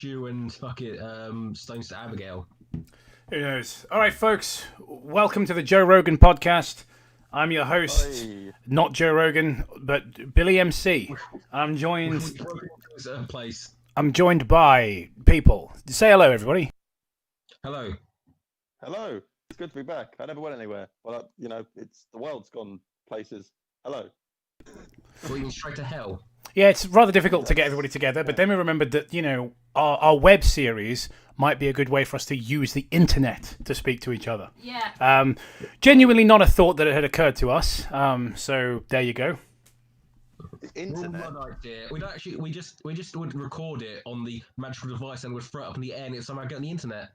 Jew and fuck it, Stones to Abigail. Who knows? All right, folks. Welcome to the Joe Rogan podcast. I'm your host, not Joe Rogan, but Billy MC. I'm joined. Place. I'm joined by people. Say hello, everybody. Hello. Hello. It's good to be back. I never went anywhere. Well, it's the world's gone places. Hello. Well, you straight to hell. Yeah, it's rather difficult to get everybody together, but then we remembered that, our web series might be a good way for us to use the internet to speak to each other. Yeah. Genuinely not a thought that it had occurred to us. So there you go. The internet. We just would record it on the magical device and would throw it up in the air and it somehow get on the internet.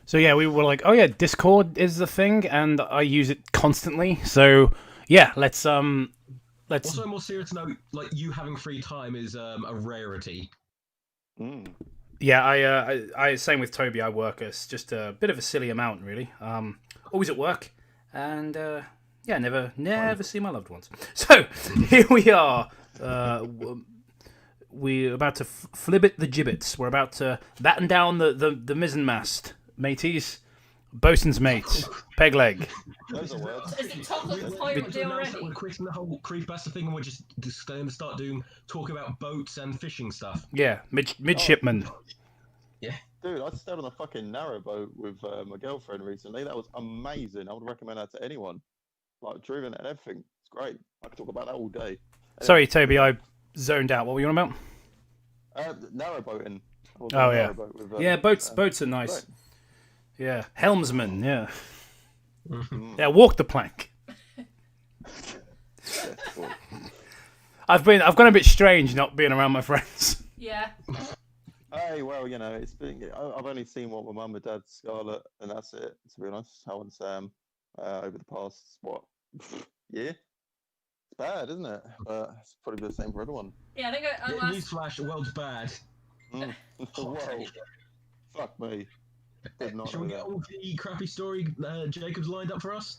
So yeah, we were like, oh yeah, Discord is the thing, and I use it constantly. So yeah, let's. Also, more serious note, like you having free time is a rarity. Mm. Yeah, I same with Toby. I work as just a bit of a silly amount, really. Always at work, and never see my loved ones. So here we are. We're about to flibbit the gibbets. We're about to batten down the mizzenmast, mateys. Bosun's mate, peg leg. Those are words. Is it top of the pirate day already? We're quitting the whole Creepypasta thing and we're just going to start talk about boats and fishing stuff. Yeah, midshipman. Yeah. Dude, I stayed on a fucking narrowboat with my girlfriend recently. That was amazing. I would recommend that to anyone. Like, driven and everything. It's great. I could talk about that all day. Sorry, Toby, I zoned out. What were you on about? Narrowboating. Oh, yeah. Boats are nice. Great. Yeah, helmsman, yeah. Yeah, walk the plank. I've gone a bit strange not being around my friends. Yeah. Hey, well, it's been. I've only seen what my mum and dad, Scarlett, and that's it. To be honest, Hal and Sam, over the past year. It's bad, isn't it? But it's probably the same for everyone. Yeah, I think I last. Newsflash: the world's bad. Whoa. Fuck me. Shall we get all the crappy story Jacob's lined up for us?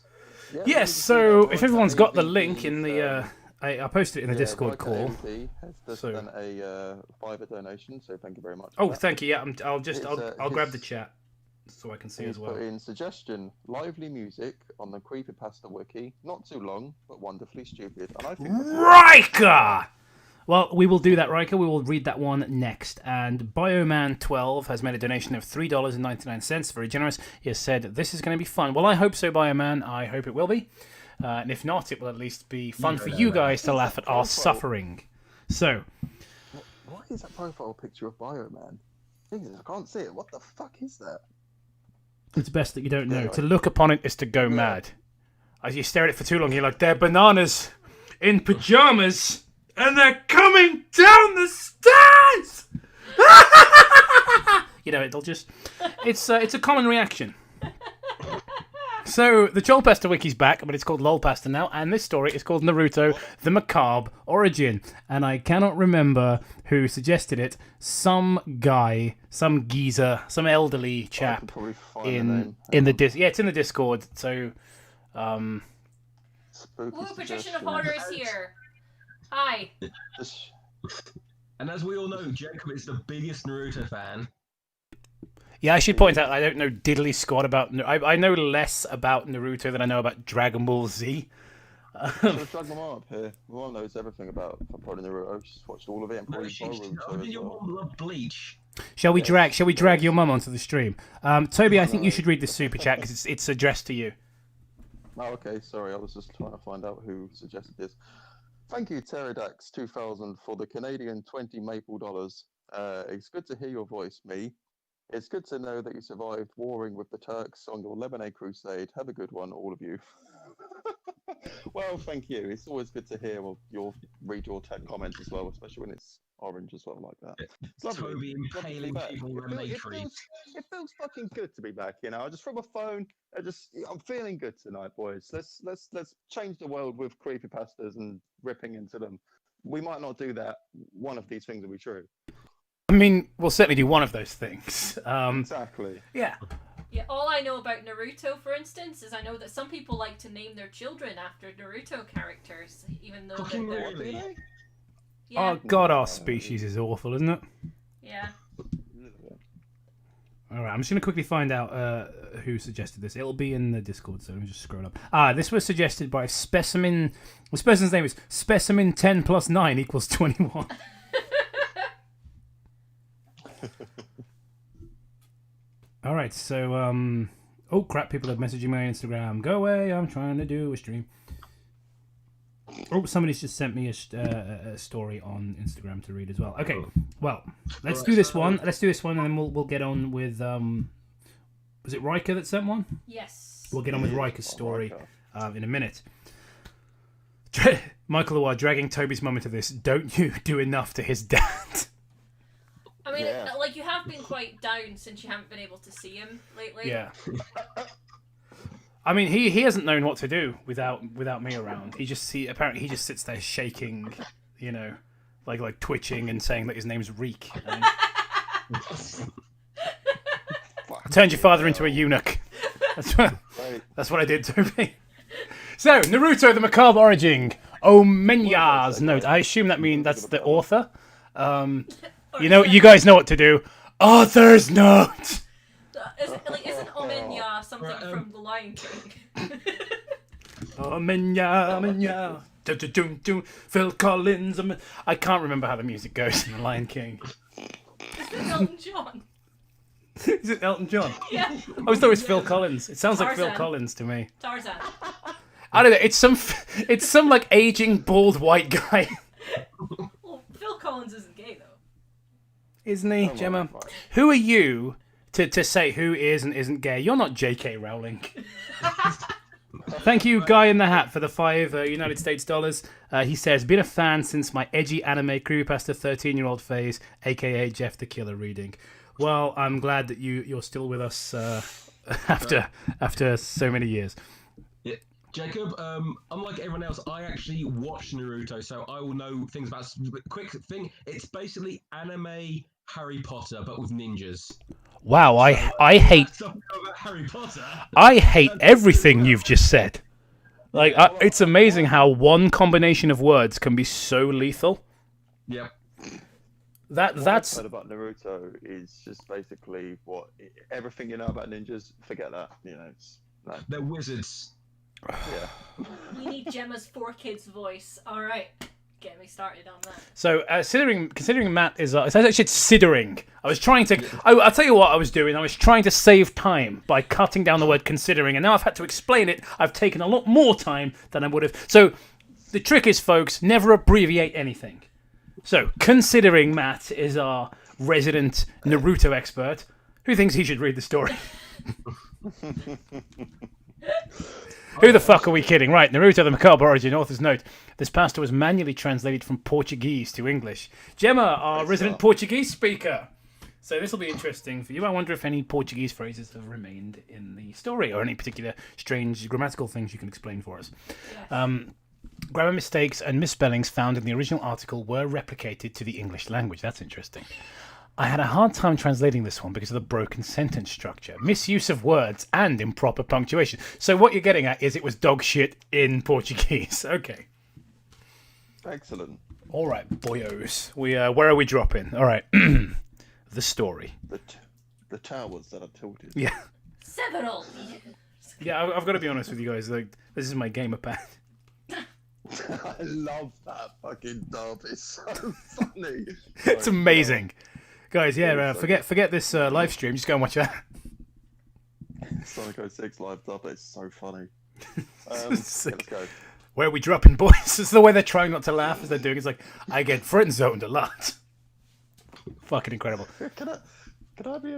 Yeah, Yes, so if everyone's got the link in the... I posted it in the Discord call. Has just done a $5 donation, so thank you very much. Oh, thank you. Yeah, I'll grab the chat so I can see as well. Put in suggestion: lively music on the Creepypasta wiki. Not too long, but wonderfully stupid. And I think Riker! Well, we will do that, Riker. We will read that one next. And Bioman12 has made a donation of $3.99. Very generous. He has said, this is going to be fun. Well, I hope so, Bioman. I hope it will be. And if not, it will at least be fun for you guys to laugh at our suffering. So. What is that profile picture of Bioman? Jesus, I can't see it. What the fuck is that? It's best that you don't know. To look upon it is to go mad. As you stare at it for too long, you're like, they're bananas in pajamas. And they're coming down the stairs! It'll just... It's a common reaction. So, the Cholpasta wiki's back, but it's called Lolpasta now, and this story is called Naruto, the Macabre Origin. And I cannot remember who suggested it. Some guy, some geezer, some elderly chap in the it's in the Discord, so... Ooh, Patricia Potter is here. Hi. And as we all know, Jacob is the biggest Naruto fan. Yeah, I should point out I don't know diddly squat about... I know less about Naruto than I know about Dragon Ball Z. Should drag them up here. Everyone knows everything about probably Naruto. I've just watched all of it and probably your mom loved Bleach. Shall we drag your mum onto the stream? Toby, I think you should read the super chat because it's addressed to you. Oh, okay. Sorry, I was just trying to find out who suggested this. Thank you, Pterodax2000, for the Canadian 20 maple dollars. It's good to hear your voice, me. It's good to know that you survived warring with the Turks on your Lebanon crusade. Have a good one, all of you. Well, thank you. It's always good to hear read your tech comments as well, especially when it's orange as well like that. It's lovely. Toby impaling people around a tree. It feels fucking good to be back, Just from a phone, I'm feeling good tonight, boys. Let's change the world with creepypastas and ripping into them. We might not do that. One of these things will be true. I mean, we'll certainly do one of those things. Exactly. Yeah. Yeah, all I know about Naruto, for instance, is I know that some people like to name their children after Naruto characters, even though they're... Really? Yeah. Oh, God, our species is awful, isn't it? Yeah. All right, I'm just going to quickly find out who suggested this. It'll be in the Discord, so let me just scroll up. This was suggested by Specimen. This person's name is Specimen 10 plus 9 equals 21. All right, so oh crap! People are messaging me on Instagram. Go away! I'm trying to do a stream. Oh, somebody's just sent me a story on Instagram to read as well. Okay, well, let's do this one. Let's do this one, and then we'll get on with. Was it Riker that sent one? Yes. We'll get on with Riker's story in a minute. MichaelLeroi dragging Toby's mum into this. Don't you do enough to his dad? I mean, like, you have been quite down since you haven't been able to see him lately. Yeah. I mean, he hasn't known what to do without me around. Apparently he just sits there shaking, you know, like twitching and saying that his name's Reek. Turned your father into a eunuch. That's what I did to me. So, Naruto: The Macabre Origin. Omenya's note. I assume that's the author. You guys know what to do. Author's note. Isn't Omenya something from The Lion King? Omenya. Phil Collins. I can't remember how the music goes in The Lion King. Is it Elton John? Is it Elton John? Yeah. I always thought it was Phil Collins. It sounds like Phil Tarzan. Collins to me. Tarzan. I don't know. It's some like aging bald white guy. Well, Phil Collins isn't gay though. Isn't he, Gemma? Who are you to say who is and isn't gay? You're not J.K. Rowling. Thank you, Guy in the Hat, for the 5 United States dollars. He says, been a fan since my edgy anime creepypasta 13-year-old phase, a.k.a. Jeff the Killer reading. Well, I'm glad that you're still with us after so many years. Yeah. Jacob, unlike everyone else, I actually watched Naruto, so I will know things about. Quick thing, it's basically anime Harry Potter, but with ninjas. Wow, I hate Something about Harry Potter. I hate everything you've just said. Like, it's amazing how one combination of words can be so lethal. Yep. What That's I've heard about Naruto is just basically everything you know about ninjas. Forget that. You know, They're wizards. Yeah. We need Gemma's 4 kids voice. All right, get me started on that. so. Considering Matt is, it's actually considering. I was trying to. I'll tell you what I was doing. I was trying to save time by cutting down the word considering, and now I've had to explain it. I've taken a lot more time than I would have. So, the trick is, folks, never abbreviate anything. So, considering Matt is our resident Naruto expert, who thinks he should read the story? Who the fuck are we kidding? Right, Naruto: The Macabre Origin, author's note. This pasta was manually translated from Portuguese to English. Gemma, our resident Portuguese speaker. So this will be interesting for you. I wonder if any Portuguese phrases have remained in the story, or any particular strange grammatical things you can explain for us. Yes. Grammar mistakes and misspellings found in the original article were replicated to the English language. That's interesting. I had a hard time translating this one because of the broken sentence structure, misuse of words, and improper punctuation. So what you're getting at is it was dog shit in Portuguese. Okay. Excellent. All right, boyos. Where are we dropping? All right. The story. The towers that are tilted. Yeah. Several. Yeah, I've got to be honest with you guys. Like, this is my gamer pad. I love that fucking dub. It's so funny. It's amazing. Guys, yeah, forget this live stream. Just go and watch that. Sonic 06 live dub. It's so funny. Let's go. Where are we dropping, boys? It's the way they're trying not to laugh as they're doing. It's like, I get friend zoned a lot. Fucking incredible. Can I be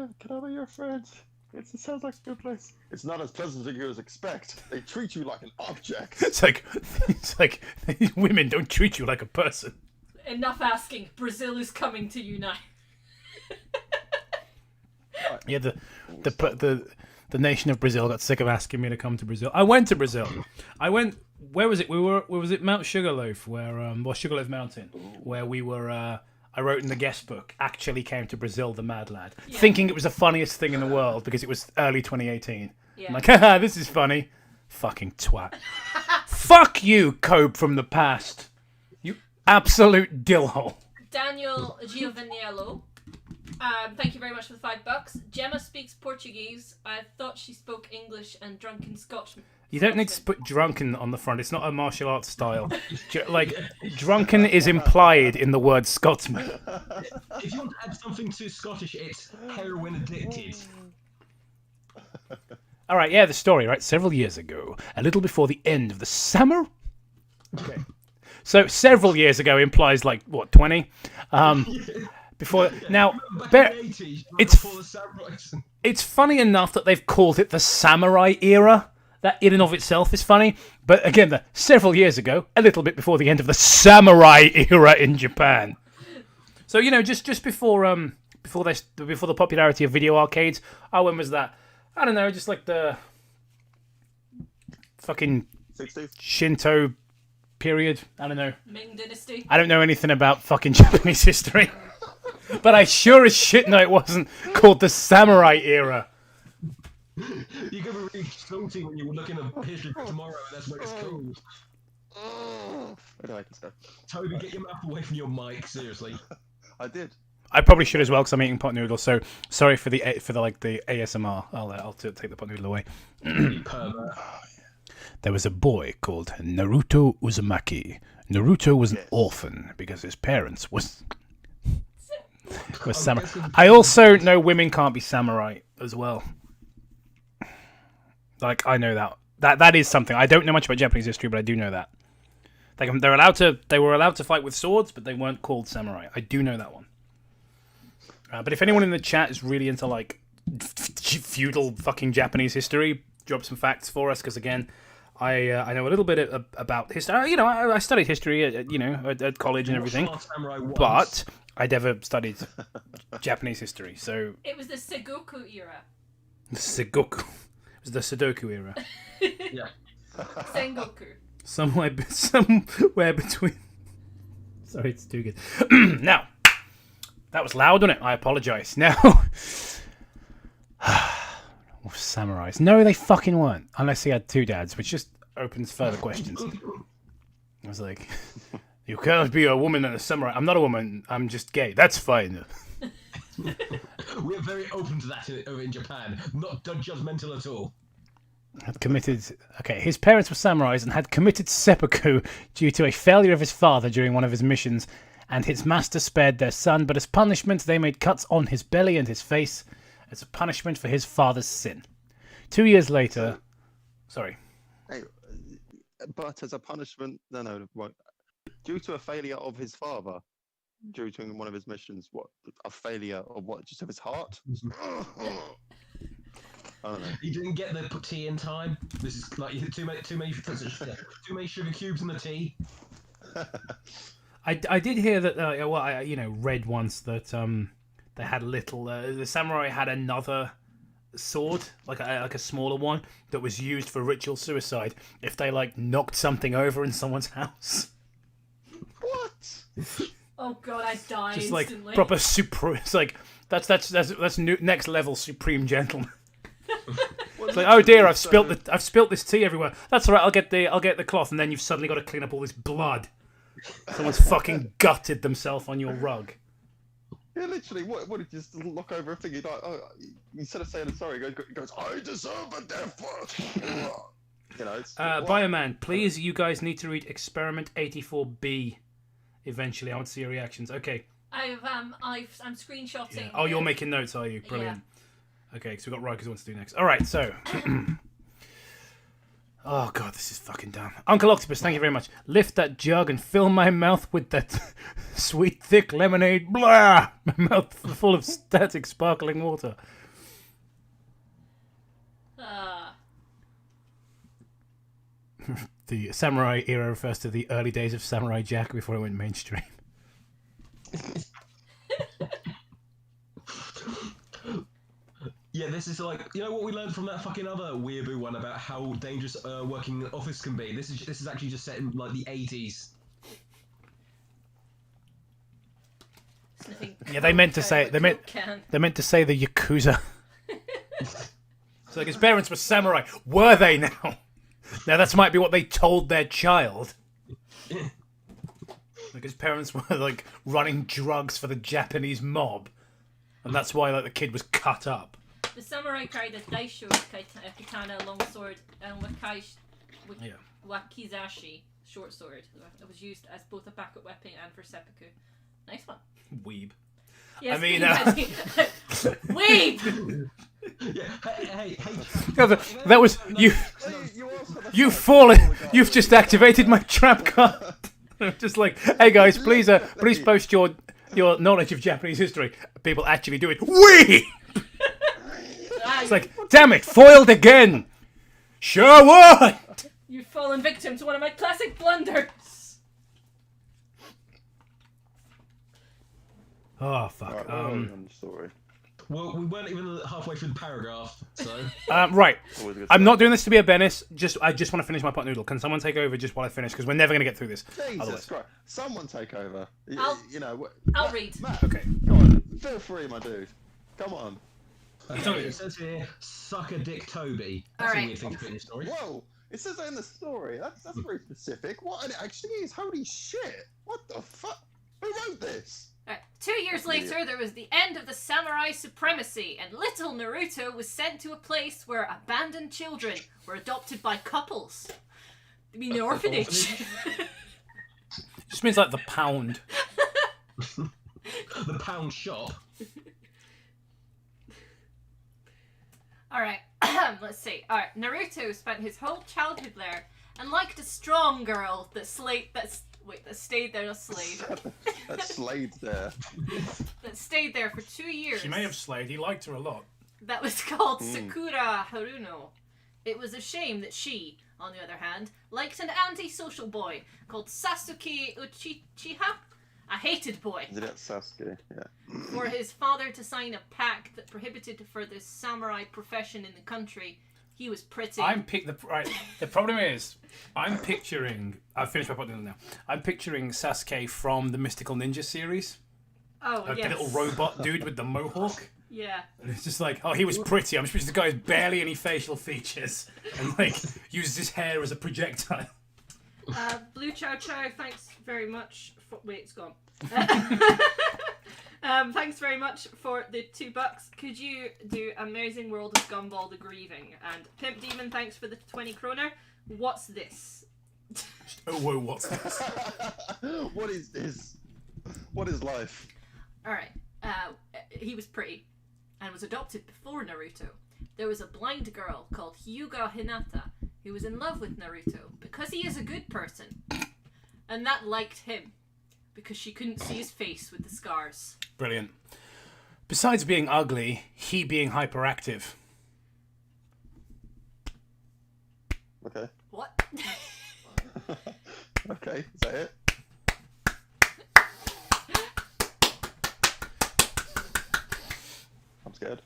your friend? It sounds like a good place. It's not as pleasant as you would expect. They treat you like an object. It's like women don't treat you like a person. Enough asking. Brazil is coming to unite. Yeah, the nation of Brazil got sick of asking me to come to Brazil. I went to Brazil. Where was it? Was it Mount Sugarloaf? Sugarloaf Mountain, where we were. I wrote in the guest book, actually came to Brazil, the mad lad, thinking it was the funniest thing in the world because it was early 2018. Yeah. I'm like, haha, this is funny. Fucking twat. Fuck you, Cobe from the past. You absolute dillhole. Daniel Giovanniello. Thank you very much for the $5. Gemma speaks Portuguese. I thought she spoke English and drunken Scotchman. You don't need to put drunken on the front. It's not a martial arts style. Like, drunken is implied in the word Scotsman. If you want to add something too Scottish, it's heroin addicted. All right, yeah, the story, right? Several years ago, a little before the end of the summer. Okay. So several years ago implies like what, 20? Before now, it's funny enough that they've called it the samurai era. That in and of itself is funny, but again, several years ago, a little bit before the end of the samurai era in Japan. So just before the popularity of video arcades. Oh, when was that? I don't know, just like the fucking 60s? Shinto period. I don't know. Ming Dynasty. I don't know anything about fucking Japanese history. But I sure as shit know it wasn't called the samurai era. You're going to be really salty when you're looking at history for tomorrow, and that's what it's called. Anyway, let's go. Toby, get your mouth away from your mic, seriously. I did. I probably should as well because I'm eating pot noodles. So sorry for the ASMR. I'll take the pot noodle away. There was a boy called Naruto Uzumaki. Naruto was an orphan because his parents was samurai. I also know women can't be samurai as well. Like, I know that is something. I don't know much about Japanese history, but I do know that. They were allowed to fight with swords, but they weren't called samurai. I do know that one. But if anyone in the chat is really into like feudal fucking Japanese history, drop some facts for us, because again, I know a little bit about history. I studied history at college and everything, but I never studied Japanese history. So it was the Sengoku era. Sengoku. It was the Sudoku era. Yeah. Sengoku. Somewhere between. Sorry, it's too good. Now, that was loud, wasn't it? I apologise. Now, samurais. No, they fucking weren't. Unless he had two dads, which just opens further questions. I was like, you can't be a woman and a samurai. I'm not a woman. I'm just gay. That's fine. We're very open to that over in Japan. Not judgmental at all. His parents were samurais and had committed seppuku due to a failure of his father during one of his missions, and his master spared their son, but as punishment they made cuts on his belly and his face as a punishment for his father's sin. 2 years later... Sorry. Hey, but as a punishment... No, right. Due to a failure of his father, during one of his missions, what? A failure of what? Just of his heart? I don't know. He didn't get the tea in time. This is like too many sugar cubes in the tea. I did hear that. I read once that they had a little. The samurai had another sword, like a smaller one, that was used for ritual suicide if they like knocked something over in someone's house. What? Oh god, I died Just like instantly. proper super. It's like that's next level supreme gentleman. It's like, oh dear, I've spilt this tea everywhere. That's all right. I'll get the cloth, and then you've suddenly got to clean up all this blood. Someone's fucking gutted themselves on your rug. Yeah, literally. What did you just look over a thing? You're like, instead of saying sorry, he goes, I deserve a death. Bioman, please, you guys need to read Experiment 84B. Eventually, I want to see your reactions. Okay. I'm screenshotting. Yeah. Oh, you're making notes, are you? Brilliant. Yeah. Okay, so we've got Rikers wants to do next. All right, so. Oh, God, this is fucking dumb. Uncle Octopus, thank you very much. Lift that jug and fill my mouth with that sweet, thick lemonade. Blah! My mouth full of static, sparkling water. The samurai era refers to the early days of Samurai Jack before it went mainstream. Yeah, this is like, you know what we learned from that fucking other weeaboo one about how dangerous working in an office can be. This is actually just set in like the 80s. Yeah, they meant to say the Yakuza. So like his parents were samurai. Were they now? Now that might be what they told their child. Like his parents were like running drugs for the Japanese mob. and that's why like the kid was cut up. The samurai carried a daisho katana longsword and wakizashi short sword. It was used as both a backup weapon and for seppuku. Nice one. Weeb. Yes, I mean, weeb. Yeah. Hey. That was you. You've fallen. You've just activated my trap card. Just like, hey guys, please post your knowledge of Japanese history. People actually do it. Wee. It's like, damn it, foiled again. Sure would. You've fallen victim to one of my classic blunders. Oh fuck. Story. Well, we weren't even halfway through the paragraph, so. Right. I'm not doing this to be a Bennis. I just want to finish my pot noodle. Can someone take over just while I finish? Because we're never going to get through this. Jesus Christ! Someone take over. I'll read. Matt, Okay. Come on, feel free, my dude. Come on. Okay, it says here, suck a dick Toby. That's a weird thing to put in your story. Whoa! It says that in the story. That's very specific. What it actually is? Holy shit! What the fuck? Who wrote this? 2 years later, there was the end of the samurai supremacy, and little Naruto was sent to a place where abandoned children were adopted by couples. I mean, the orphanage. Just means like the pound. The pound shop. Alright, let's see. Alright, Naruto spent his whole childhood there and liked a strong girl that stayed there, not slayed. That slayed there. That stayed there for 2 years. She may have slayed. He liked her a lot. That was called Sakura Haruno. It was a shame that she, on the other hand, liked an anti-social boy called Sasuke Uchiha, a hated boy. Is that Sasuke? Yeah. For his father to sign a pact that prohibited for the samurai profession in the country. He was pretty. The problem is, I'm picturing. I've finished my podcast now. I'm picturing Sasuke from the Mystical Ninja series. Oh, like yes. the little robot dude with the mohawk. Yeah. And it's just like, oh, he was pretty. I'm just picturing the guy with barely any facial features and like uses his hair as a projectile. Blue Chow Chow, thanks very much. Wait, it's gone. Thanks very much for the $2. Could you do Amazing World of Gumball the Grieving? And Pimp Demon, thanks for the 20 kroner. What's this? Oh, whoa, what's this? What is this? What is life? Alright, he was pretty and was adopted before Naruto. There was a blind girl called Hyuga Hinata who was in love with Naruto because he is a good person. And that liked him because she couldn't see his face with the scars. Brilliant. Besides being ugly, he being hyperactive. Okay. What? Okay, is that it? I'm scared.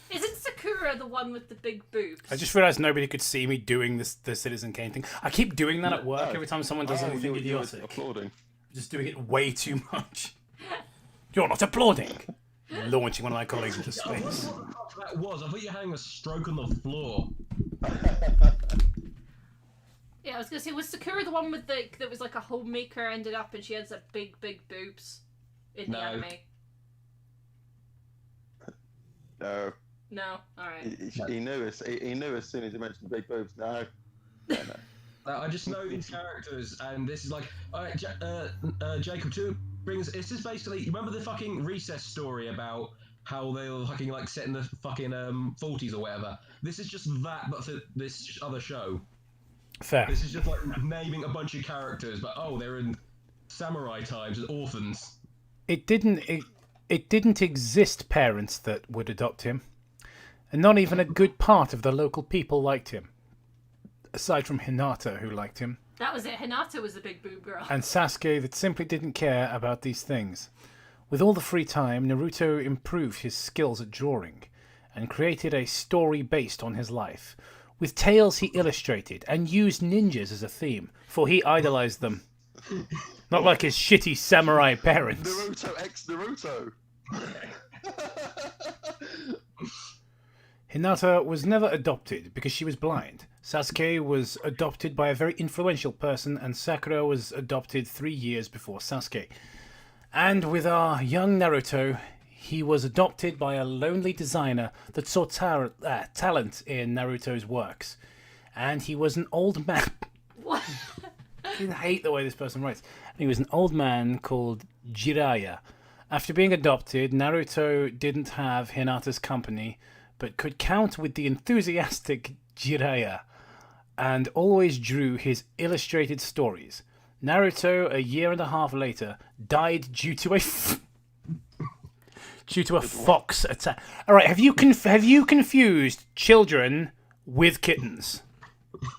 Isn't Sakura the one with the big boobs? I just realised nobody could see me doing the Citizen Kane thing. I keep doing that at work every time someone does anything idiotic. Applauding. Just doing it way too much. You're not applauding. Launching one of my colleagues into space. That was. I thought you were having a stroke on the floor. Yeah, I was gonna say, was Sakura the one with that was like a homemaker ended up and she has a big boobs in the anime? No. No. All right. He knew us. He knew as soon as he mentioned the big boobs. No. I just know these characters, and this is like, Jacob too brings. It's just basically, you remember the fucking Recess story about how they were fucking like set in the fucking 40s or whatever. This is just that, but for this other show. Fair. This is just like naming a bunch of characters, but they're in samurai times as orphans. It didn't exist parents that would adopt him, and not even a good part of the local people liked him. Aside from Hinata, who liked him. That was it. Hinata was the big boob girl. And Sasuke, that simply didn't care about these things. With all the free time, Naruto improved his skills at drawing, and created a story based on his life, with tales he illustrated, and used ninjas as a theme, for he idolized them. Not like his shitty samurai parents. Naruto x Naruto. Hinata was never adopted because she was blind. Sasuke was adopted by a very influential person, and Sakura was adopted 3 years before Sasuke. And with our young Naruto, he was adopted by a lonely designer that saw talent in Naruto's works. And he was an old man. What? I hate the way this person writes. And he was an old man called Jiraya. After being adopted, Naruto didn't have Hinata's company, but could count with the enthusiastic Jiraya, and always drew his illustrated stories. Naruto, a year and a half later, died due to a fox attack. All right, have you confused children with kittens?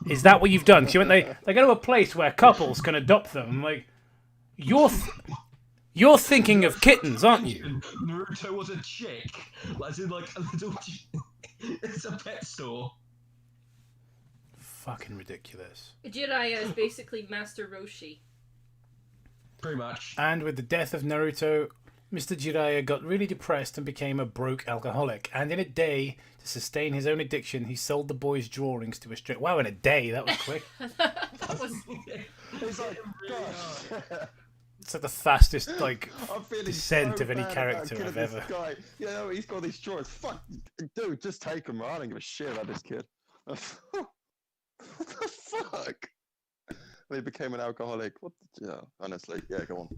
Is that what you've done? So they go to a place where couples can adopt them. Like, you're thinking of kittens, aren't you? Naruto was a chick, as in like a little. It's a pet store. Fucking ridiculous. Jiraiya is basically Master Roshi. Pretty much. And with the death of Naruto, Mr. Jiraiya got really depressed and became a broke alcoholic. And in a day, to sustain his own addiction, he sold the boys' drawings to a straight. Wow, in a day, that was quick. That was... It's like, gosh. It's like the fastest I'm feeling descent so of any bad character about I've killing ever. this guy. You know, he's got these drawings. Fuck, dude, just take him. I don't give a shit about this kid. What the fuck? He became an alcoholic. What? Yeah, honestly, yeah, go on.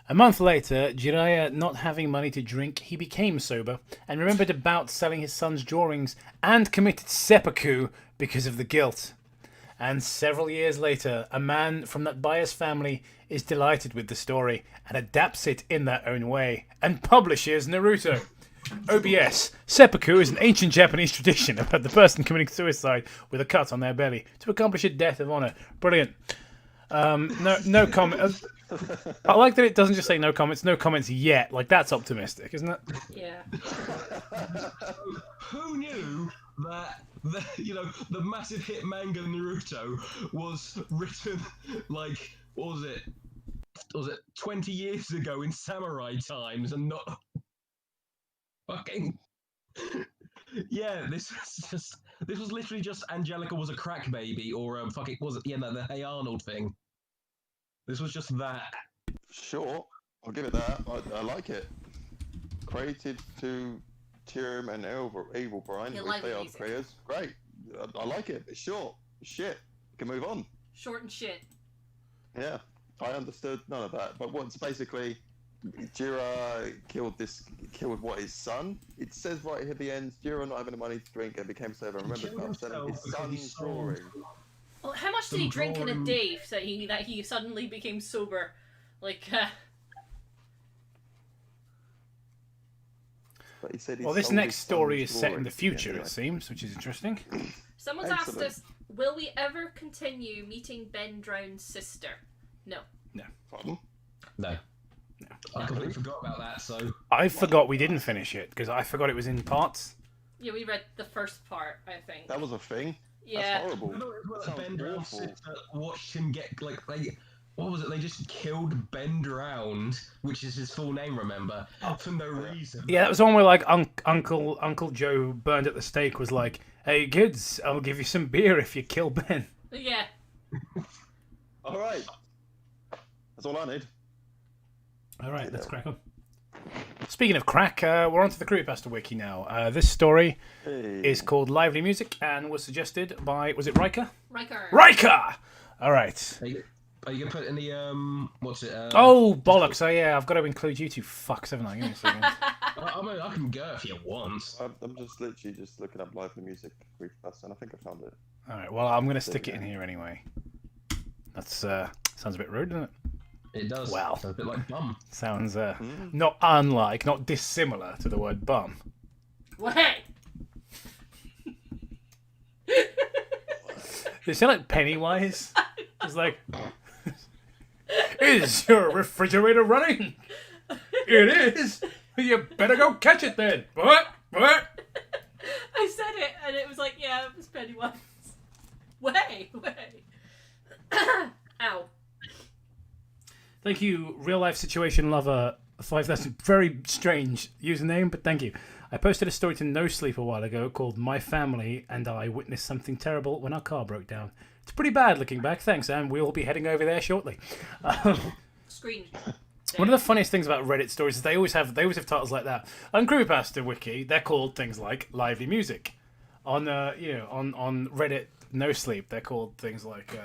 A month later, Jiraiya, not having money to drink, he became sober and remembered about selling his son's drawings and committed seppuku because of the guilt. And several years later, a man from that buyer's family is delighted with the story and adapts it in their own way and publishes Naruto. OBS. Seppuku is an ancient Japanese tradition about the person committing suicide with a cut on their belly to accomplish a death of honor. Brilliant. No comment. I like that it doesn't just say no comments yet. Like, that's optimistic, isn't it? Yeah. Who knew that the massive hit manga Naruto was written like, what was it 20 years ago in samurai times and not fucking yeah, this was literally just Angelica was a crack baby, or fucking was it the Hey Arnold thing. This was just that. Sure, I'll give it that. I like it. Created to Tyrion and Evil Brian, which they are creators. Great. I like it. It's short. It's shit. You can move on. Short and shit. Yeah, I understood none of that. But what's basically, Jiraiya killed his son. It says right here at the end, Jiraiya not having the money to drink and became sober. Remember, selling his son's drawing. Well, how much did he drink in a day that he suddenly became sober? Like, But he said well, this next story is set in the future, it seems, which is interesting. Someone's asked us, will we ever continue meeting Ben Drown's sister? No. Pardon? No. I completely forgot about that, so... I forgot we didn't finish it, because I forgot it was in parts. Yeah, we read the first part, I think. That was a thing? Yeah. That's horrible. That Ben Drown's sister watched him get, what was it? They just killed Ben Drowned, which is his full name, remember? For no reason. Yeah, that was the one where, like, Uncle Joe burned at the stake was like, hey, kids, I'll give you some beer if you kill Ben. Yeah. Alright. That's all I need. Alright, let's crack on. Speaking of crack, we're on to the Creepypasta Wiki now. This story is called Lively Music and was suggested by, was it Riker? Riker! Alright. Are you going to put in the, what's it? Oh, bollocks. Oh, yeah, I've got to include you two fucks, haven't I? Give me a second. I can go if you want. I'm just literally just looking up Lively Music Creepypasta, and I think I found it. Alright, well, I'm going to stick it in here anyway. That's, sounds a bit rude, doesn't it? It does. Well, sounds a bit like bum. Sounds, not unlike, not dissimilar to the word bum. What? They sound like Pennywise. It's like, is your refrigerator running? It is. You better go catch it then. What? I said it, and it was like, yeah, it was Pennywise. Way. Ow. Thank you, real life situation lover 5000. Very strange username, but thank you. I posted a story to No Sleep a while ago called My Family and I Witnessed Something Terrible When Our Car Broke Down. It's pretty bad looking back, thanks, and we'll be heading over there shortly. Screen. One of the funniest things about Reddit stories is they always have titles like that. On Creepypasta wiki, they're called things like lively music. On on Reddit No Sleep, they're called things like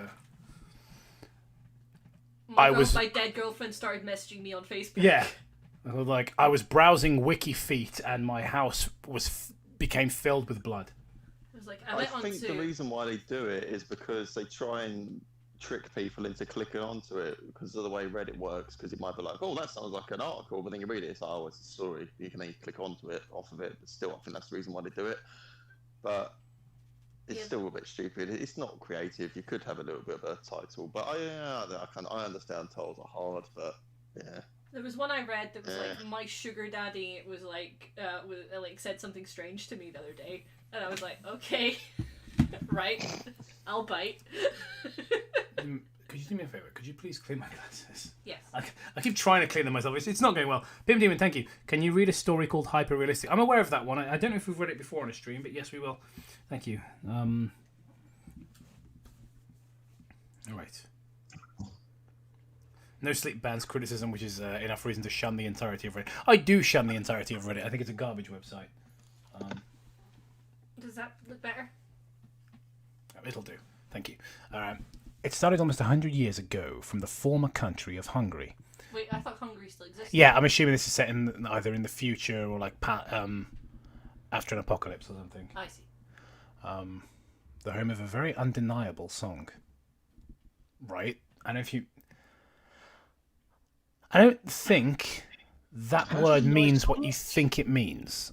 my dead girlfriend started messaging me on Facebook. Yeah. Like I was browsing wiki feet and my house became filled with blood. I was like, I think the reason why they do it is because they try and trick people into clicking onto it because of the way Reddit works. Because it might be like, oh, that sounds like an article, but then you read it, it's like, oh, it's a story. You can then click onto it, off of it. But still, I think that's the reason why they do it. But it's still a bit stupid. It's not creative. You could have a little bit of a title, but I understand titles are hard, but yeah. There was one I read that was like, my sugar daddy was like said something strange to me the other day, and I was like, okay, right, I'll bite. Could you do me a favour? Could you please clean my glasses? Yes. I keep trying to clean them myself. It's not going well. Pim Demon, thank you. Can you read a story called Hyper Realistic? I'm aware of that one. I don't know if we've read it before on a stream, but yes, we will. Thank you. All right. No Sleep bans criticism, which is enough reason to shun the entirety of Reddit. I do shun the entirety of Reddit. I think it's a garbage website. Does that look better? It'll do. Thank you. It started almost 100 years ago from the former country of Hungary. Wait, I thought Hungary still existed. Yeah, I'm assuming this is set in either in the future or like after an apocalypse or something. I see. The home of a very undeniable song. Right? I don't think that word means what you think it means.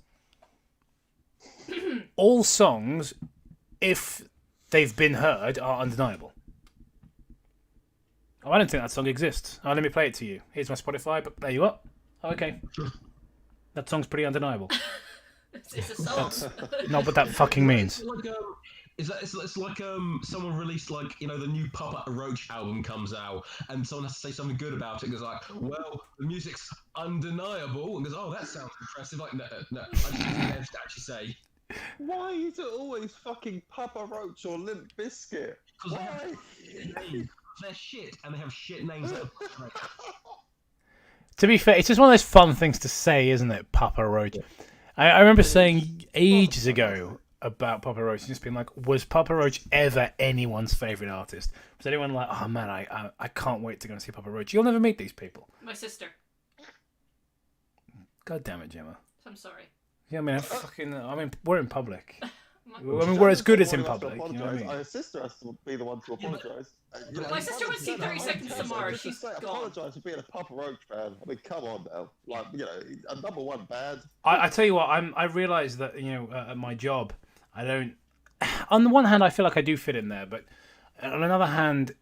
All songs, if they've been heard, are undeniable. Oh, I don't think that song exists. Oh, let me play it to you. Here's my Spotify, but there you are. Oh, okay. That song's pretty undeniable. It's a song. That's not what that fucking means. It's like someone released like the new Papa Roach album comes out and someone has to say something good about it. Goes like, well, the music's undeniable, and goes, oh, that sounds impressive. Like, no, I just actually say. Why is it always fucking Papa Roach or Limp Bizkit? Because they're shit and they have shit names. To be fair, it's just one of those fun things to say, isn't it, Papa Roach? Yeah. I remember saying ages ago about Papa Roach, just being like, was Papa Roach ever anyone's favourite artist? Was anyone like, oh man, I can't wait to go and see Papa Roach? You'll never meet these people. My sister. God damn it, Gemma. I'm sorry. Yeah, I mean, we're in public. We're as good as in public. You know what I mean? My sister has to be the one to apologise. My sister went to see 30 Seconds Tomorrow. She's gone. Apologise for being a Papa Roach fan. I mean, come on now. Like, a number one band. I tell you what, I realise that at my job, I don't. On the one hand, I feel like I do fit in there, but on another hand,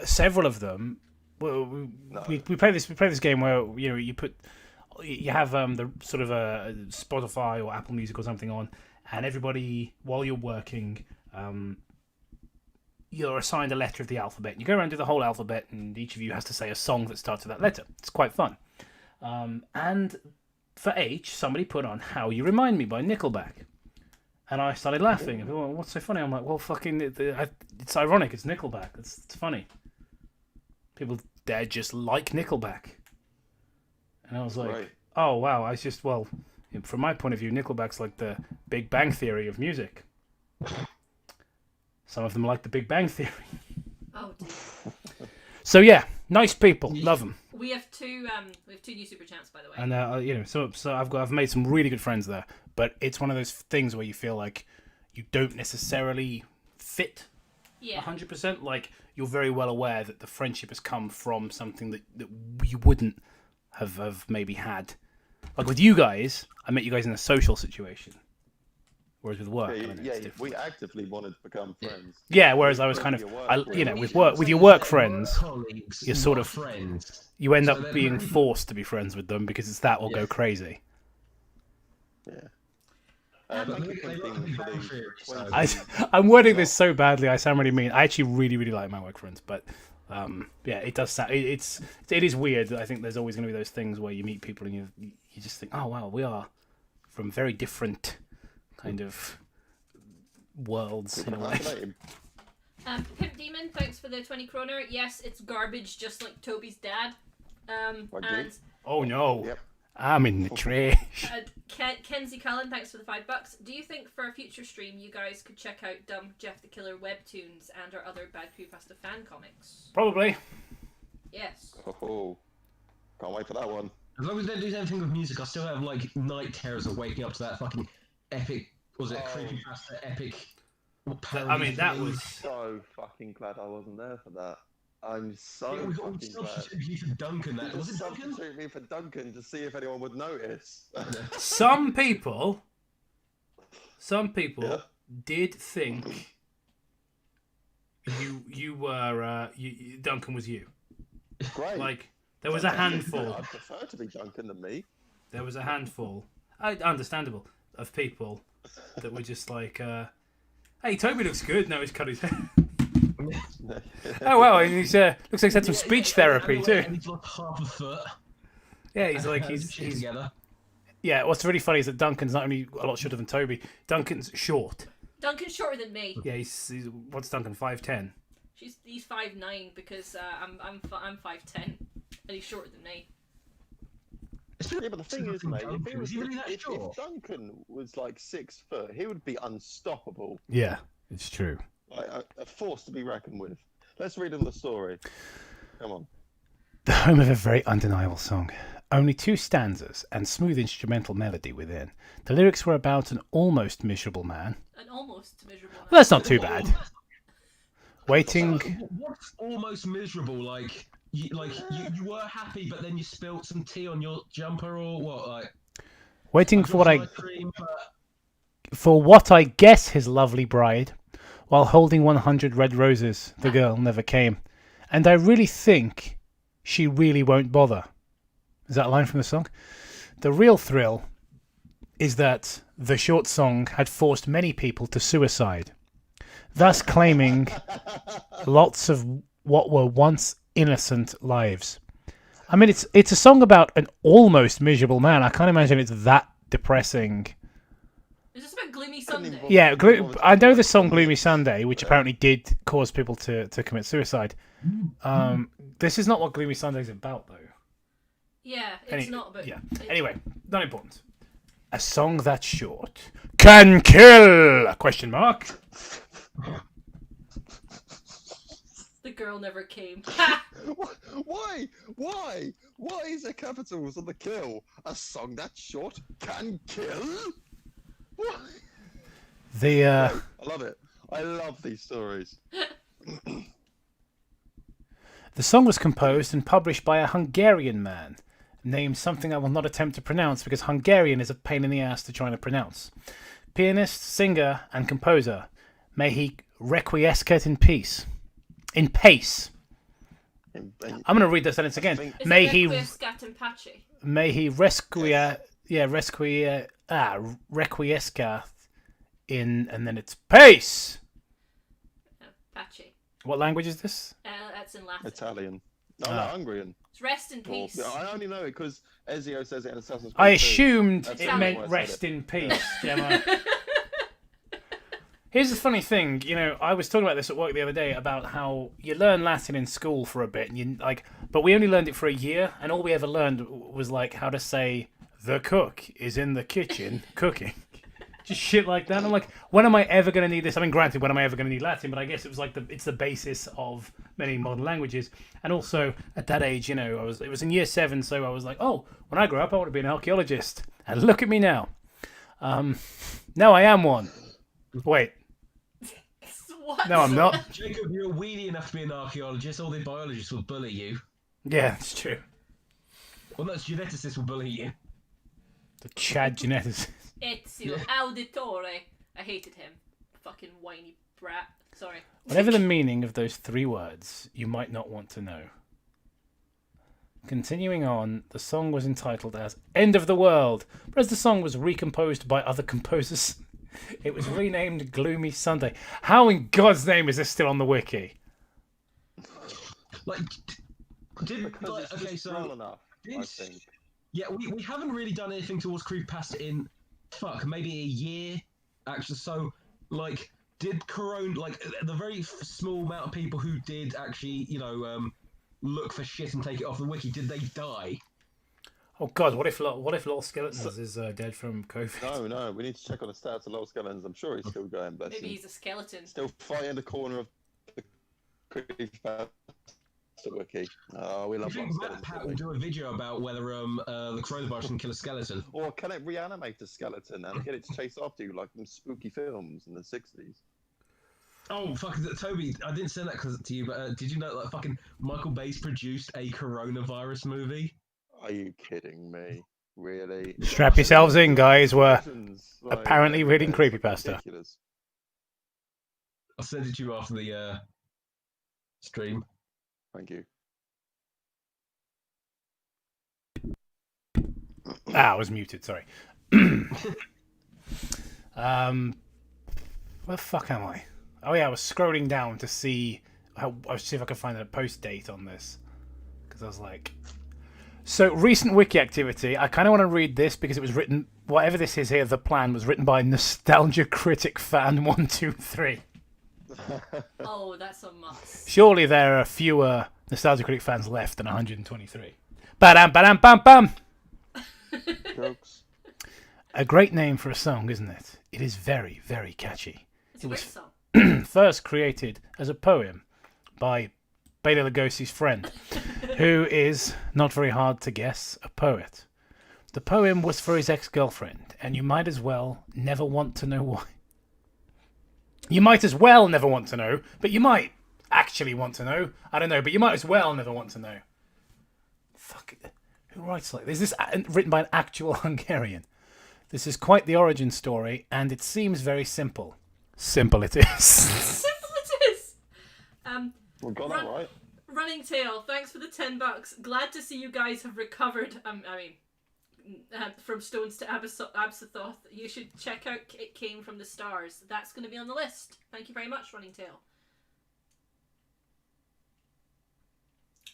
several of them. Well, we play this game where you have the sort of a Spotify or Apple Music or something on, and everybody, while you're working, you're assigned a letter of the alphabet. You go around and do the whole alphabet, and each of you has to say a song that starts with that letter. It's quite fun. And for H, somebody put on "How You Remind Me" by Nickelback. And I started laughing. And people went, what's so funny? I'm like, well, fucking, it's ironic. It's Nickelback. It's funny. People there just like Nickelback. And I was like, right. Oh, wow. From my point of view, Nickelback's like the Big Bang Theory of music. Some of them like the Big Bang Theory. Oh, dear. So, yeah, nice people. Love them. We have two new super chats, by the way. And so I've made some really good friends there, but it's one of those things where you feel like you don't necessarily fit 100%. Like, you're very well aware that the friendship has come from something that you wouldn't have maybe had. Like with you guys, I met you guys in a social situation. Whereas with work, we actively wanted to become friends. Yeah, whereas I was kind of, with your work friends, you're sort of friends. You end up being forced to be friends with them because it's that or go crazy. Yeah. I'm wording this so badly. I sound really mean. I actually really, really like my work friends, but it does sound. It is weird. I think there's always going to be those things where you meet people and you just think, oh wow, we are from very different kind of worlds in a way. Pimp Demon, thanks for the 20 kroner. Yes, it's garbage, just like Toby's dad. Right, And Oh no. Yep. I'm in the trash. Kenzie Cullen, thanks for the $5. Do you think for a future stream you guys could check out Dumb Jeff the Killer webtoons and our other Bad Creepypasta fan comics? Probably. Yes. Oh, can't wait for that one. As long as they don't do anything with music, I still have like night terrors of waking up to that fucking epic. Was it Creepypasta epic? I mean, that I'm was. so fucking glad I wasn't there for that. I'm so It was all fucking glad. substitute for Duncan. That was it. Duncan? Substitute me for Duncan to see if anyone would notice. Some people Yeah. did think you were Duncan was you. Great. Like there was a handful. I'd prefer to be Duncan than me. There was a handful, understandable, of people that were just like, "Hey, Toby looks good." No, he's cut his hair. Oh wow, and he's looks like he's had some speech therapy too. And he's like half a foot. Yeah, he's like He's he's together. yeah. What's really funny is that Duncan's not only a lot shorter than Toby. Duncan's short. Duncan's shorter than me. Yeah, he's what's Duncan 5'10"? He's 5'9" because I'm 5'10", and he's shorter than me. Yeah, but the thing is, mate, if if Duncan was like 6 foot, he would be unstoppable. Yeah, it's true. Like a force to be reckoned with. Let's read him the story. Come on. The home of a very undeniable song. Only 2 stanzas and smooth instrumental melody within. The lyrics were about an almost miserable man. An almost miserable man. Well, that's not too bad. Waiting. What's almost miserable? Like you were happy, but then you spilt some tea on your jumper, or what? Like Waiting for what I guess his lovely bride, while holding 100 red roses, the girl never came. And I really think she really won't bother. Is that a line from the song? The real thrill is that the short song had forced many people to suicide, thus claiming lots of what were once innocent lives. I mean, it's a song about an almost miserable man. I can't imagine it's that depressing. Is this about Gloomy Sunday? Yeah, I know the song Gloomy Sunday, which apparently did cause people to commit suicide. This is not what Gloomy Sunday is about, though. Yeah, it's not about... Yeah. Anyway, not important. A song that's short can kill? Question mark. The girl never came. Why? Why is there capitals on the kill? A song that's short can kill? What? I love it. I love these stories. The song was composed and published by a Hungarian man named something I will not attempt to pronounce because Hungarian is a pain in the ass to try to pronounce. Pianist, singer, and composer. May he requiescat in peace. In pace. I'm going to read the sentence again. May he requiescat in, and then it's pace. Pace. What language is this? That's in Latin. Italian. No, Hungarian. It's rest in peace. I only know it because Ezio says it in Assassin's Creed. I assumed That's it meant rest in peace, Gemma. Here's the funny thing, I was talking about this at work the other day about how you learn Latin in school for a bit, and but we only learned it for a year, and all we ever learned was like how to say the cook is in the kitchen cooking, just shit like that. And I'm like, when am I ever going to need this? I mean, granted, when am I ever going to need Latin? But I guess it was like it's the basis of many modern languages. And also at that age, it was in year 7, so I was like, oh, when I grow up, I want to be an archaeologist. And look at me now. Now I am one. Wait. What? No, I'm not. Jacob, you're weedy enough to be an archaeologist. All the biologists will bully you. Yeah, it's true. Well, no, geneticists will bully you. The Chad geneticist. Ezio Auditore. I hated him. Fucking whiny brat. Sorry. Whatever the meaning of those 3 words, you might not want to know. Continuing on, the song was entitled as End of the World, but as the song was recomposed by other composers, it was renamed Gloomy Sunday. How in God's name is this still on the wiki? Enough, I think. Yeah, we haven't really done anything towards Creepypasta in, maybe a year, actually. So, did Corona, the very small amount of people who did actually, look for shit and take it off the wiki, did they die? Oh God, what if Lol Skeletons is dead from COVID? No, we need to check on the stats of Lol Skeletons. I'm sure he's still going, bless Maybe him. he's a skeleton. Still fighting the corner of the Creepypasta wiki. Oh, we I love think Lol Matt Skeletons. Pat will do a video about whether the coronavirus can kill a skeleton. Or can it reanimate a skeleton and get it to chase after you like in spooky films in the 60s? Oh, fuck, Toby, I didn't send that to you, but did you know that fucking Michael Bay's produced a coronavirus movie? Are you kidding me? Really? Strap yourselves in, guys. We're Like, apparently reading it's Creepypasta. ridiculous. I'll send it to you after the stream. Thank you. I was muted. Sorry. Where the fuck am I? Oh yeah, I was scrolling down to see if I could find a post date on this, because I was like, so recent wiki activity. I kind of want to read this because it was written. Whatever this is here, the plan was written by Nostalgia Critic Fan 123. Oh, that's a must. Surely there are fewer Nostalgia Critic fans left than 123. Ba-dam, ba-dam, bam, bam. Jokes. A great name for a song, isn't it? It is very, very catchy. It's a great song. First created as a poem by Bela Lugosi's friend, who is, not very hard to guess, a poet. The poem was for his ex-girlfriend, and you might as well never want to know why. You might as well never want to know, but you might actually want to know. I don't know, but you might as well never want to know. Fuck, who writes like this? This is written by an actual Hungarian. This is quite the origin story, and it seems very simple. Simple it is. Simple it is. We got that right. Running Tail, thanks for the $10. Glad to see you guys have recovered. From Stones to Absathoth. You should check out It Came from the Stars. That's going to be on the list. Thank you very much, Running Tail.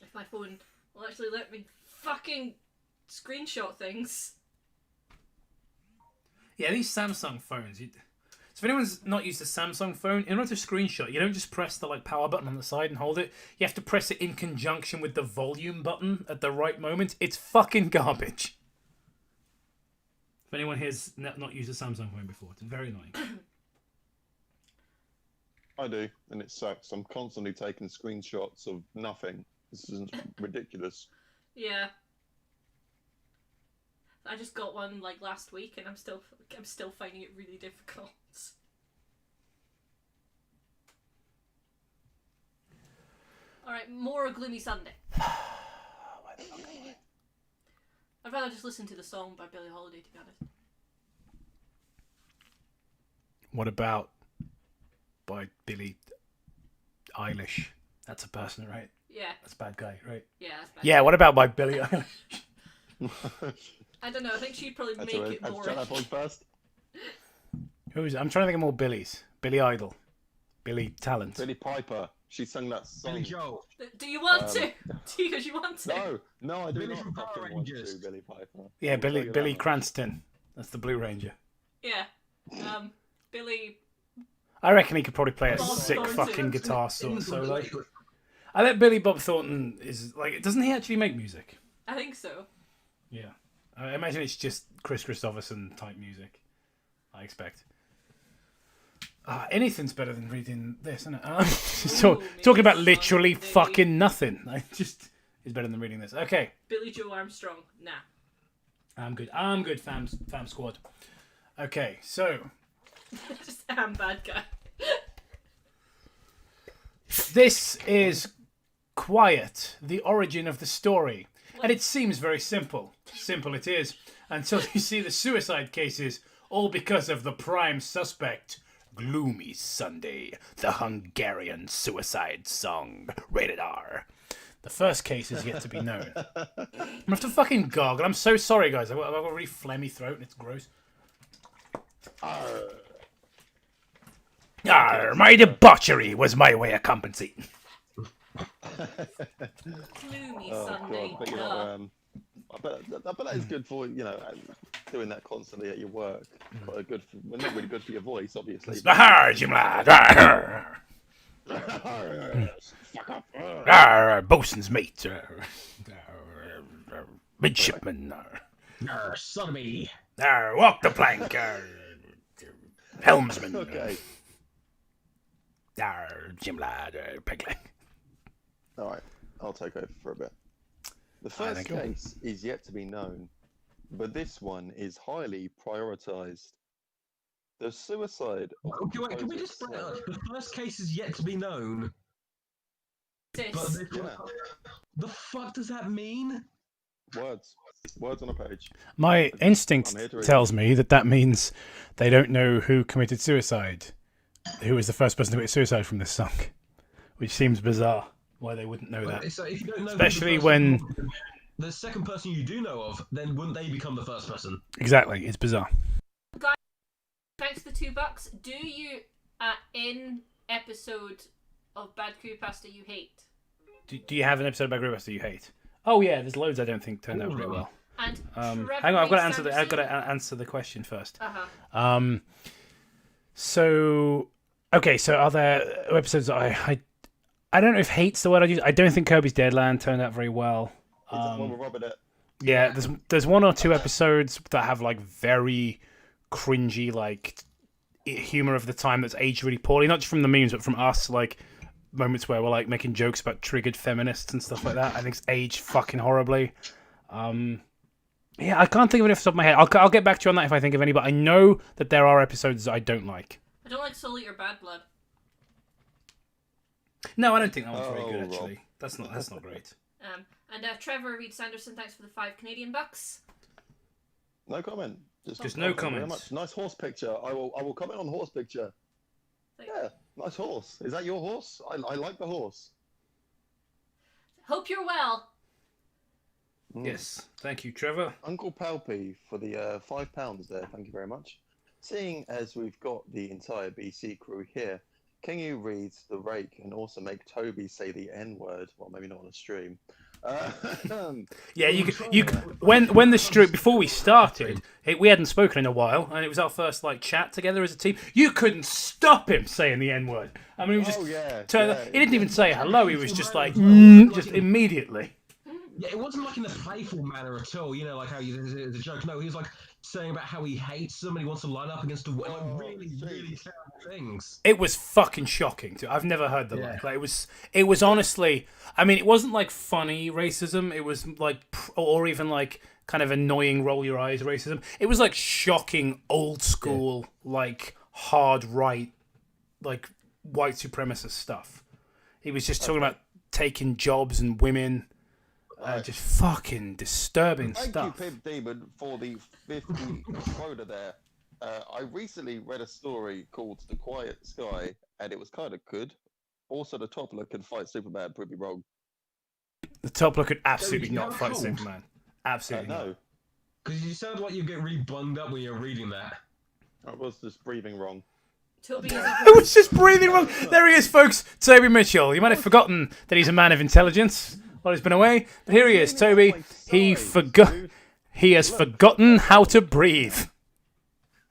If my phone will actually let me fucking screenshot things. Yeah, these Samsung phones. So if anyone's not used a Samsung phone, in order to screenshot, you don't just press the power button on the side and hold it. You have to press it in conjunction with the volume button at the right moment. It's fucking garbage. If anyone here's not used a Samsung phone before, it's very annoying. I do, and it sucks. I'm constantly taking screenshots of nothing. This is ridiculous. Yeah. I just got one last week, and I'm still finding it really difficult. All right, more Gloomy Sunday. I'd rather just listen to the song by Billie Holiday, to be honest. What about by Billie Eilish? That's a person, right? Yeah. That's a bad guy, right? Yeah, that's bad. Yeah, what about by Billie Eilish? I don't know. I think she'd probably make it more. First. Who's? I'm trying to think of more Billies. Billy Idol. Billy Talent. Billy Piper. She sang that song. Billy Joel. Do you want to? Do you want to? No, I do Billy not from Power fucking want to, Rangers. Billy Piper. Yeah, I'll tell Billy you Billy that much. Cranston. That's the Blue Ranger. Yeah. Billy. I reckon he could probably play a Bob sick Thornton. fucking guitar solo. I bet Billy Bob Thornton is doesn't he actually make music? I think so. Yeah. I imagine it's just Chris Christopherson type music. I expect. Anything's better than reading this, isn't it? Talking about literally fucking nothing. Is better than reading this. Okay. Billy Joe Armstrong. Nah. I'm good, fam squad. Okay, so Just bad guy. this is Quiet, the origin of the story. And it seems very simple. Simple it is. Until you see the suicide cases, all because of the prime suspect, Gloomy Sunday, the Hungarian suicide song. Rated R. The first case is yet to be known. I'm gonna have to fucking gargle. I'm so sorry, guys. I've got a really phlegmy throat and it's gross. Arr, my debauchery was my way of compensating. Gloomy Oh, Sunday. God, but, you know, I bet that is good for doing that constantly at your work. Not really good for your voice, obviously. Arr, Jim lad. Arr. Fuck up. Bosun's mate. Midshipman. Sodomy. Walk the plank. Helmsman. Okay. Jim lad. Pegleg. All right. I'll take over for a bit. The first case is yet to be known, but this one is highly prioritized. The suicide. Okay, wait, can we just bring up the first case is yet to be known? But the fuck does that mean? Words on a page. My instinct tells me that means they don't know who committed suicide. Who was the first person to commit suicide from this song? Which seems bizarre. Why they wouldn't know that. So if you don't know especially when the second person you do know of, then wouldn't they become the first person? Exactly, it's bizarre. Guys, thanks for the $2. Do you, in episode of Bad Creepypasta you hate? Do you have an episode about Creepypasta you hate? Oh yeah, there's loads I don't think turned out very well. And hang on, I've got to answer the question first. So are there episodes that I don't know if hate's the word I use. I don't think Kirby's Deadland turned out very well. Yeah, there's one or two episodes that have like very cringy like humor of the time that's aged really poorly, not just from the memes but from us, like moments where we're like making jokes about triggered feminists and stuff like that. I think it's aged fucking horribly. Yeah, I can't think of it off the top of my head. I'll get back to you on that if I think of any, but I know that there are episodes that I don't like. I don't like Soul Eater Bad Blood. No, I don't think that one's very good actually. Rob. That's not great. And Trevor Reed Sanderson, thanks for the $5 No comment. Just no comments. Very much. Nice horse picture. I will comment on horse picture. Yeah, nice horse. Is that your horse? I like the horse. Hope you're well. Yes, thank you, Trevor. Uncle Palpy for the £5 there. Thank you very much. Seeing as we've got the entire BC crew here, can you read the rake and also make Toby say the N-word? Well, maybe not on a stream. Yeah, you when the stream before we started, we hadn't spoken in a while, and it was our first like chat together as a team. You couldn't stop him saying the N-word. I mean, he was just he didn't even say hello. He was just like just immediately. Yeah, it wasn't like in a playful manner at all. You know, like how there's a joke. No, he was like saying about how he hates somebody, wants to line up against really terrible things. It was fucking shocking too. I've never heard the like. It was honestly. I mean, it wasn't like funny racism. It was like, or even like kind of annoying roll your eyes racism. It was like shocking old school, like hard right, like white supremacist stuff. He was just talking about taking jobs and women. Just fucking disturbing stuff. Thank you, Pimp Demon, for the 50 quota there. I recently read a story called The Quiet Sky, and it was kind of good. Also, the Toppler can fight Superman pretty wrong. The Toppler could absolutely not fight Superman. Absolutely no. Because you sound like you get really bunged up when you're reading that. I was just breathing wrong. I was just breathing wrong. There he is, folks. Toby Mitchell. You might have forgotten that he's a man of intelligence while he's been away. But here he is, Toby. He has forgotten how to breathe.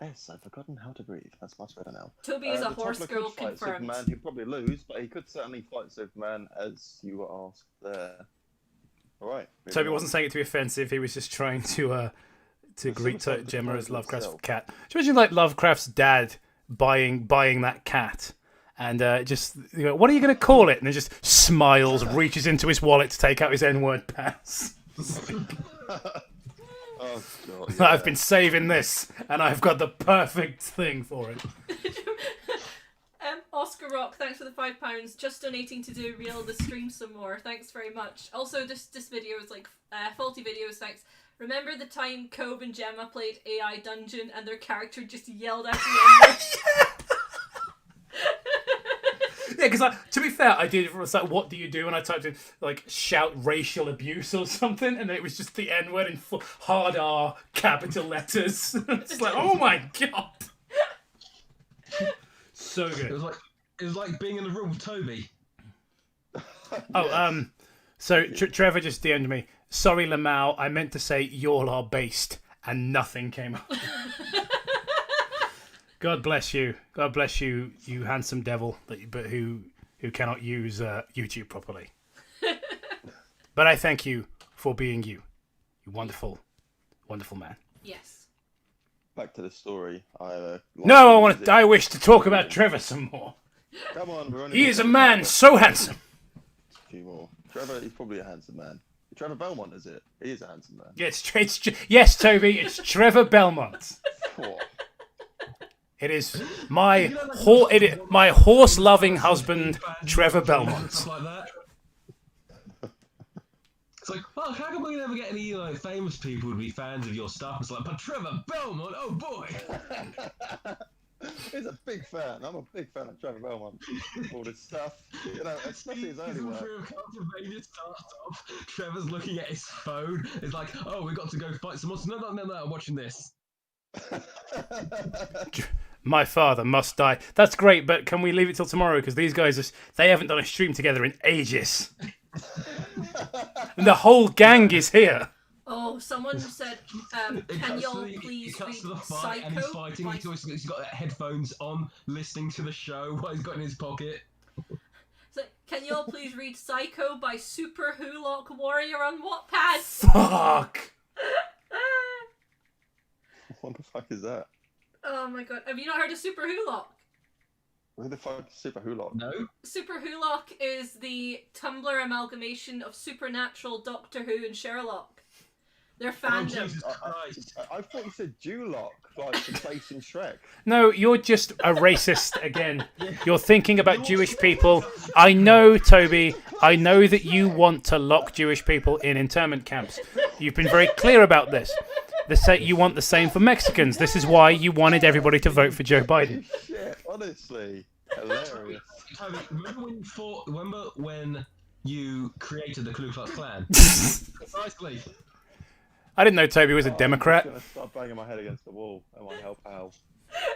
Yes, I've forgotten how to breathe. That's much better now. Toby is a horse girl confirmed. Superman, he'd probably lose, but he could certainly fight Superman, as you were asked there. All right. Toby wasn't saying it to be offensive. He was just trying to greet Gemma as Lovecraft's cat. Do you imagine like Lovecraft's dad buying that cat? And just, you know, what are you going to call it? And he just smiles, reaches into his wallet to take out his N-word pass. Oh, God, yeah. I've been saving this, and I've got the perfect thing for it. Oscar Rock, thanks for the £5. Just donating to do reel the stream some more. Thanks very much. Also, this video is like faulty videos. Thanks. Remember the time Cobe and Gemma played AI Dungeon and their character just yelled out the N-word? Yeah, because to be fair, I did it was like, what do you do? And I typed in like shout racial abuse or something, and it was just the N-word in hard R capital letters. It's like, oh my god, so good. It was like being in the room with Toby. Oh, so Trevor just DM'd me. Sorry, Lamau, I meant to say y'all are based, and nothing came up. God bless you. God bless you, you handsome devil. But who who cannot use YouTube properly. But I thank you for being you. You wonderful, wonderful man. Yes. Back to the story. No, I wish to talk about Trevor some more. Come on, we're only He is a man so handsome. A few more. Trevor, he's probably a handsome man. Trevor Belmont, is it? He is a handsome man. Yeah, yes, Toby, it's Trevor Belmont. Oh. It is my my horse-loving husband, Trevor Belmont. Stuff like that. It's like, oh, how come we never get any famous people to be fans of your stuff? It's like, but Trevor Belmont, oh boy. He's a big fan. I'm a big fan of Trevor Belmont. All this stuff, especially his early work. Trevor's looking at his phone. It's like, oh, we got to go fight some monsters. No, I'm watching this. My father must die. That's great, but can we leave it till tomorrow? Because these guys, they haven't done a stream together in ages. And the whole gang is here. Oh, someone said, can y'all please read Psycho? And he's fighting. He's got headphones on, listening to the show while he's got it in his pocket. So, can y'all please read Psycho by Super Hulock Warrior on Wattpad? Fuck! What the fuck is that? Oh my god. Have you not heard of Super Hulock? Who the fuck is Super Hulock? No. Super Hulock is the Tumblr amalgamation of Supernatural, Doctor Who, and Sherlock. Their fandom. Jesus Christ. I thought you said Duloc, like the place in Shrek. No, you're just a racist again. You're thinking about Jewish people. I know, Toby. I know that you want to lock Jewish people in internment camps. You've been very clear about this. You want the same for Mexicans. This is why you wanted everybody to vote for Joe Biden. Shit, honestly. Hilarious. Toby, remember when you created the Ku Klux Klan? Precisely. I didn't know Toby was a Democrat. I'm going to start banging my head against the wall. That might help. Ow.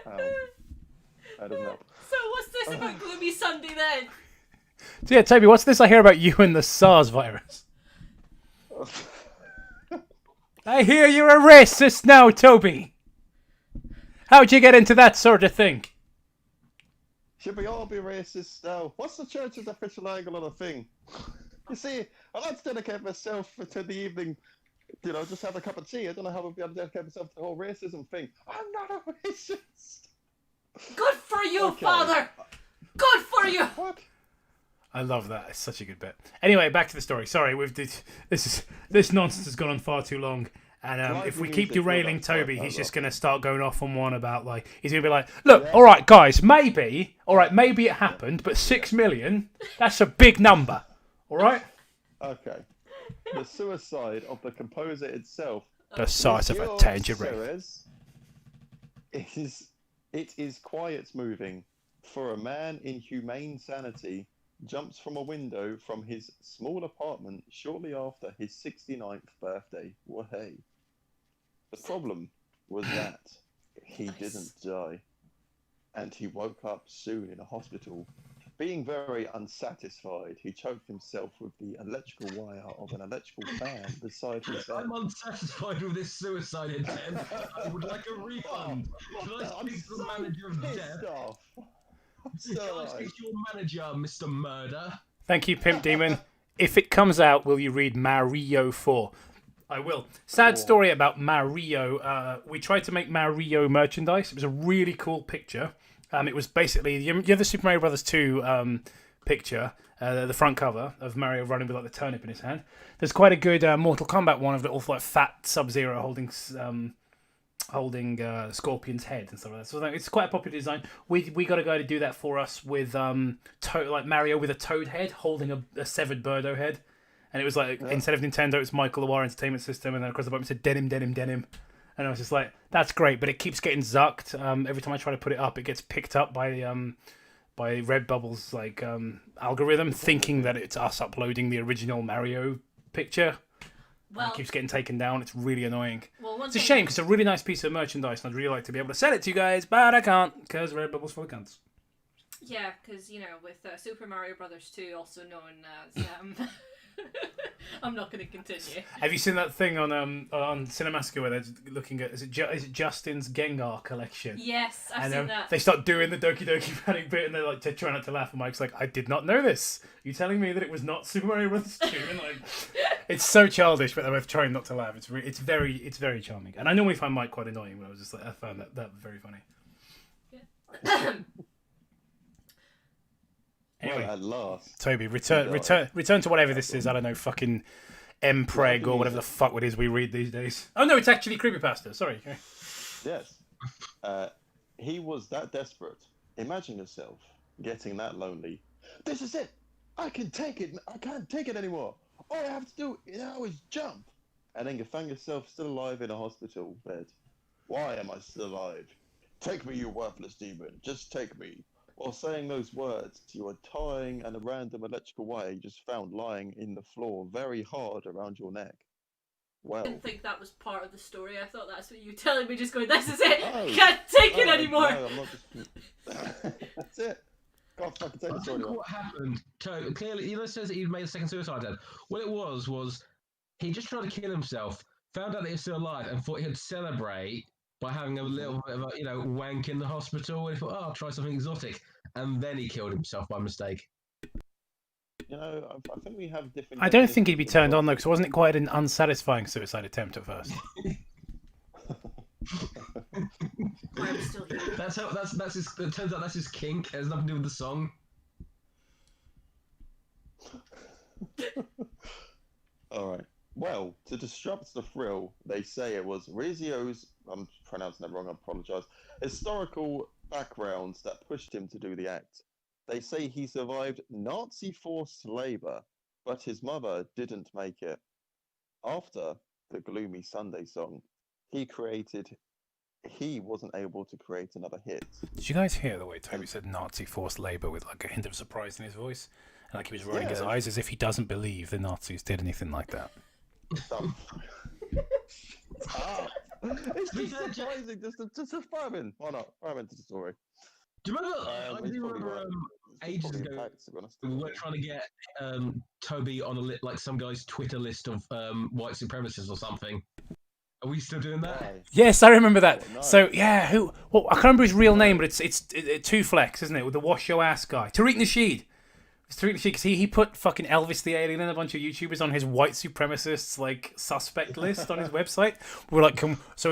That doesn't help. So what's this about Gloomy Sunday then? So yeah, Toby, what's this I hear about you and the SARS virus? I hear you're a racist now, Toby. How'd you get into that sort of thing? Should we all be racist now? What's the church's official angle on the thing? You see, I like to dedicate myself to the evening, just have a cup of tea. I don't know how I'll be able to dedicate myself to the whole racism thing. I'm not a racist. Good for you, Okay. Father! Good for you! What? I love that. It's such a good bit. Anyway, back to the story. Sorry, this nonsense has gone on far too long. And if we keep derailing Toby, he's just going to start going off on one about he's going to be like, look, all right, guys, maybe it happened, but 6 million, that's a big number. All right? Okay. The suicide of the composer itself. The size of a tangerine. It is quiet moving for a man in humane sanity jumps from a window from his small apartment shortly after his 69th birthday. Well, hey. The problem was that he didn't die, and he woke up soon in a hospital. Being very unsatisfied, he choked himself with the electrical wire of an electrical fan beside his bed. I'm unsatisfied with this suicide attempt. I would like a refund. Should I speak to the manager of death? Should I speak to your manager, Mr. Murder? Thank you, Pimp Demon. If it comes out, will you read Mario 4? I will. Sad story about Mario. We tried to make Mario merchandise. It was a really cool picture. It was basically, you have the Super Mario Brothers 2 picture, the front cover of Mario running with the turnip in his hand. There's quite a good Mortal Kombat one of the awful fat Sub-Zero holding Scorpion's head and stuff like that. So it's quite a popular design. We got a guy to do that for us with Mario with a toad head holding a severed Birdo head. And it was instead of Nintendo, it's MichaelLeroi Entertainment System, and then across the bottom it said denim, denim, denim. And I was just like, that's great, but it keeps getting zucked. Every time I try to put it up, it gets picked up by Redbubble's algorithm, thinking that it's us uploading the original Mario picture. Well, it keeps getting taken down. It's really annoying. Well, it's a shame because it's a really nice piece of merchandise, and I'd really like to be able to sell it to you guys, but I can't because Redbubble's full of cunts. Yeah, because with Super Mario Brothers 2, also known as I'm not going to continue. Have you seen that thing on Cinemascope where they're looking at is it Justin's Gengar collection? Yes, I've And seen that. they start doing the Doki Doki Panic bit, and they're like trying not to laugh. And Mike's like, "I did not know this. You telling me that it was not Super Mario Bros. 2?" And like, it's so childish, but they're both trying not to laugh. It's very charming. And I normally find Mike quite annoying, but I was just like, I found that very funny. Yeah. Anyway, Well, at last. Toby, return to whatever this is. I don't know, fucking Mpreg or whatever the fuck it is we read these days. Oh no, it's actually Creepypasta. Sorry. Yes. He was that desperate. Imagine yourself getting that lonely. This is it. I can take it. I can't take it anymore. All I have to do now is jump. And then you find yourself still alive in a hospital bed. Why am I still alive? Take me, you worthless demon. Just take me. While saying those words, you are tying a random electrical wire you just found lying in the floor very hard around your neck. Well, I didn't think that was part of the story. I thought that's what you were telling me, just going, this is it. Oh. Can't take it anymore. No, I'm not just... That's it. Can't fucking take I the story. think what happened, clearly, he says that he made a second suicide attempt. What it was he just tried to kill himself, found out that he was still alive, and thought he'd celebrate by having a little bit of a, wank in the hospital, and he thought, I'll try something exotic. And then he killed himself by mistake. I think we have different... I don't think he'd be turned on though, because wasn't it quite an unsatisfying suicide attempt at first? I'm still here. That's his. It turns out that's his kink. It has nothing to do with the song. All right. Well, to disrupt the thrill, they say it was Rizio's, I'm pronouncing that wrong, I apologise, historical backgrounds that pushed him to do the act. They say he survived Nazi forced labour, but his mother didn't make it. After the Gloomy Sunday song, he wasn't able to create another hit. Did you guys hear the way Toby said Nazi forced labour with like a hint of surprise in his voice? And like he was rolling his eyes as if he doesn't believe the Nazis did anything like that. Stop. It's just surprising. Just throw him in. Why not? Throw him into the story. Do you remember? I do remember ages ago we were trying to get Toby on like some guy's Twitter list of white supremacists or something. Are we still doing that? Why? Yes, I remember that. Oh, no. So yeah, who? Well, I can't remember his real name, but it's Two Flex, isn't it? With the wash your ass guy, Tariq Nasheed. It's Tariq Nasheed because he put fucking Elvis the Alien and a bunch of YouTubers on his white supremacists like suspect list on his website. We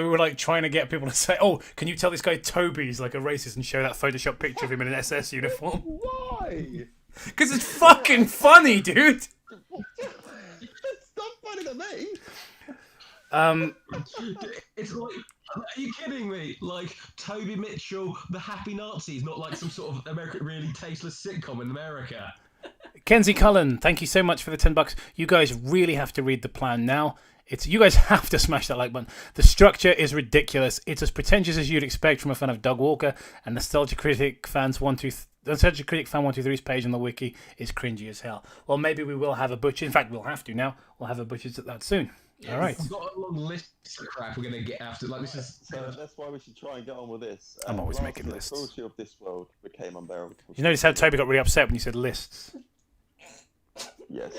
were like trying to get people to say, "Oh, can you tell this guy Toby's like a racist?" and show that Photoshop picture of him in an SS uniform. Why? Because it's fucking funny, dude. It's not funny to me. It's like, are you kidding me? Like Toby Mitchell, the Happy Nazis, not like some sort of American really tasteless sitcom in America. Kenzie Cullen, thank you so much for the $10. You guys really have to read the plan now. You guys have to smash that like button. The structure is ridiculous. It's as pretentious as you'd expect from a fan of Doug Walker, and Nostalgia Critic Fan 123's page on the wiki is cringy as hell. Well, maybe we will have a butcher. In fact, we'll have to now. We'll have a butcher's at that soon. Yes. All right. We've got a long list of crap we're gonna get after. Like this is. So that's why we should try and get on with this. I'm always Last making year, lists. The cruelty of this world became unbearable. You notice how Toby got really upset when you said lists? Yes.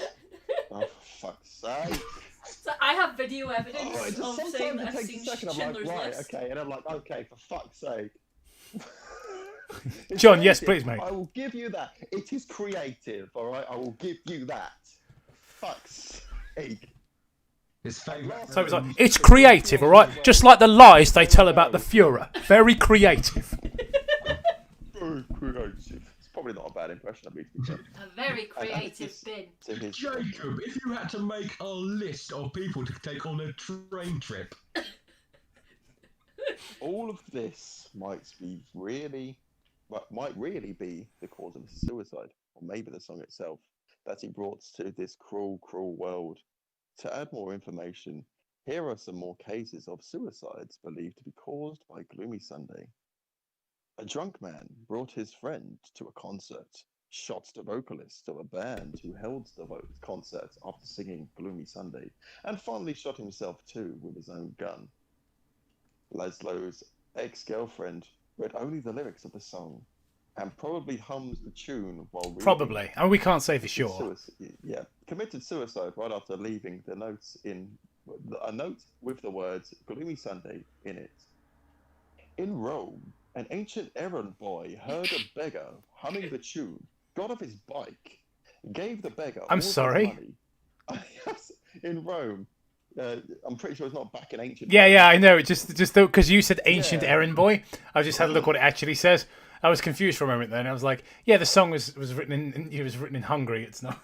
Oh, for fuck's sake. So I have video evidence Oh, it just of saying sometimes that it I've takes seen a second. I'm like, Schindler's right, List. okay, and I'm like, okay, for fuck's sake. It's John, yes, creative. please, mate. I will give you that. It is creative, all right. I will give you that. Fuck's sake. His favourite. So it's like, it's creative, all right? Just like the lies they tell about the Fuhrer. Very creative. Very creative. It's probably not a bad impression of me, to be fair. A very creative bin. To his- Jacob, if you had to make a list of people to take on a train trip, all of this might really be the cause of his suicide, or maybe the song itself that he brought to this cruel, cruel world. To add more information, here are some more cases of suicides believed to be caused by Gloomy Sunday. A drunk man brought his friend to a concert, shot the vocalist of a band who held the concert after singing Gloomy Sunday, and finally shot himself too with his own gun. Laszlo's ex-girlfriend read only the lyrics of the song, and probably hums the tune while reading. Probably. I mean, we can't say for sure. Yeah, committed suicide right after leaving a note with the words "Gloomy Sunday" in it. In Rome, an ancient errand boy heard a beggar humming the tune, got off his bike, gave the beggar all his money. In Rome, I'm pretty sure it's not back in ancient. Yeah, I know. Just because you said ancient errand boy, I just had to look what it actually says. I was confused for a moment then. I was like, yeah, the song was written in Hungary. It's not.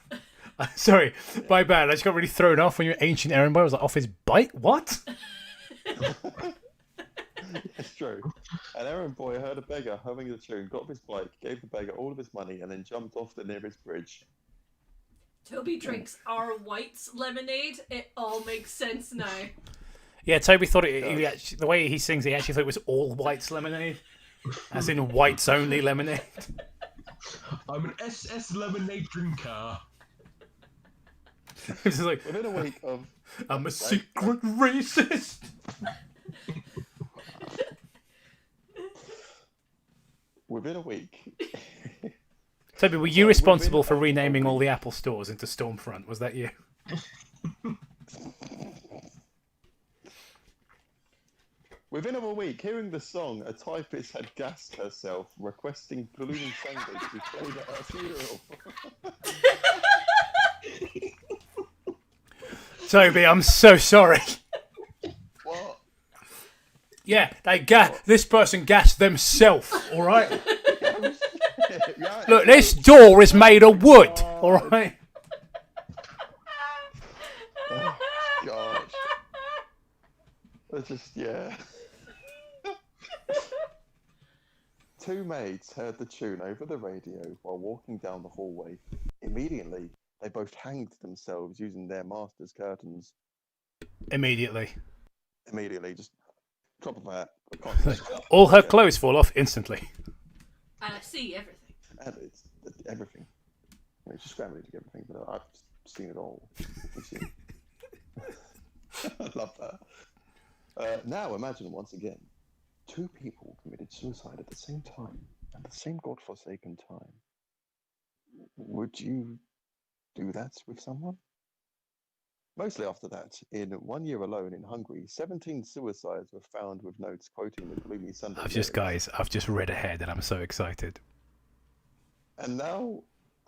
Sorry, my bad. I just got really thrown off when you're ancient errand boy. I was like, off his bike? What? It's true. An errand boy heard a beggar humming the tune, got off his bike, gave the beggar all of his money, and then jumped off the nearest bridge. Toby drinks our White's lemonade. It all makes sense now. Yeah, Toby thought the way he sings, he actually thought it was all White's lemonade. As in White's only lemonade. I'm an SS lemonade drinker. It's like, within a week of... I'm a secret racist. Within a week... Toby, were you responsible for renaming all the Apple stores into Stormfront? Was that you? Within a week, hearing the song, a typist had gassed herself, requesting Gloomy Sunday to be played at her funeral. Toby, I'm so sorry. What? Yeah, this person gassed themselves, alright? Yeah. Look, this door is made of wood, alright? Oh, gosh. It's just, yeah. Two maids heard the tune over the radio while walking down the hallway. Immediately, they both hanged themselves using their master's curtains. Immediately, just drop of a hat. all her clothes fall off instantly. And I see everything. And it's everything. I mean, it's just scrambling to get everything, but I've seen it all. I love that. Now imagine once again, two people committed suicide at the same time, at the same godforsaken time. Would you do that with someone? Mostly after that, in 1 year alone in Hungary, 17 suicides were found with notes quoting the Gloomy Sunday. I've just read ahead and I'm so excited. And now,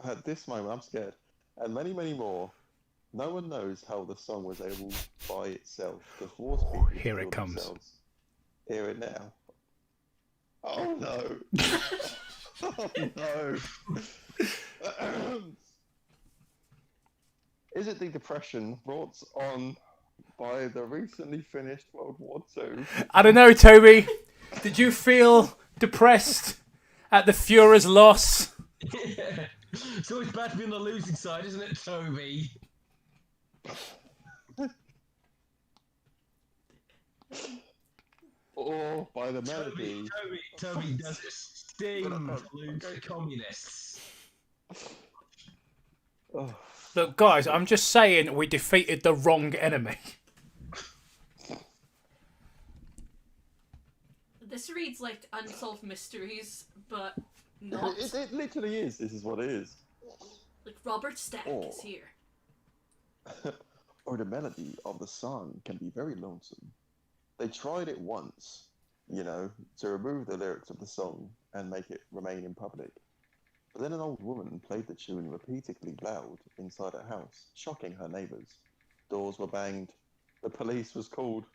at this moment, I'm scared. And many, many more. No one knows how the song was able by itself to force people to Here it kill comes. themselves. Hear it now. Oh no! Oh no! Is it the depression brought on by the recently finished World War II? I don't know, Toby. Did you feel depressed at the Führer's loss? Yeah. It's always bad to be on the losing side, isn't it, Toby? Or by the melody. Toby does it sting lose communists. Oh. Look, guys, I'm just saying we defeated the wrong enemy. This reads like Unsolved Mysteries, but not. It literally is. This is what it is. Like Robert Stack is here. Or the melody of the song can be very lonesome. They tried it once, to remove the lyrics of the song and make it remain in public. But then an old woman played the tune repeatedly loud inside her house, shocking her neighbours. Doors were banged, the police was called,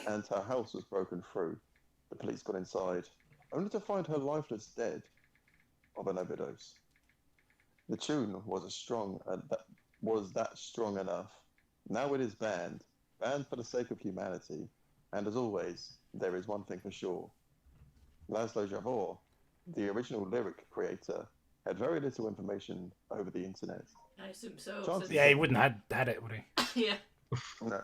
and her house was broken through. The police got inside, only to find her lifeless dead of an overdose. The tune was that strong enough. Now it is banned for the sake of humanity. And as always, there is one thing for sure. Laszlo Javor, the original lyric creator, had very little information over the internet. I assume so. Yeah, he wouldn't have had it, would he? Yeah. No.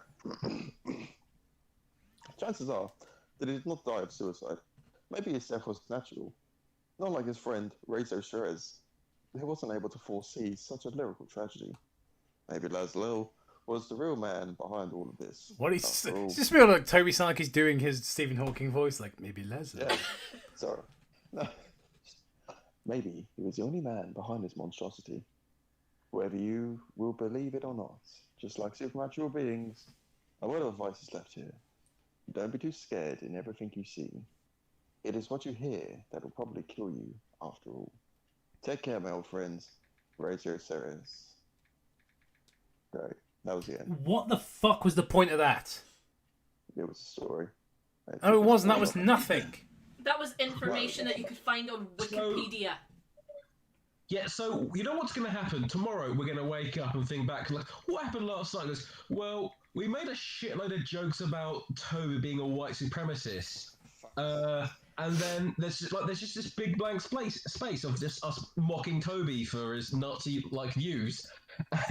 Chances are that he did not die of suicide. Maybe his death was natural. Not like his friend, Rezo Sherez, who wasn't able to foresee such a lyrical tragedy. Maybe Laszlo was the real man behind all of this. What is just feel like Toby Sarkis doing his Stephen Hawking voice, like maybe Laszlo. Yeah. Sorry. No. Maybe he was the only man behind this monstrosity. Whether you will believe it or not, just like supernatural beings, a word of advice is left here. Don't be too scared in everything you see. It is what you hear that will probably kill you after all. Take care, my old friends. Razor Ceres. Great. That was the end. What the fuck was the point of that? It was a story. Oh, it wasn't. That was nothing. That was information that you could find on Wikipedia. Yeah, so you know what's going to happen? Tomorrow we're going to wake up and think back, like, what happened last night? Goes, well, we made a shitload of jokes about Toby being a white supremacist. And then there's just this big blank space of just us mocking Toby for his Nazi-like views,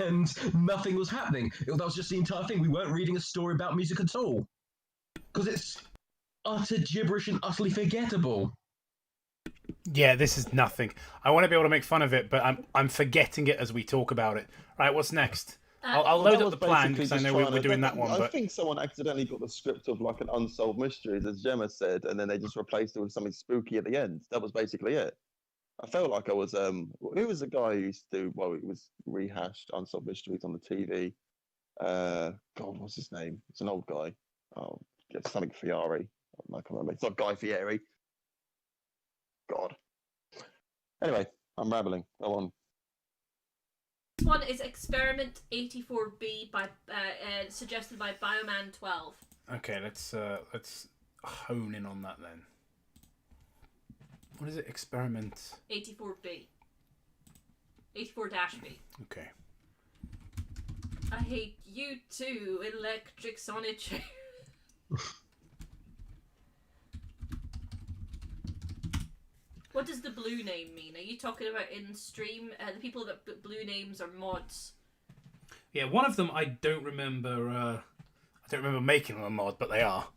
and nothing was happening. That was just the entire thing. We weren't reading a story about music at all. Because it's utter gibberish and utterly forgettable. Yeah, this is nothing. I want to be able to make fun of it, but I'm forgetting it as we talk about it. Right, what's next? I'll load up the plan because I know we're doing that one. I think someone accidentally got the script of like an Unsolved Mysteries, as Gemma said, and then they just replaced it with something spooky at the end. That was basically it. I felt like I was who was the guy who used to it was rehashed Unsolved Mysteries on the TV. God, what's his name? It's an old guy. Oh, it's something Fieri. I can't remember. It's not Guy Fieri. God. Anyway, I'm rambling. Go on. This one is Experiment 84B by suggested by Bioman12. Okay, let's hone in on that then. What is it? Experiment 84B. 84-B. Okay. I hate you too, Electric Sonic. What does the blue name mean? Are you talking about in stream? The people that put blue names are mods. Yeah, one of them I don't remember. I don't remember making them a mod, but they are.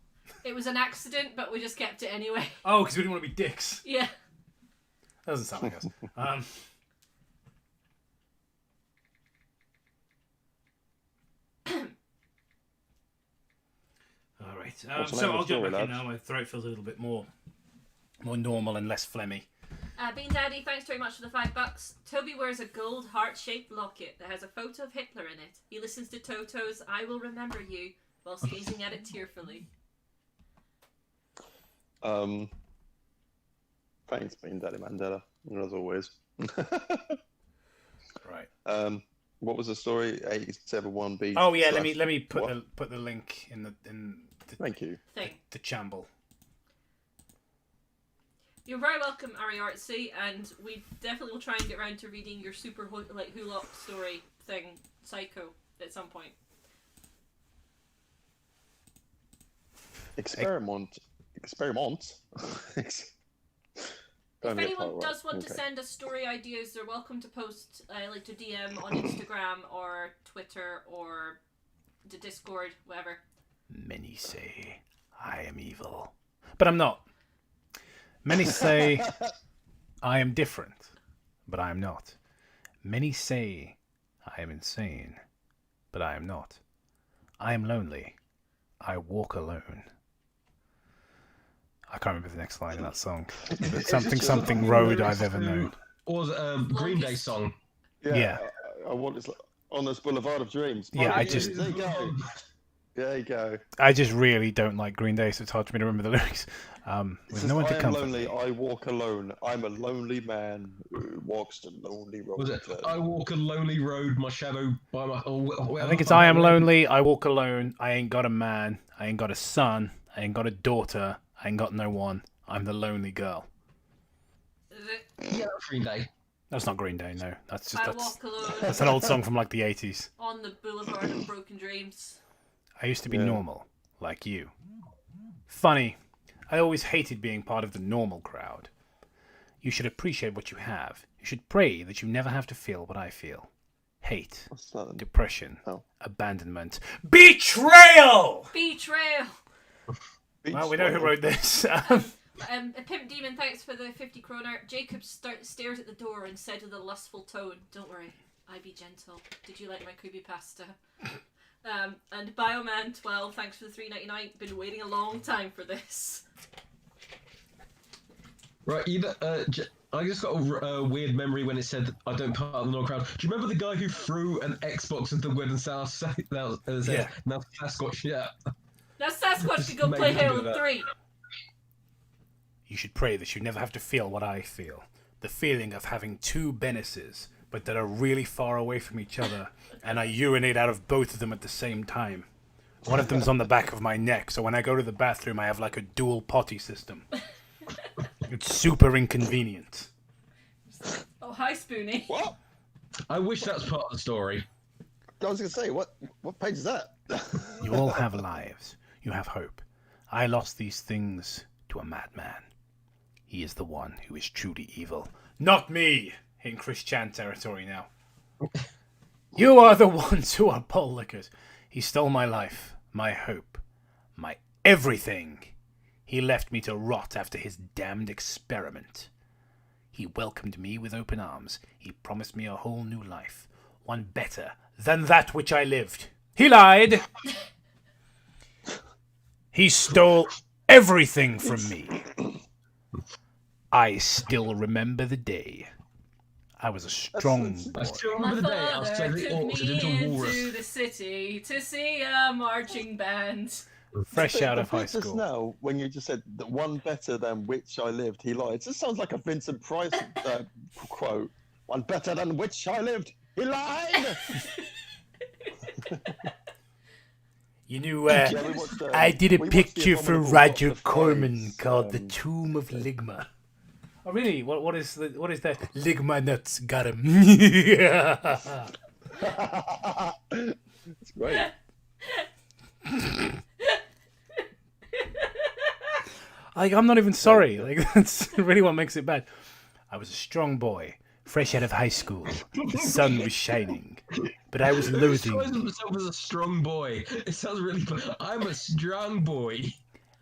It was an accident, but we just kept it anyway. Oh, because we didn't want to be dicks. Yeah. That doesn't sound like us. All right. So I'll jump back in now. My throat feels a little bit more normal and less phlegmy. Bean Daddy, thanks very much for the $5. Toby wears a gold heart-shaped locket that has a photo of Hitler in it. He listens to Toto's "I Will Remember You" whilst gazing at it tearfully. Thanks, Bean Daddy Mandela, as always. Right. What was the story? 871B. Oh yeah, let me put the link in the Thank you. The chamble. You're very welcome, Ari Artsy, and we definitely will try and get around to reading your super Hulop story thing, Psycho, at some point. Experiment. If anyone does want to send us story ideas, they're welcome to post, to DM on Instagram or Twitter or the Discord, whatever. Many say I am evil, but I'm not. Many say I am different, but I am not. Many say I am insane, but I am not. I am lonely. I walk alone. I can't remember the next line of that song. Something road I've ever known. Or was it a Green Day song? Yeah. I want this on this Boulevard of Dreams. Yeah, there you go. There you go. I just really don't like Green Day, so it's hard for me to remember the lyrics. With no one to comfort me. I walk alone. I'm a lonely man who walks the lonely road. Was it? I walk a lonely road, my shadow by my. I think it's I am lonely. I walk alone. I ain't got a man. I ain't got a son. I ain't got a daughter. I ain't got no one. I'm the lonely girl. Yeah, Green Day. That's not Green Day, no. That's walk alone. That's an old song from like the 80s. On the Boulevard of Broken Dreams. I used to be normal, like you. Funny. I always hated being part of the normal crowd. You should appreciate what you have. You should pray that you never have to feel what I feel. Hate, depression, abandonment, betrayal! Betrayal! Well, we know who wrote this. Pimp Demon, thanks for the 50 kroner. Jacob stares at the door and said with a lustful tone, "Don't worry, I be gentle. Did you like my creepypasta?" And Bioman12, thanks for the $3.99. Been waiting a long time for this. Right, either I just got a weird memory when it said I don't part of the normal crowd. Do you remember the guy who threw an Xbox into the wood and said, now Sasquatch shit? Now Sasquatch Just can go made play me think of Halo that. 3. You should pray that you never have to feel what I feel. The feeling of having two penises, but that are really far away from each other, and I urinate out of both of them at the same time. One of them's on the back of my neck, so when I go to the bathroom, I have like a dual potty system. It's super inconvenient. Oh, hi, Spoonie. What? I wish that's part of the story. I was gonna say, what page is that? You all have lives. You have hope. I lost these things to a madman. He is the one who is truly evil. Not me! In Chris Chan territory now. You are the ones who are bowl lickers. He stole my life, my hope, my everything. He left me to rot after his damned experiment. He welcomed me with open arms. He promised me a whole new life, one better than that which I lived. He lied. He stole everything from me. I still remember the day. I was a strong I boy. still My remember the day I was father taking the took orchard me into a into walrus. the city to see a marching band. Fresh out of The high bit just school. now, when you just said the one better than which I lived, he lied. It just sounds like a Vincent Price quote. One better than which I lived, he lied. You knew, Yeah, we watched, I did a we watched the picture for Abominable Roger Doctor Corman Fives, called The Tomb of Ligma. Oh really? What is that? Ligma nuts got him. It's great. Like, I'm not even sorry. Like, that's really what makes it bad. I was a strong boy, fresh out of high school. The sun was shining, but I was Who loathing. describes himself as a strong boy? It sounds really fun. I'm a strong boy.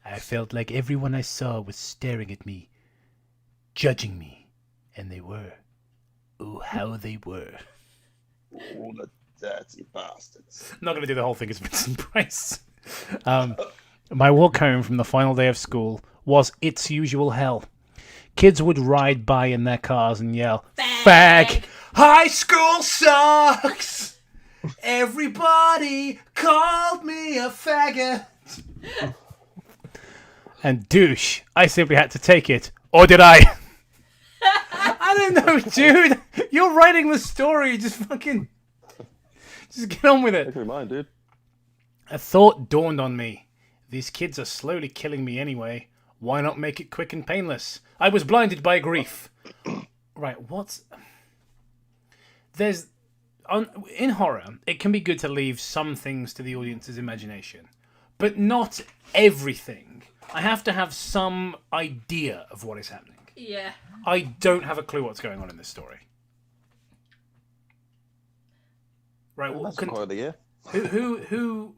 I felt like everyone I saw was staring at me, judging me, and they were. Oh, how they were. All the dirty bastards. I'm not going to do the whole thing as Vincent Price. My walk home from the final day of school was its usual hell. Kids would ride by in their cars and yell, "Fag! High school sucks! Everybody called me a faggot!" And douche, I simply had to take it. Or did I? I don't know, dude. You're writing the story. Just get on with it. Look at mine, dude. A thought dawned on me. These kids are slowly killing me anyway. Why not make it quick and painless? I was blinded by grief. Right, in horror, it can be good to leave some things to the audience's imagination, but not everything. I have to have some idea of what is happening. Yeah. I don't have a clue what's going on in this story. Right, That's quite of the year. who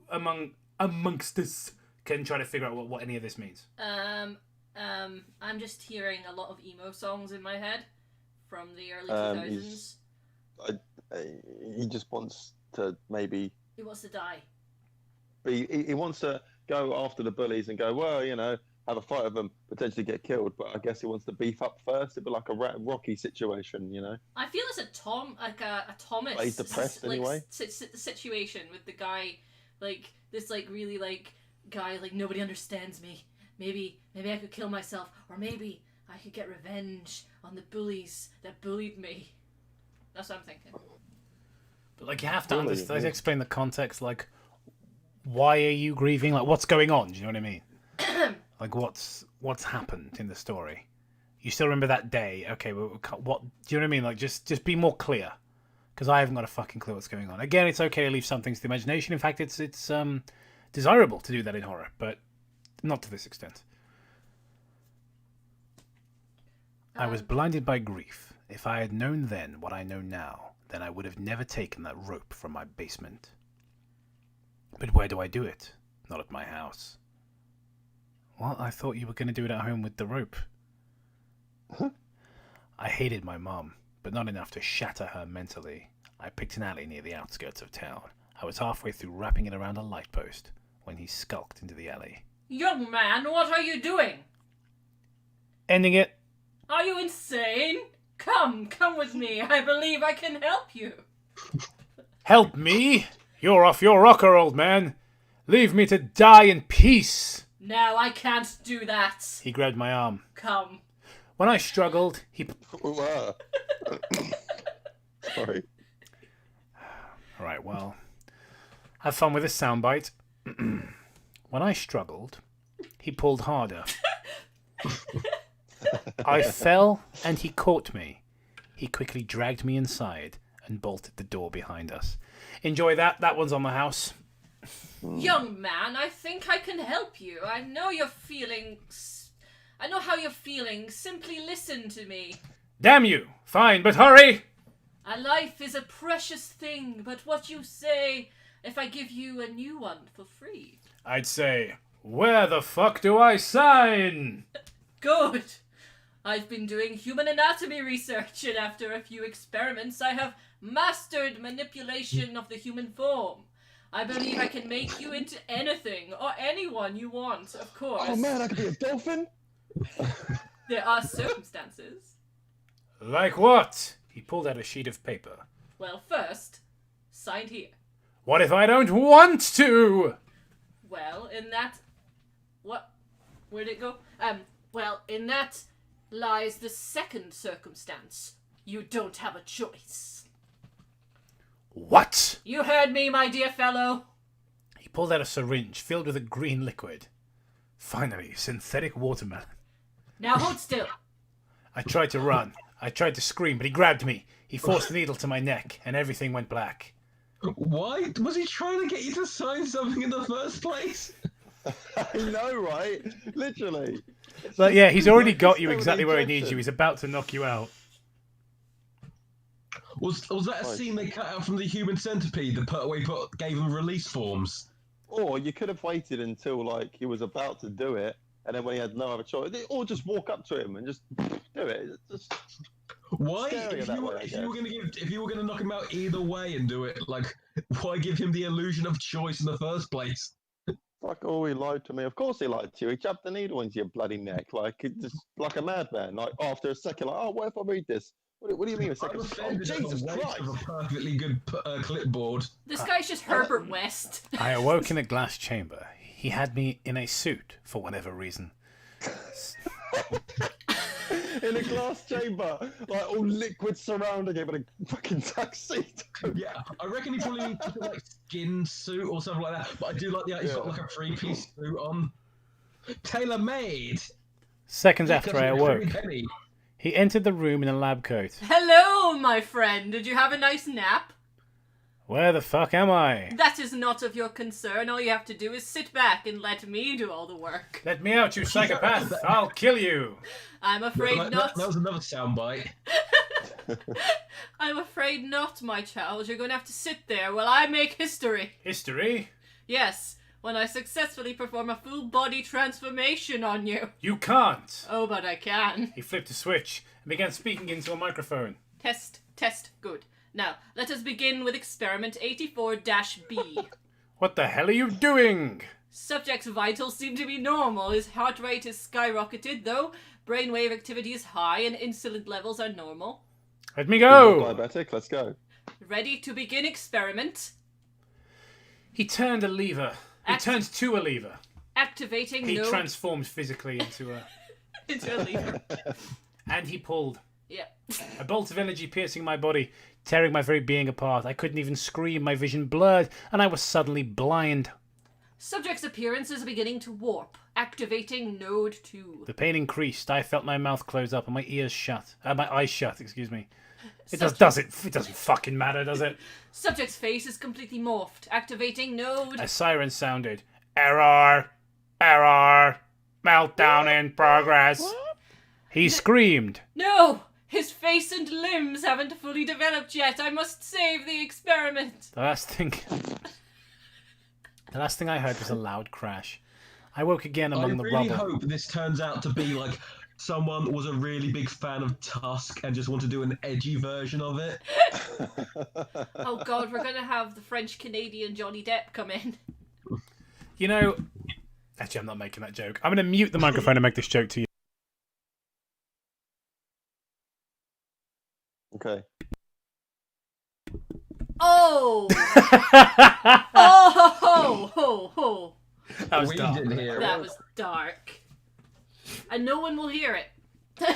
amongst us can try to figure out what any of this means? I'm just hearing a lot of emo songs in my head from the early 2000s. He just wants to maybe He wants to die. he wants to go after the bullies and go, well, you know, have a fight with them, potentially get killed, but I guess he wants to beef up first. It'd be like a Rocky situation, you know. I feel it's a Thomas. But he's depressed anyway. Situation with the guy, like this, like really like guy, like nobody understands me. Maybe I could kill myself, or maybe I could get revenge on the bullies that bullied me. That's what I'm thinking. But like, you have to understand, explain the context. Like, why are you grieving? Like, what's going on? Do you know what I mean? Like, what's happened in the story? You still remember that day? Okay, well, what? Do you know what I mean? Like, just be more clear, because I haven't got a fucking clue what's going on. Again, it's okay to leave some things to the imagination. In fact, it's desirable to do that in horror, but not to this extent. I was blinded by grief. If I had known then what I know now, then I would have never taken that rope from my basement. But where do I do it? Not at my house. Well, I thought you were going to do it at home with the rope. I hated my mom, but not enough to shatter her mentally. I picked an alley near the outskirts of town. I was halfway through wrapping it around a light post when he skulked into the alley. Young man, what are you doing? Ending it. Are you insane? Come with me. I believe I can help you. Help me? You're off your rocker, old man. Leave me to die in peace. No, I can't do that. He grabbed my arm. Come. When I struggled, he... Sorry. Alright, well... Have fun with this soundbite. When I struggled, he pulled harder. I fell and he caught me. He quickly dragged me inside and bolted the door behind us. Enjoy that. That one's on the house. Young man, I think I can help you. I know you're feeling... I know how you're feeling. Simply listen to me. Damn you! Fine, but hurry! A life is a precious thing, but what you say if I give you a new one for free? I'd say, where the fuck do I sign? Good. I've been doing human anatomy research, and after a few experiments, I have mastered manipulation of the human form. I believe I can make you into anything or anyone you want, of course. Oh man, I could be a dolphin? There are circumstances. Like what? He pulled out a sheet of paper. Well, first, signed here. What if I don't want to? Well, in that... What? Where'd it go? Well, in that lies the second circumstance. You don't have a choice. What? You heard me, my dear fellow. He pulled out a syringe filled with a green liquid. Finally, synthetic watermelon. Now hold still. I tried to run. I tried to scream, but he grabbed me. He forced the needle to my neck, and everything went black. Why? Was he trying to get you to sign something in the first place? I know, right? Literally. But yeah, he's already got you exactly where he needs you. He's about to knock you out. Was that a scene they cut out from the Human Centipede that gave him release forms? Or you could have waited until like he was about to do it, and then when he had no other choice, or just walk up to him and just do it. It's just why? scarier that way, I If you guess. were gonna knock him out either way and do it, like, why give him the illusion of choice in the first place? Fuck! Oh, he lied to me. Of course he lied to you. He jabbed the needle into your bloody neck, just like a madman. Like after a second, like, oh, what if I read this? What do you mean a I'm second? Oh, offended at Jesus the waste Christ! of a perfectly good clipboard. This guy's just Herbert West. I awoke in a glass chamber. He had me in a suit, for whatever reason. In a glass chamber, like all liquid surrounding him in a fucking tuxedo. Yeah, I reckon he probably took a like skin suit or something like that. But I do like the he's got like a 3-piece suit on, tailor made. Seconds after I awoke, Penny. he entered the room in a lab coat. Hello, my friend. Did you have a nice nap? Where the fuck am I? That is not of your concern. All you have to do is sit back and let me do all the work. Let me out, you psychopath! I'll kill you! I'm afraid not. That was another soundbite. I'm afraid not, my child. You're going to have to sit there while I make history. History? Yes, when I successfully perform a full body transformation on you. You can't! Oh, but I can. He flipped a switch and began speaking into a microphone. Test, good. Now, let us begin with experiment 84-B. What the hell are you doing? Subject's vitals seem to be normal. His heart rate is skyrocketed, though. Brainwave activity is high and insulin levels are normal. Let me go! Diabetic, let's go. Ready to begin experiment. He turned a lever. He turned to a lever. Activating He node transformed physically into a... into a lever. And he pulled. Yeah. A bolt of energy piercing my body, tearing my very being apart. I couldn't even scream, my vision blurred, and I was suddenly blind. Subject's appearance is beginning to warp. Activating node 2. The pain increased. I felt my mouth close up and my ears shut. My eyes shut, excuse me. It doesn't fucking matter, does it? Subject's face is completely morphed. Activating node. A siren sounded. Error! Error! Meltdown in progress. He screamed. No! His face and limbs haven't fully developed yet. I must save the experiment. The last thing I heard was a loud crash. I woke again among the I really rubble. hope this turns out to be like someone was a really big fan of Tusk and just want to do an edgy version of it. Oh god, we're gonna have the French-Canadian Johnny Depp come in. You know... Actually, I'm not making that joke. I'm going to mute the microphone and make this joke to you. Okay. Oh! Oh! Ho, ho, ho. That was We dark. didn't hear That it. was dark. And no one will hear it.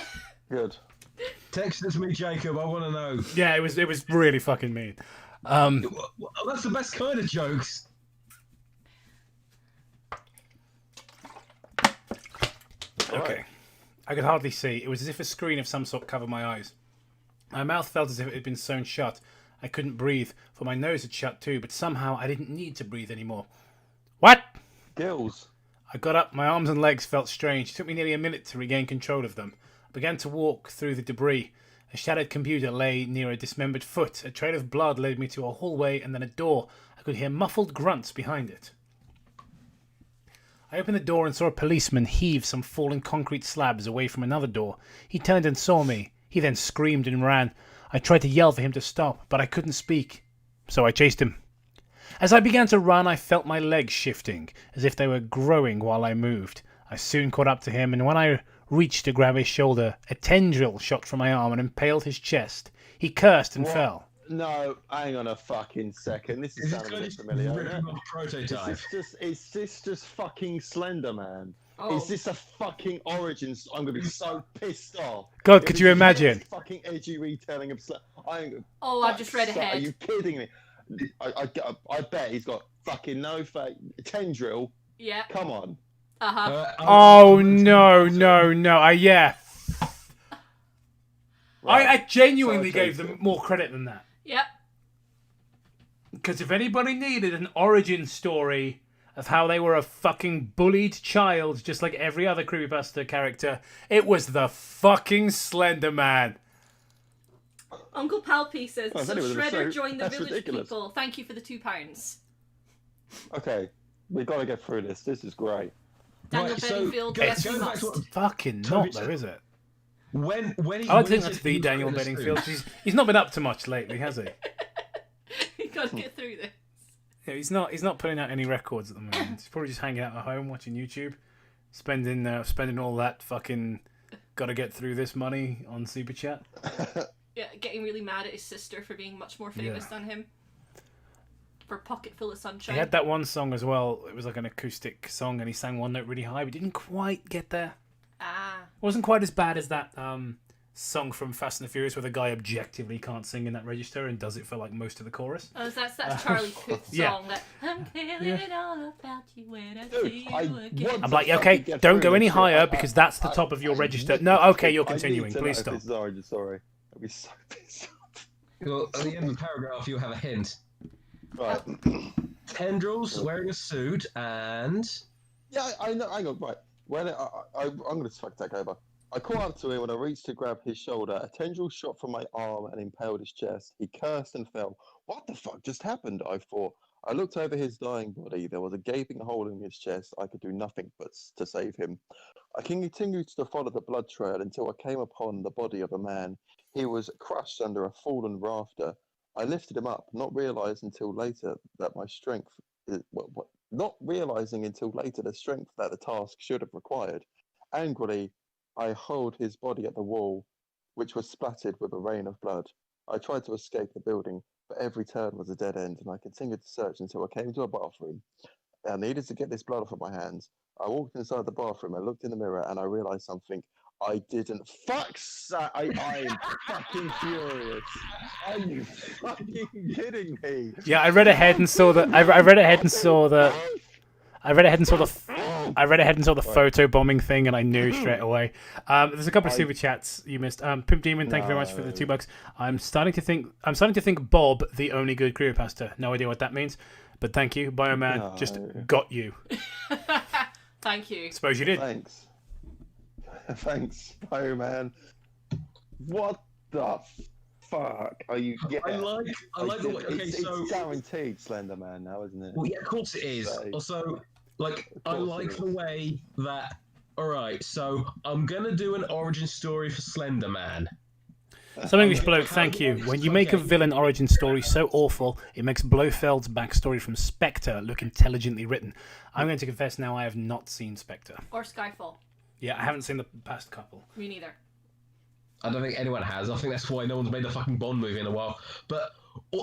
Good. Text it to me, Jacob. I want to know. Yeah, it was really fucking mean. Well, that's the best kind of jokes. Okay. I could hardly see. It was as if a screen of some sort covered my eyes. My mouth felt as if it had been sewn shut. I couldn't breathe, for my nose had shut too, but somehow I didn't need to breathe anymore. What? Gills. I got up, my arms and legs felt strange. It took me nearly a minute to regain control of them. I began to walk through the debris. A shattered computer lay near a dismembered foot. A trail of blood led me to a hallway and then a door. I could hear muffled grunts behind it. I opened the door and saw a policeman heave some fallen concrete slabs away from another door. He turned and saw me. He then screamed and ran. I tried to yell for him to stop, but I couldn't speak. So I chased him. As I began to run, I felt my legs shifting, as if they were growing while I moved. I soon caught up to him, and when I reached to grab his shoulder, a tendril shot from my arm and impaled his chest. He cursed and What? fell. No, hang on a fucking second. This is sounding a bit familiar. Isn't it? Prototype. Is this just fucking Slenderman? Oh. Is this a fucking origins? I'm gonna be so pissed off. God, If could it's you just imagine? a fucking edgy retelling of Oh, I've just read Are ahead. you kidding me? I bet he's got fucking no face. Tendril. Yeah. Come on. Uh-huh. Oh, no. Yeah. Right. I genuinely So, okay, gave them more credit than that. Yep. Because if anybody needed an origin story of how they were a fucking bullied child, just like every other Creepypasta character, it was the fucking Slender Man. Uncle Palpy says, Oh, I so thought it was a Shredder so- joined the that's village ridiculous. people. Thank you for the £2. Okay, we've got to get through this. This is great. Daniel Right, so, Bedingfield, go- yes, we going back must. to what- Fucking Toby not, though, said- is it? When he, I don't when think he that's said the he was Daniel gonna Bedingfield. sue- He's not been up to much lately, has he? You gotta get through this. Yeah, he's not putting out any records at the moment. He's probably just hanging out at home watching YouTube, spending all that fucking gotta get through this money on Super Chat. Yeah, getting really mad at his sister for being much more famous than him. For Pocket Full of Sunshine. He had that one song as well. It was like an acoustic song, and he sang one note really high, but didn't quite get there. Ah. It wasn't quite as bad as that song from Fast and the Furious where the guy objectively can't sing in that register and does it for like most of the chorus. Oh, that's Charlie Puth's yeah. song. That I'm killing it all about you when I Dude, see I you again. want I'm to like, fucking okay, get don't through go any this shit. higher because that's the top of your register. No, okay, you're continuing. Please stop. This is origin story. I'll be so pissed off. Well, at the end of the paragraph, you'll have a hint. Right. Tendrils wearing a suit and Yeah, I know. Hang on, right. When I'm going to fuck take over. I caught up to him when I reached to grab his shoulder. A tendril shot from my arm and impaled his chest. He cursed and fell. What the fuck just happened? I thought. I looked over his dying body. There was a gaping hole in his chest. I could do nothing but to save him. I continued to follow the blood trail until I came upon the body of a man. He was crushed under a fallen rafter. I lifted him up, not realizing until later that my strength, not realizing until later the strength that the task should have required. Angrily, I hurled his body at the wall, which was splattered with a rain of blood. I tried to escape the building, but every turn was a dead end, and I continued to search until I came to a bathroom. I needed to get this blood off of my hands. I walked inside the bathroom, I looked in the mirror, and I realized something. I didn't. I'm fucking furious. Are you fucking kidding me? Yeah, I read ahead and saw that. I read ahead and saw the. I read ahead and saw the photo bombing thing, and I knew straight away. There's a couple of super chats you missed. Pimp Demon, thank you very much for the $2. I'm starting to think Bob, the only good creepypasta. No idea what that means, but thank you. Bioman just got you. Thank you. Suppose you did. Thanks. Thanks, man. What the fuck are you getting? I like the way. Okay, it's so guaranteed Slenderman now, isn't it? well, yeah, of course it is. So- Also, like Of I course like it the way that. All right, so I'm gonna do an origin story for Slenderman. Some English bloke, thank you. When you make a villain origin story so awful, it makes Blofeld's backstory from Spectre look intelligently written. I'm going to confess now I have not seen Spectre. Or Skyfall. Yeah, I haven't seen the past couple. Me neither. I don't think anyone has. I think that's why no one's made a fucking Bond movie in a while. But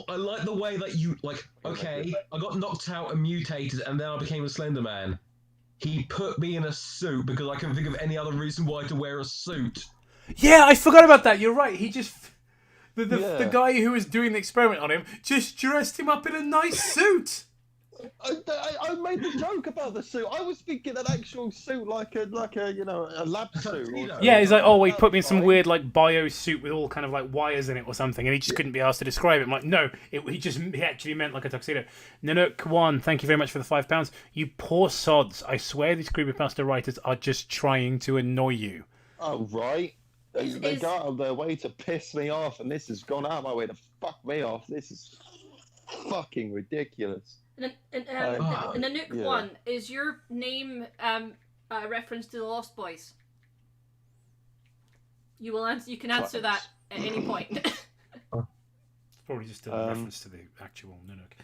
I like the way that you like. Okay, I got knocked out and mutated, and then I became a Slender Man. He put me in a suit because I couldn't think of any other reason why to wear a suit. Yeah, I forgot about that. You're right. He just the guy who was doing the experiment on him just dressed him up in a nice suit. I made the joke about the suit. I was thinking an actual suit, like a a lab suit. Yeah, he's like, oh, he put me in some weird like bio suit with all kind of like wires in it or something, and he just couldn't be asked to describe it. I'm like, no, he actually meant like a tuxedo. Nanook One, thank you very much for the £5. You poor sods! I swear these creepypasta writers are just trying to annoy you. Oh right, they go out of their way to piss me off, and this has gone out of my way to fuck me off. This is fucking ridiculous. Nanook One, is your name a reference to the Lost Boys? You will answer. You can answer that at any point. It's probably just a reference to the actual Nanook.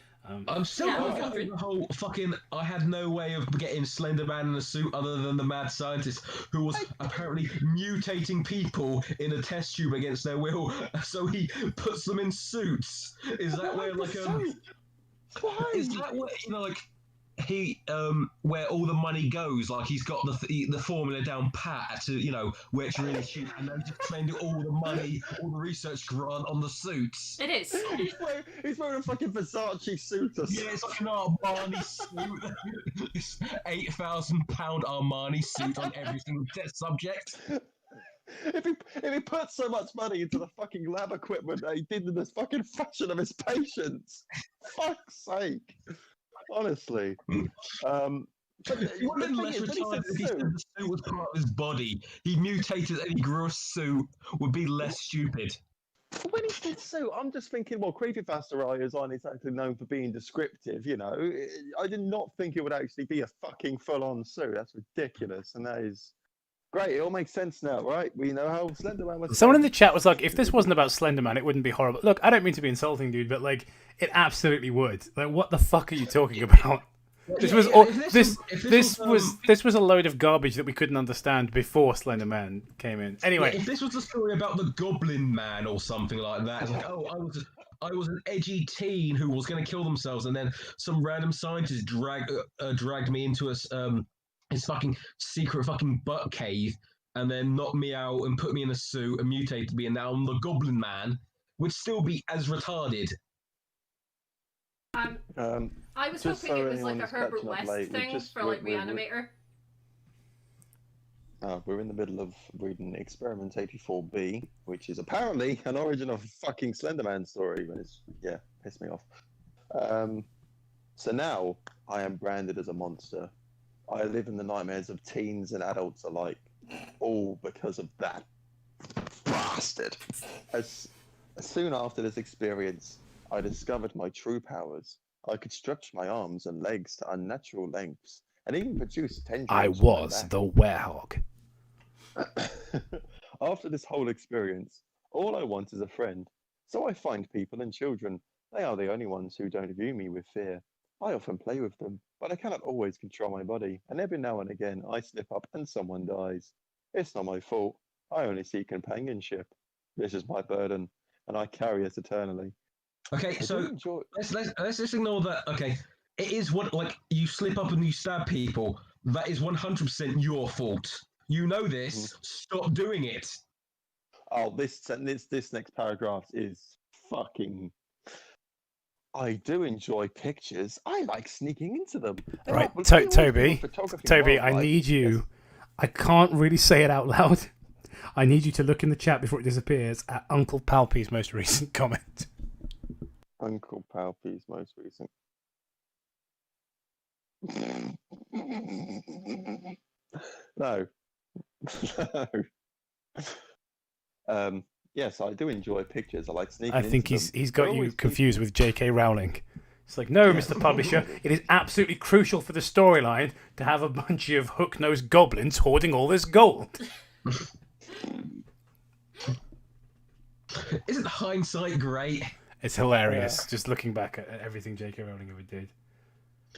I'm still the whole fucking. I had no way of getting Slender Man in a suit other than the mad scientist who was apparently mutating people in a test tube against their will. So he puts them in suits. Is that where like Is that where like he where all the money goes? Like he's got the formula down pat to where it's really cheap, and then just spending all the money, all the research grant on the suits. It is. He's wearing a fucking Versace suit. Yeah, it's like an Armani suit. It's £8,000 Armani suit on every single test subject. If he put so much money into the fucking lab equipment that he did in this fucking fashion of his patients, fuck's sake, honestly. He would have been less retarded if he said the suit was part of his body. He mutated and he grew a suit. Would be less stupid. When he said suit, I'm just thinking, well, Creepypasta writers aren't exactly known for being descriptive, I did not think it would actually be a fucking full-on suit. That's ridiculous, and that is. Great, it all makes sense now, right? We know how Slenderman was. Someone in the chat was like, if this wasn't about Slenderman, it wouldn't be horrible. Look, I don't mean to be insulting, dude, but like, it absolutely would. Like, what the fuck are you talking about? This was a load of garbage that we couldn't understand before Slenderman came in. Anyway, if this was a story about the Goblin Man or something like that, it's like, I was an edgy teen who was going to kill themselves, and then some random scientist dragged me into his fucking secret fucking butt cave, and then knocked me out and put me in a suit and mutated me, and now I'm the Goblin Man, would still be as retarded. I was hoping it was like a Herbert West thing for like Reanimator. We're in the middle of reading Experiment 84B, which is apparently an origin of a fucking Slenderman story. But pissed me off. So now I am branded as a monster. I live in the nightmares of teens and adults alike, all because of that bastard. As soon after this experience, I discovered my true powers. I could stretch my arms and legs to unnatural lengths, and even produce tendrils. I was the werehog. After this whole experience, all I want is a friend. So I find people and children. They are the only ones who don't view me with fear. I often play with them, but I cannot always control my body, and every now and again I slip up and someone dies. It's not my fault. I only seek companionship. This is my burden, and I carry it eternally. Okay, so let's just ignore that. Okay, it is what you slip up and you stab people. That is 100% your fault. You know this. Stop doing it. Oh, this next paragraph is fucking. I do enjoy pictures. I like sneaking into them. Right, Toby, I need you. I can't really say it out loud. I need you to look in the chat before it disappears at Uncle Palpy's most recent comment. Uncle Palpy's most recent. No. No. Yes, I do enjoy pictures. I like sneaking. I think he's got you confused with J.K. Rowling. It's like, no, Mr. Publisher, it is absolutely crucial for the storyline to have a bunch of hook-nosed goblins hoarding all this gold. Isn't hindsight great? It's hilarious, just looking back at everything J.K. Rowling ever did.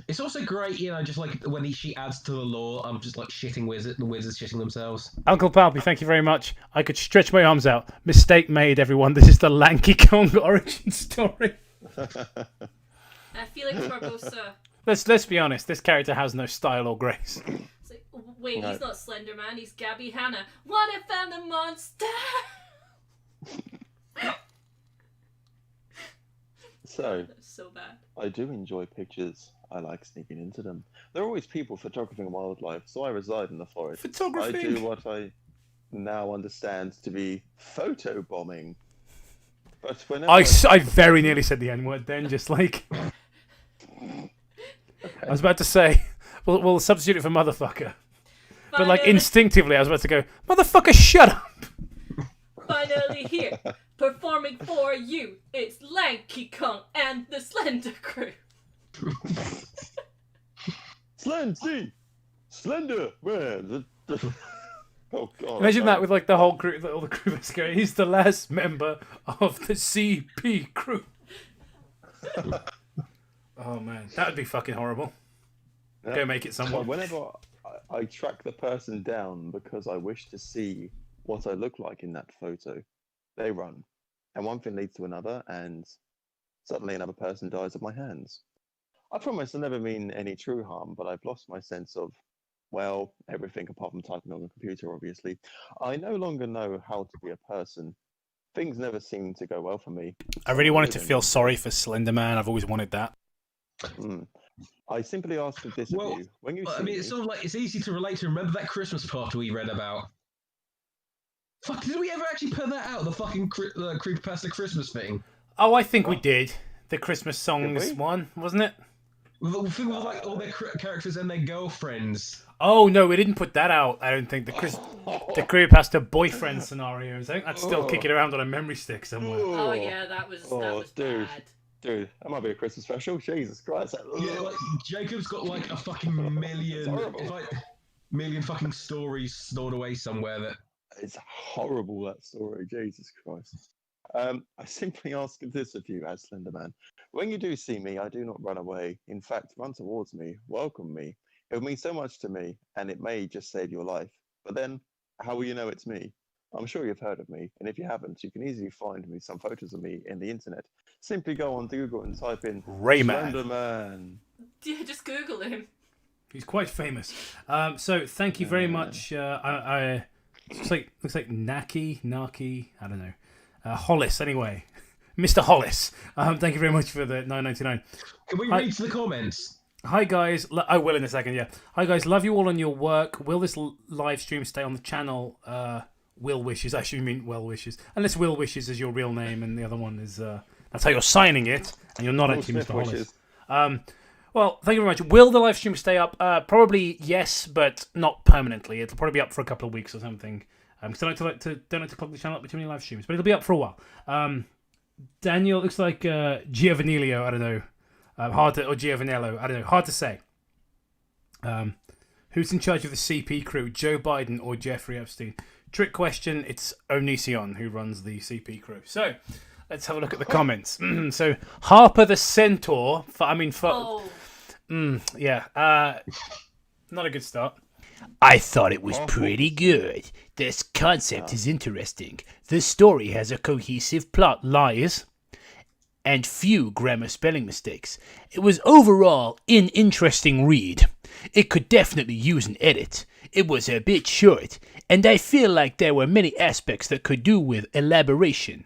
It's also great, just like when she adds to the lore. I'm just like shitting the wizards shitting themselves. Uncle Palpy, thank you very much. I could stretch my arms out. Mistake made, everyone. This is the Lanky Kong origin story. Felix Barbosa. Let's be honest. This character has no style or grace. It's like, wait, No. he's not Slenderman. He's Gabby Hanna. What if I'm the monster? So, That's so bad. I do enjoy pictures. I like sneaking into them. There are always people photographing wildlife, so I reside in the forest. Photography. I do what I now understand to be photo bombing. But whenever I very nearly said the N word then, just like. I was about to say, we'll substitute it for motherfucker. But like instinctively, I was about to go, motherfucker, shut up. Finally here, performing for you, it's Lanky Kong and the Slender Crew. Slender man. Oh god! Imagine that with like the whole crew, all the crew that's going. He's the last member of the CP crew. Oh man, that would be fucking horrible. Yeah. Go make it So someone. whenever I track the person down because I wish to see what I look like in that photo, they run, and one thing leads to another, and suddenly another person dies at my hands. I promise I never mean any true harm, but I've lost my sense of, well, everything apart from typing on the computer, obviously. I no longer know how to be a person. Things never seem to go well for me. I really wanted to feel sorry for Slenderman. I've always wanted that. I simply ask of this of you. When you see I mean, it's sort of like it's easy to relate to. Remember that Christmas party we read about? Fuck, did we ever actually put that out? The fucking Creepypasta Christmas thing? Oh, I think we did. The Christmas songs Did we? one, wasn't it? The thing with like all their characters and their girlfriends. Oh no, we didn't put that out. I don't think the Creepypasta boyfriend scenarios. I think that's still kicking around on a memory stick somewhere. Oh yeah, that was dude. bad. Dude, that might be a Christmas special. Jesus Christ. Yeah, like Jacob's got like a fucking million, million fucking stories stored away somewhere that. It's horrible, that story. Jesus Christ. I simply ask this of you, as Slenderman. When you do see me, I do not run away. In fact, run towards me, welcome me. It would mean so much to me, and it may just save your life. But then, how will you know it's me? I'm sure you've heard of me, and if you haven't, you can easily find me some photos of me in the internet. Simply go on Google and type in Rayman. Slenderman. Yeah, just Google him. He's quite famous. So thank you very much. Looks like Naki, I don't know. Hollis, anyway. Mr. Hollis. Thank you very much for the $9.99. Can we read to the comments? Hi guys, I will in a second. Yeah. Hi guys, love you all on your work. Will this live stream stay on the channel? Will wishes. I actually mean well wishes. Unless Will wishes is your real name, and the other one is that's how you're signing it, and you're not actually Mr. Hollis. Well, thank you very much. Will the live stream stay up? Probably yes, but not permanently. It'll probably be up for a couple of weeks or something. Because I don't like to plug the channel up with too many live streams, but it'll be up for a while. Daniel looks like Giovanilio. I don't know. Or Giovanello. I don't know. Hard to say. Who's in charge of the CP crew? Joe Biden or Jeffrey Epstein? Trick question. It's Onision who runs the CP crew. So let's have a look at the comments. So Harper the Centaur. Not a good start. I thought it was pretty good. This concept is interesting. The story has a cohesive plot, lies, and few grammar spelling mistakes. It was overall an interesting read. It could definitely use an edit. It was a bit short, and I feel like there were many aspects that could do with elaboration.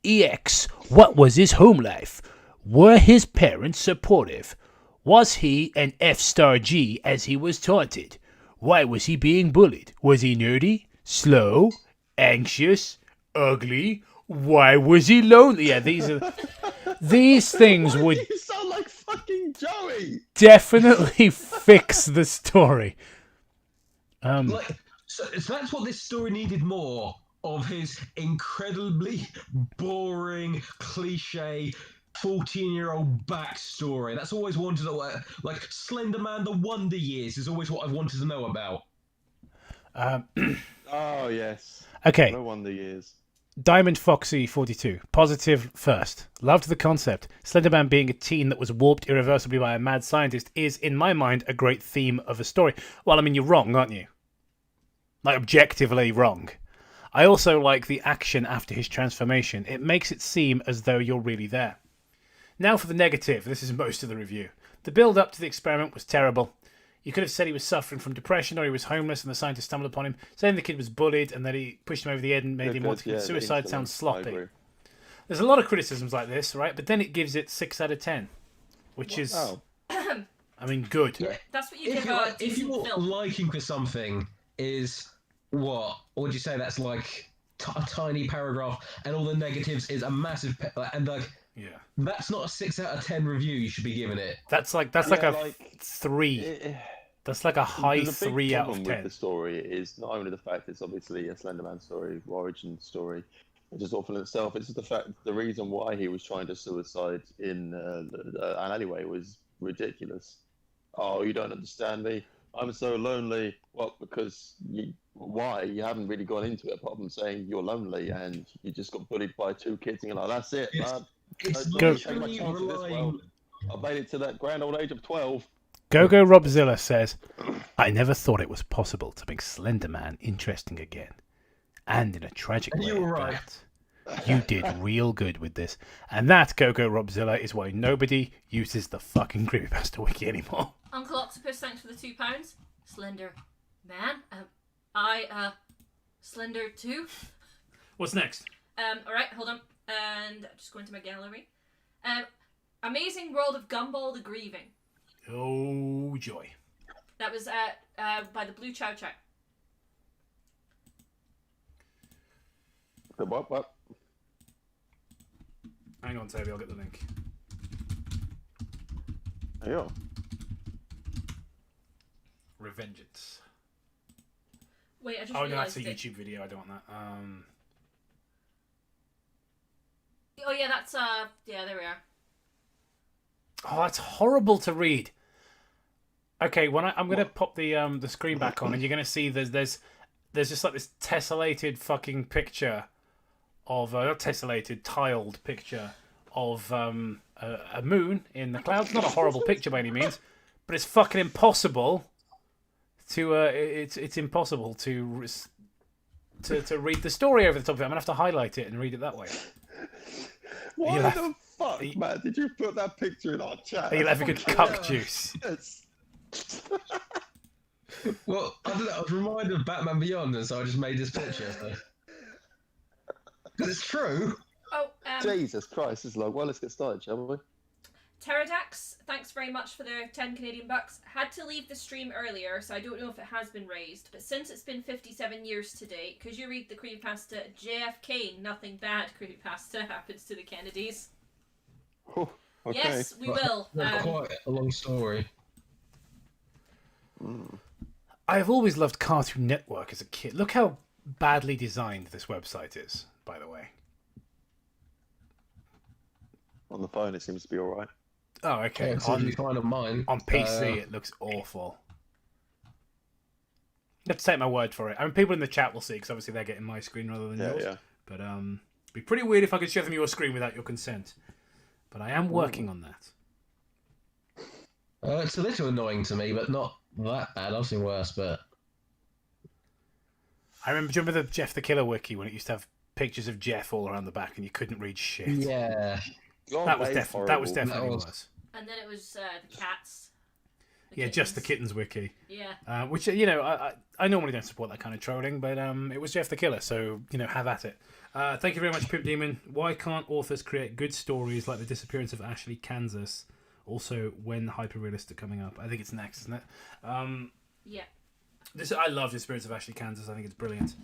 EX, what was his home life? Were his parents supportive? Was he an F*G as he was taunted? Why was he being bullied? Was he nerdy? Slow? Anxious? Ugly? Why was he lonely? Yeah, these things would You sound like fucking Joey. definitely fix the story. So that's what this story needed more of, his incredibly boring, cliche 14-year-old backstory. That's always wanted to, like Slenderman the Wonder Years is always what I've wanted to know about. Oh yes. Okay. No wonder years. Diamond Foxy 42. Positive first. Loved the concept. Slenderman being a teen that was warped irreversibly by a mad scientist is, in my mind, a great theme of a story. Well, I mean, you're wrong, aren't you? Like, objectively wrong. I also like the action after his transformation. It makes it seem as though you're really there. Now for the negative. This is most of the review. The build-up to the experiment was terrible. You could have said he was suffering from depression or he was homeless and the scientist stumbled upon him, saying the kid was bullied and that he pushed him over the edge and made him want to commit suicide sounds sloppy. There's a lot of criticisms like this, right? But then it gives it 6 out of 10, which is, I mean, good. Yeah. That's what you If give you're, a if decent your film. liking for something is what would you say that's like a tiny paragraph, and all the negatives is a massive and like that's not a 6 out of 10 review you should be giving it. That's like a 3. That's like a high 3 out of 10. With the story is not only the fact it's obviously a Slenderman story, origin story, which is awful in itself. It's just the fact the reason why he was trying to suicide in an alleyway was ridiculous. Oh, you don't understand me. I'm so lonely. Well, because why? You haven't really gone into it apart from saying you're lonely and you just got bullied by 2 kids and you're like, that's it, man. I've made it to that grand old age of 12. Go Robzilla says, I never thought it was possible to make Slenderman interesting again. And in a tragic way. You were right. You did real good with this. And that, Go Robzilla, is why nobody uses the fucking Creepypasta wiki anymore. Uncle Octopus, thanks for the £2. Slender Man. Slender 2. What's next? Alright, hold on. And just go into my gallery. Amazing World of Gumball the Grieving. Oh, joy. That was by the Blue Chow Chow. The what? Hang on, Toby, I'll get the link. Yeah. Revengeance. Wait, I just no, realised that's a it. YouTube video. I don't want that. Oh yeah, that's yeah, there we are. Oh, that's horrible to read. Okay, I'm gonna pop the screen back on, and you're gonna see there's just like this tessellated fucking picture of not tessellated, tiled picture of a moon in the clouds. Not a horrible picture by any means, but it's fucking impossible to it's impossible to read the story over the top of it. I'm gonna have to highlight it and read it that way. Why the fuck, man, did you put that picture in our chat? You'll have a good cup juice. Yes. Well, I don't know. I was reminded of Batman Beyond, and so I just made this picture. Because it's true. Oh, Jesus Christ, this is like, well, let's get started, shall we? Pteradax, thanks very much for the 10 Canadian bucks. Had to leave the stream earlier, so I don't know if it has been raised. But since it's been 57 years to date, could you read the creepypasta JFK, nothing bad creepypasta happens to the Kennedys? Oh, okay. Yes, we will. Quite a long story. I have always loved Cartoon Network as a kid. Look how badly designed this website is, by the way. On the phone, it seems to be all right. Oh, okay. Yeah, on mine. On PC, it looks awful. You have to take my word for it. I mean, people in the chat will see, because obviously they're getting my screen rather than yours. Yeah. But it'd be pretty weird if I could show them your screen without your consent. But I am working on that. It's a little annoying to me, but not that bad. I've seen worse, but... Do you remember the Jeff the Killer wiki when it used to have pictures of Jeff all around the back and you couldn't read shit? Yeah. That was definitely worse. And then it was the cats. Just the Kittens wiki. Yeah. Which, I normally don't support that kind of trolling, but it was Jeff the Killer, so, have at it. Thank you very much, Pimp Demon. Why can't authors create good stories like the disappearance of Ashley, Kansas? Also, when hyper-realistic coming up? I think it's next, isn't it? Yeah. I love Disappearance of Ashley, Kansas. I think it's brilliant.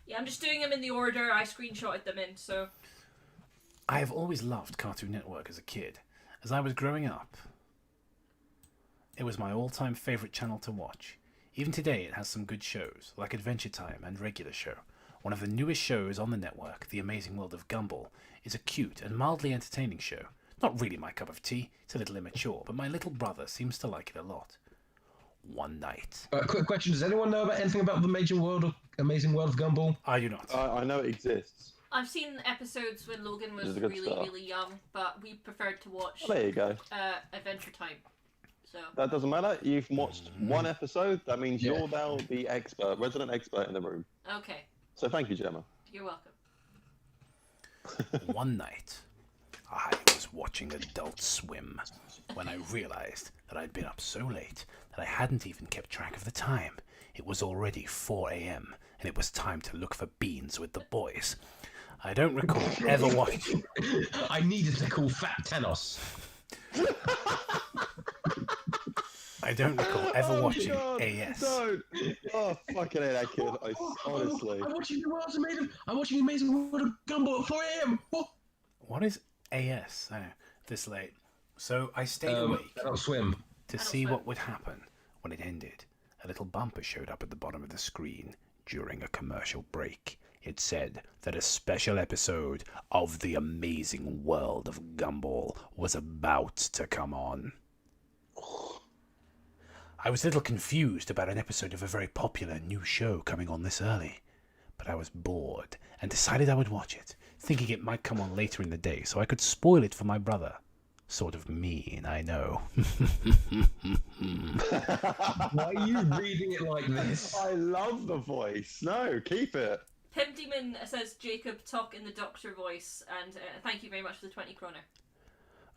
Yeah, I'm just doing them in the order I screenshotted them in, so... I have always loved Cartoon Network as a kid. As I was growing up, it was my all-time favourite channel to watch. Even today, it has some good shows, like Adventure Time and Regular Show. One of the newest shows on the network, The Amazing World of Gumball, is a cute and mildly entertaining show. Not really my cup of tea, it's a little immature, but my little brother seems to like it a lot. One night. Quick question, does anyone know about anything about the Amazing World of Gumball? I do not. I know it exists. I've seen episodes when Logan was It's a good really, start. really young, but we preferred to watch Well, there you go. Adventure Time. So That doesn't matter. You've watched one episode. That means Yeah. you're now the expert, resident expert in the room. okay, So thank you, Gemma. you're welcome. One night, I was watching Adult Swim when I realized that I'd been up so late that I hadn't even kept track of the time. It was already 4 a.m. and it was time to look for beans with the boys. I don't recall ever watching. I needed to call Fat Tenos. I don't recall ever watching God, AS. Don't. Oh, fucking hell, that kid. Honestly. I'm watching the world's amazing. I'm watching Amazing World of Gumball at 4 a.m. What? What is AS? I know, this late. So I stayed awake Adult Swim. to see what would happen when it ended. A little bumper showed up at the bottom of the screen during a commercial break. It said that a special episode of The Amazing World of Gumball was about to come on. I was a little confused about an episode of a very popular new show coming on this early, but I was bored and decided I would watch it, thinking it might come on later in the day so I could spoil it for my brother. Sort of mean, I know. Why are you reading it like this? I love the voice. No, keep it. Pim Demon says Jacob talk in the doctor voice, and thank you very much for the 20 kroner.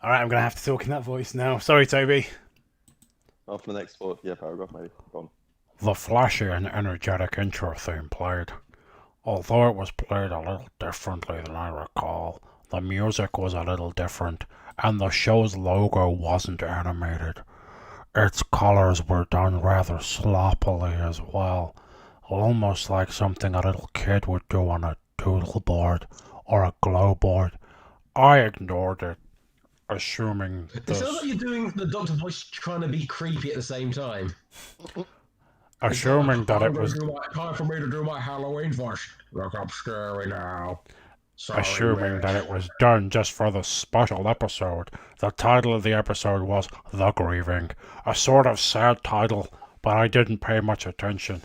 Alright, I'm going to have to talk in that voice now. Sorry, Toby. After the next paragraph, maybe. Go on. The flashy and energetic intro theme played. Although it was played a little differently than I recall, the music was a little different, and the show's logo wasn't animated. Its colours were done rather sloppily as well, almost like something a little kid would do on a doodle board or a glow board. I ignored it, assuming It sounds like you're doing the Doctor voice trying to be creepy at the same time. assuming that it was time for me to do my Halloween voice. Look, I'm scary now. Sorry, assuming Wes. that it was done just for the special episode. The title of the episode was The Grieving, a sort of sad title, but I didn't pay much attention.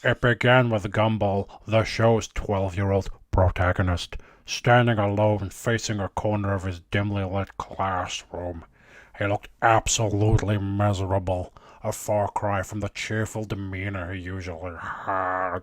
It began with Gumball, the show's 12-year-old protagonist, standing alone facing a corner of his dimly lit classroom. He looked absolutely miserable, a far cry from the cheerful demeanor he usually had.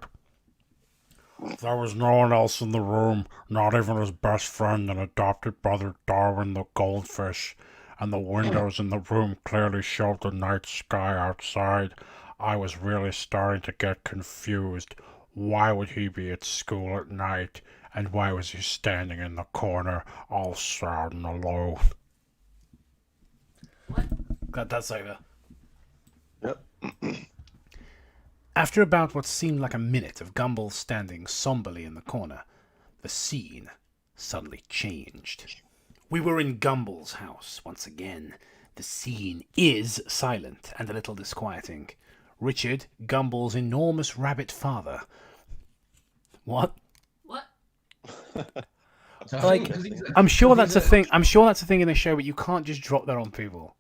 There was no one else in the room, not even his best friend and adopted brother Darwin the goldfish, and the windows in the room clearly showed the night sky outside. I was really starting to get confused. Why would he be at school at night, and why was he standing in the corner, all sad and alone? What? That's over. Yep. After about what seemed like a minute of Gumball standing somberly in the corner, the scene suddenly changed. We were in Gumball's house once again. The scene is silent and a little disquieting. Richard, Gumball's enormous rabbit father. What? What? Like, I'm sure that's a thing. I'm sure that's a thing in the show, but you can't just drop that on people.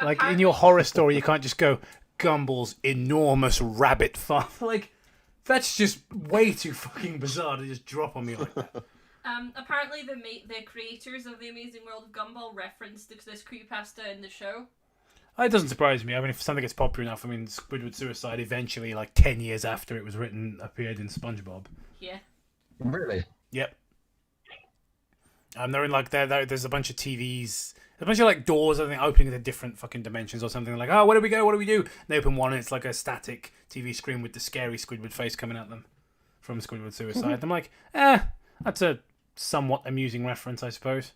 Like in your horror story, you can't just go Gumball's enormous rabbit father. Like, that's just way too fucking bizarre to just drop on me like that. Apparently the creators of The Amazing World of Gumball referenced this creepypasta in the show. It doesn't surprise me. I mean, if something gets popular enough, I mean, Squidward Suicide eventually, like 10 years after it was written, appeared in SpongeBob. Yeah. Really? Yep. They're in like there's a bunch of TVs, a bunch of like doors, I think, opening into different fucking dimensions or something. Like, oh, where do we go? What do we do? And they open one, and it's like a static TV screen with the scary Squidward face coming at them from Squidward Suicide. I'm like, that's a somewhat amusing reference, I suppose.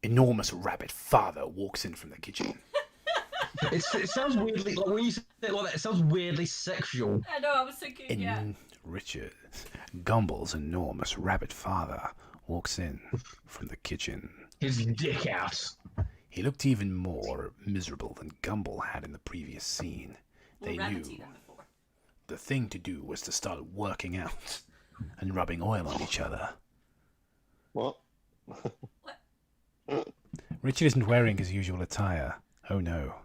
Enormous rabbit father walks in from the kitchen. It sounds weirdly, like when you say it like that, it sounds weirdly sexual. I know, I was thinking, yeah. Richard, Gumball's enormous rabbit father, walks in from the kitchen. His dick out. He looked even more miserable than Gumball had in the previous scene. They knew the thing to do was to start working out and rubbing oil on each other. What? Richard isn't wearing his usual attire. Oh no.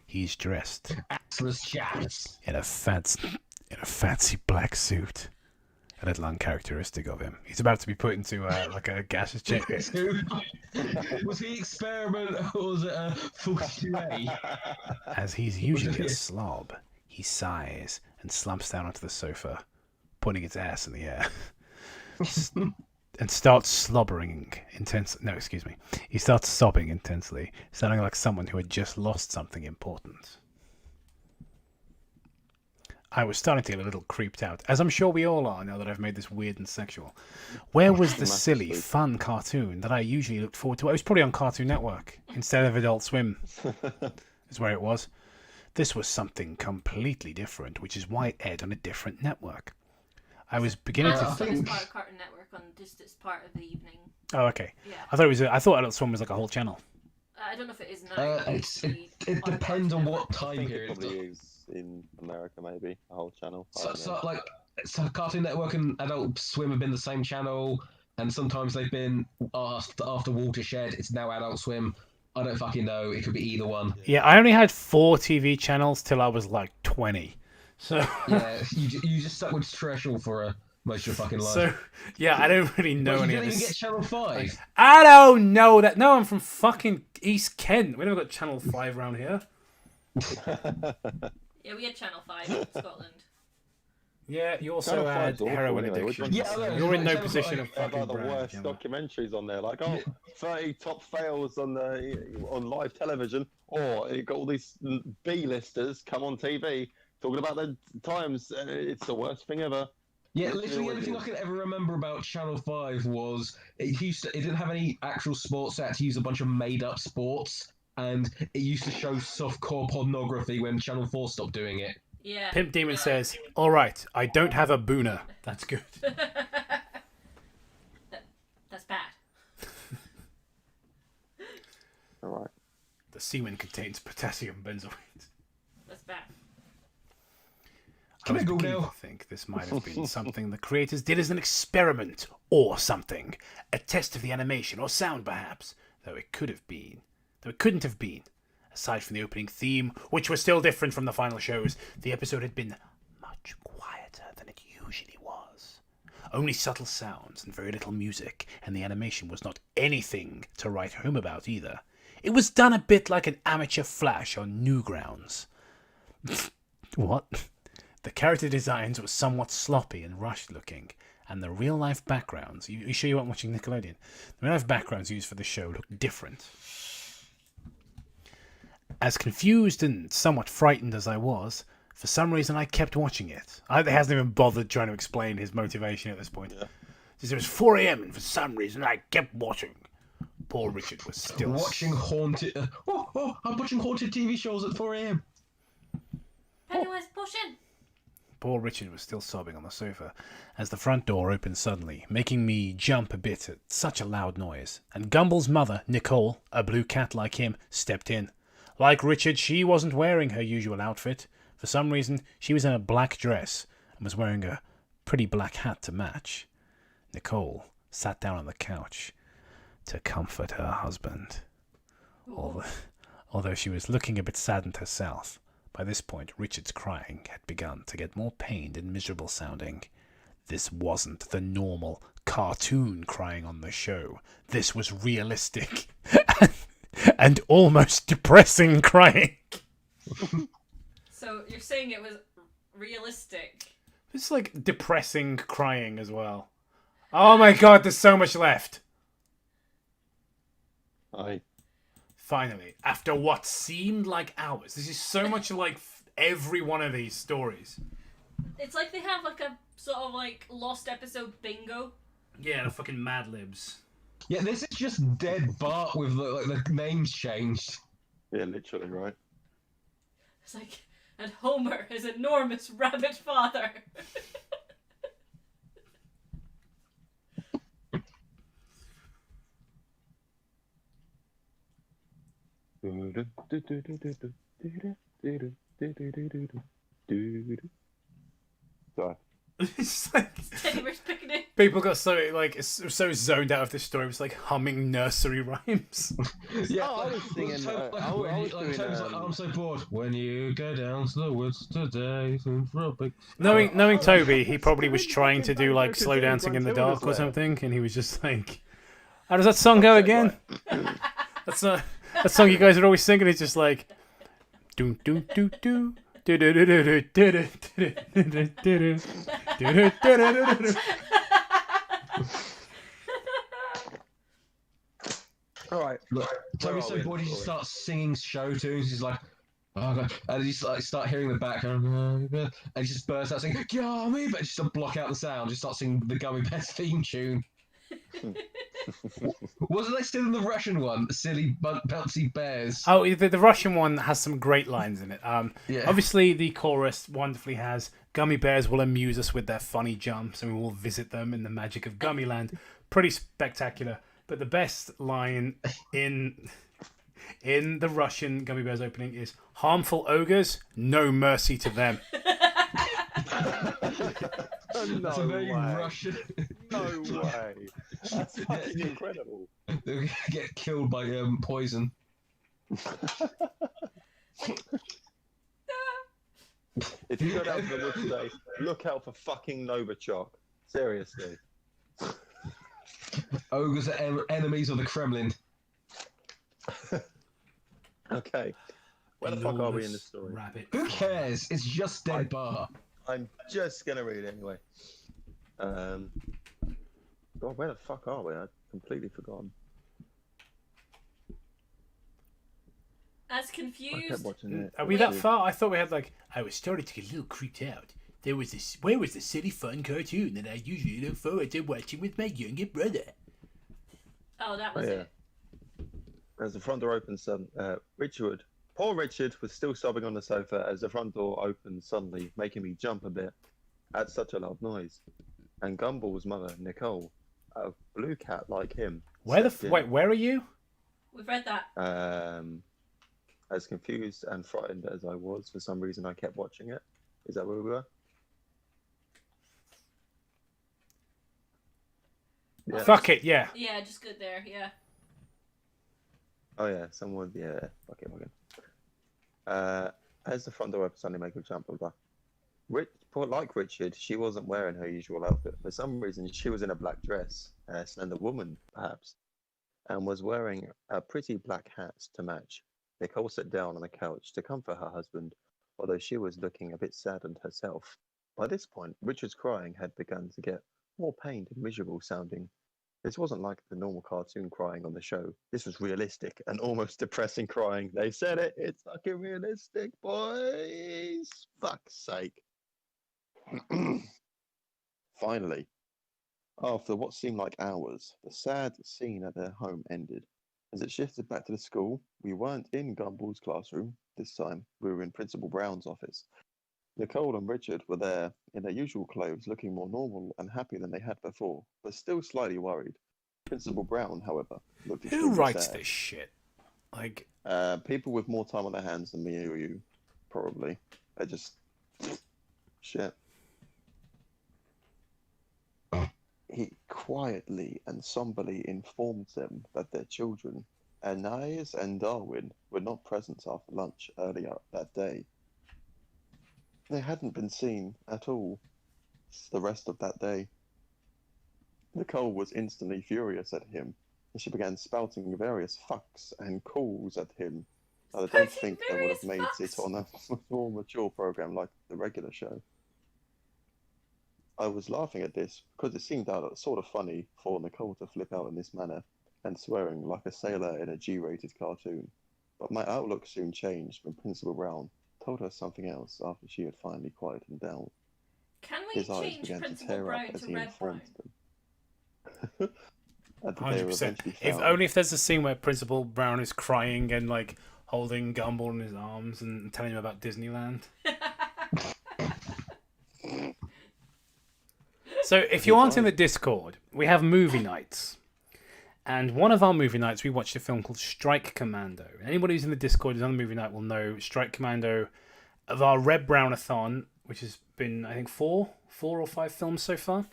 He's dressed Assless chaps. in in a fancy black suit. A little uncharacteristic of him. He's about to be put into like a gaseous chamber. Was he experiment or was it a 42A? As he's usually a slob, he sighs and slumps down onto the sofa, putting his ass in the air, and starts slobbering intensely. No, excuse me. He starts sobbing intensely, sounding like someone who had just lost something important. I was starting to get a little creeped out, as I'm sure we all are now that I've made this weird and sexual. Where was the silly, fun cartoon that I usually looked forward to? I was probably on Cartoon Network instead of Adult Swim. Is where it was. This was something completely different, which is why it aired on a different network. I was beginning to think it's part of Cartoon Network on just this part of the evening. Oh, okay. Yeah. I thought it was. I thought Adult Swim was like a whole channel. I don't know if it is now. It depends on what time period. It probably is in America, maybe a whole channel. So Cartoon Network and Adult Swim have been the same channel, and sometimes they've been after Watershed. It's now Adult Swim. I don't fucking know. It could be either one. Yeah, I only had 4 TV channels till I was like 20. So yeah, you just stuck with Treasure for most of your fucking life. So yeah, I don't really know any you of didn't this. even get Channel 5. I don't know that. No, I'm from fucking East Kent. We never got Channel 5 around here. Yeah, we had Channel 5 in Scotland. Yeah, you also had heroin addiction. Yeah, you're in no position of about fucking the worst documentaries on there, like 30 top fails on live television, or you got all these B-listers come on TV talking about the times. It's the worst thing ever. Yeah, literally the only thing I can ever remember about Channel 5 was it didn't have any actual sports. It had to use a bunch of made-up sports, and it used to show softcore pornography when Channel 4 stopped doing it. Yeah. Pimp Demon says, "All right, I don't have a booner. That's good." That's bad. All right. The semen contains potassium benzoate. That's bad. I was beginning to think this might have been something the creators did as an experiment or something. A test of the animation or sound, perhaps. Though it couldn't have been. Aside from the opening theme, which was still different from the final shows, the episode had been much quieter than it usually was. Only subtle sounds and very little music, and the animation was not anything to write home about either. It was done a bit like an amateur Flash on Newgrounds. What? The character designs were somewhat sloppy and rushed looking, and the real-life backgrounds, you sure you weren't watching Nickelodeon? The real-life backgrounds used for the show looked different. As confused and somewhat frightened as I was, for some reason I kept watching it. He hasn't even bothered trying to explain his motivation at this point. Yeah. It was 4 a.m. and for some reason I kept watching. Poor Richard was still... watching haunted... I'm watching haunted TV shows at 4 a.m. Pennywise pushing. Poor Richard was still sobbing on the sofa as the front door opened suddenly, making me jump a bit at such a loud noise. And Gumball's mother, Nicole, a blue cat like him, stepped in. Like Richard, she wasn't wearing her usual outfit. For some reason, she was in a black dress and was wearing a pretty black hat to match. Nicole sat down on the couch to comfort her husband. Although she was looking a bit saddened herself. By this point, Richard's crying had begun to get more pained and miserable sounding. This wasn't the normal cartoon crying on the show. This was realistic and almost depressing crying. So you're saying it was realistic? It's like depressing crying as well. Oh my god, there's so much left. Aye. Finally, after what seemed like hours. This is so much like every one of these stories. It's like they have like a sort of like lost episode bingo. Yeah, the fucking Mad Libs. Yeah, this is just dead Bart with the names changed. Yeah, literally, right. It's like, and Homer, his enormous rabbit father. Sorry. It's like Teddy Bear's Picnic. People got so zoned out of this story. It was like humming nursery rhymes. Yeah, I was singing. I was doing. Tom's like, I'm so bored. When you go down to the woods today, for a big... Knowing Toby, he probably was doing trying to fucking do like Banjo slow Kazooie dancing in the Gruntilda's dark or lair. something, and he was just like, "How does that song go again?" That's not that song you guys are always singing. It's just like, do do do do. All right. Look, Toby's so bored he just starts singing show tunes. He's like, oh god, and he just like start hearing the background, and he just bursts out singing Gummy Bears, just to block out the sound. Just start singing the Gummy Bears theme tune. Wasn't they still in the Russian one? The silly bouncy bears. Oh, the Russian one has some great lines in it. Yeah. Obviously, the chorus wonderfully has Gummy Bears will amuse us with their funny jumps, and we will visit them in the magic of Gummyland. Pretty spectacular. But the best line in the Russian Gummy Bears opening is harmful ogres, no mercy to them. No That's a very way. Russian. No way. That's fucking incredible. They'll get killed by poison. If you go down to the woods today, look out for fucking Novichok. Seriously. Ogres are enemies of the Kremlin. Okay. Where the fuck are we in this story? Rabbit. Who cares? It's just dead bar. I'm just gonna read it anyway. God, where the fuck are we? I've completely forgotten. As I kept confused. watching it. Are we that far? I thought we had like. I was starting to get a little creeped out. There was this. Where was the silly fun cartoon that I usually look forward to watching with my younger brother? Oh, that was it. As the front door opens, poor Richard was still sobbing on the sofa as the front door opened suddenly, making me jump a bit at such a loud noise. And Gumball's mother, Nicole, a blue cat like him. Wait, where are you? We've read that. As confused and frightened as I was, for some reason I kept watching it. Is that where we were? Yeah. Fuck it, yeah. Yeah, just good there. Yeah. Oh yeah, someone. Yeah, fuck it. As the front door opens, suddenly make a jump. Blah, blah. Like Richard, she wasn't wearing her usual outfit. For some reason, she was in a black dress, a slender woman, perhaps, and was wearing a pretty black hat to match. Nicole sat down on the couch to comfort her husband, although she was looking a bit saddened herself. By this point, Richard's crying had begun to get more pained and miserable sounding. This wasn't like the normal cartoon crying on the show. This was realistic and almost depressing crying. They said it. It's fucking realistic, boys. Fuck's sake. Finally, after what seemed like hours, the sad scene at their home ended. As it shifted back to the school, we weren't in Gumball's classroom this time. We were in Principal Brown's office. Nicole and Richard were there in their usual clothes, looking more normal and happy than they had before, but still slightly worried. Principal Brown, however, looked Who extremely writes sad. this shit? Like, People with more time on their hands than me or you, probably. They're just shit. He quietly and somberly informed them that their children, Anais and Darwin, were not present after lunch earlier that day. They hadn't been seen at all the rest of that day. Nicole was instantly furious at him, and she began spouting various fucks and calls at him. I don't think they would have made it on a more mature program like the regular show. I was laughing at this because it seemed sort of funny for Nicole to flip out in this manner and swearing like a sailor in a G-rated cartoon. But my outlook soon changed when Principal Brown told her something else after she had finally quietened down. Can we His eyes change began to Principal tear Brown up as to he Red informed Brown? them. And they were 100%. eventually If found. only if there's a scene where Principal Brown is crying and like holding Gumball in his arms and telling him about Disneyland. So if you aren't in the Discord, we have movie nights. And one of our movie nights, we watched a film called Strike Commando. Anybody who's in the Discord who's on the movie night will know Strike Commando of our Red Brownathon, which has been, I think, four or five films so far.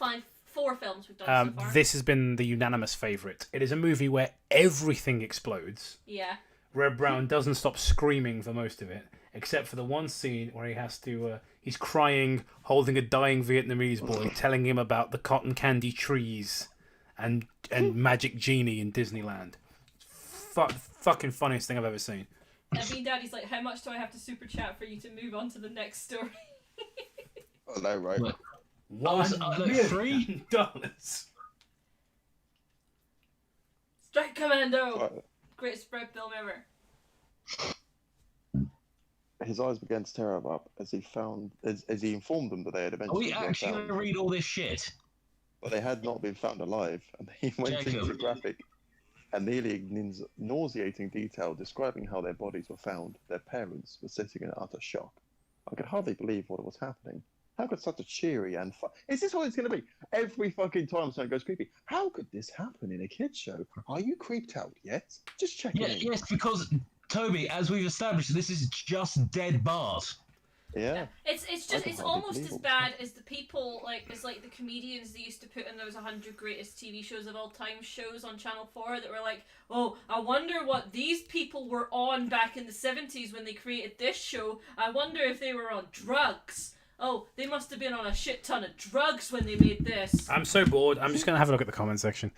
Four 4 films we've done so far. This has been the unanimous favourite. It is a movie where everything explodes. Yeah. Red Brown doesn't stop screaming for most of it, except for the one scene where he has to. He's crying, holding a dying Vietnamese boy, telling him about the cotton candy trees and Magic Genie in Disneyland. Fucking funniest thing I've ever seen. And me and Daddy's like, how much do I have to super chat for you to move on to the next story? I know, right? $1 million. Strike Commando! Right. Greatest spread film ever. His eyes began to tear up as he informed them that they had Are eventually we been actually found, going to read all this shit? but they had not been found alive, and he went Jacob. into graphic and nearly nauseating detail describing how their bodies were found. Their parents were sitting in utter shock. I could hardly believe what was happening. How could such a cheery and fun... Is this what it's going to be? Every fucking time something goes creepy. How could this happen in a kid's show? Are you creeped out yet? Just checking in. Yes, because, Toby, as we've established, this is just dead Bart. Yeah. It's can hardly almost believe as what was bad as the people, as the comedians they used to put in those 100 greatest TV shows of all time shows on Channel 4 that were like, oh, I wonder what these people were on back in the 70s when they created this show. I wonder if they were on drugs. Oh, they must have been on a shit ton of drugs when they made this. I'm so bored. I'm just going to have a look at the comment section.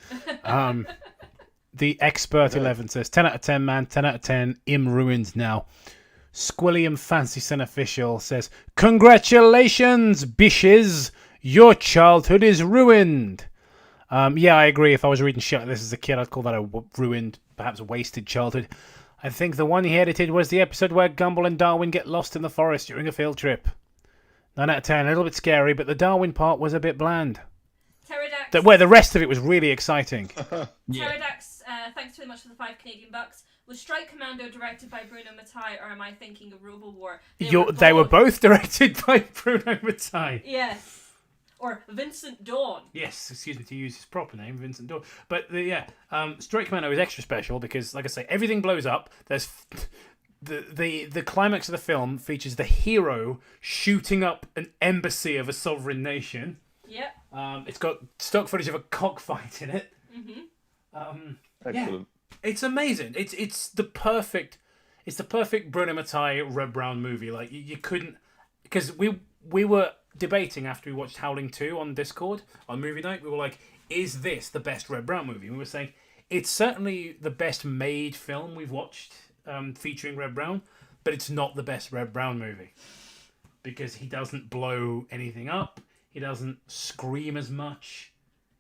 The Expert 11 says, 10 out of 10, man. 10 out of 10. Im ruined now. Squilliam Fancy Son Official says, congratulations, bishes. Your childhood is ruined. Yeah, I agree. If I was reading shit like this as a kid, I'd call that a ruined, perhaps wasted childhood. I think the one he edited was the episode where Gumball and Darwin get lost in the forest during a field trip. 9 out of 10, a little bit scary, but the Darwin part was a bit bland. Pterodax. Where the rest of it was really exciting. Yeah. Pterodax, thanks very much for the 5 Canadian bucks. Was Strike Commando directed by Bruno Mattei, or am I thinking of Robo War? They were both directed by Bruno Mattei. Yes. Or Vincent Dawn. Yes, excuse me, to use his proper name, Vincent Dawn. But Strike Commando is extra special because, like I say, everything blows up. There's the climax of the film features the hero shooting up an embassy of a sovereign nation. Yep. It's got stock footage of a cockfight in it. Mm-hmm. Excellent. It's amazing. It's the perfect Bruno Mattei Red Brown movie. Like you couldn't, because we were debating after we watched Howling 2 on Discord on movie night. We were like, is this the best Red Brown movie? And we were saying it's certainly the best made film we've watched featuring Red Brown, but it's not the best Red Brown movie because he doesn't blow anything up. He doesn't scream as much.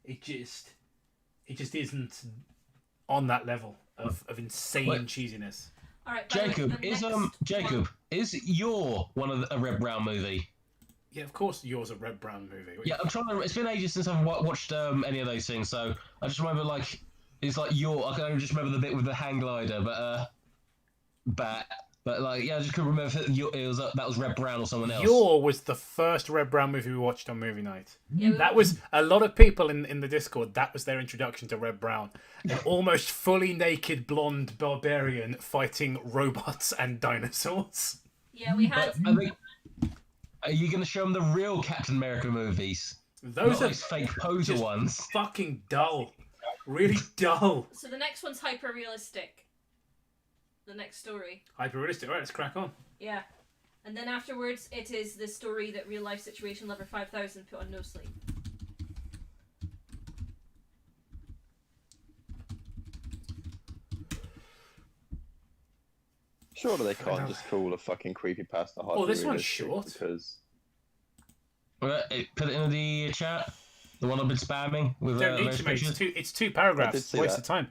It just isn't on that level of insane cheesiness. All right, Jacob, is your one of a Red Brown movie? Yeah, of course yours a Red Brown movie. Yeah, I'm trying to. It's been ages since I've watched any of those things, so I just remember it's like I can only just remember the bit with the hang glider, but I just couldn't remember if that was Red Brown or someone else. Your was the first Red Brown movie we watched on movie night. Yeah, that was a lot of people in the Discord. That was their introduction to Red Brown, an almost fully naked blonde barbarian fighting robots and dinosaurs. Yeah, we had. I think, are you going to show them the real Captain America movies? Those Not are those fake poser ones. Fucking dull, really dull. So the next one's hyper realistic. The next story. Hyper realistic. All right, let's crack on. Yeah. And then afterwards, it is the story that Real Life Situation Lover 5000 put on No Sleep. Surely they can't just call a fucking creepypasta hyper. Oh, this one's short. Because Put it in the chat. The one I've been spamming with Don't need those to, mate. pictures. It's two paragraphs. see Waste that. of time.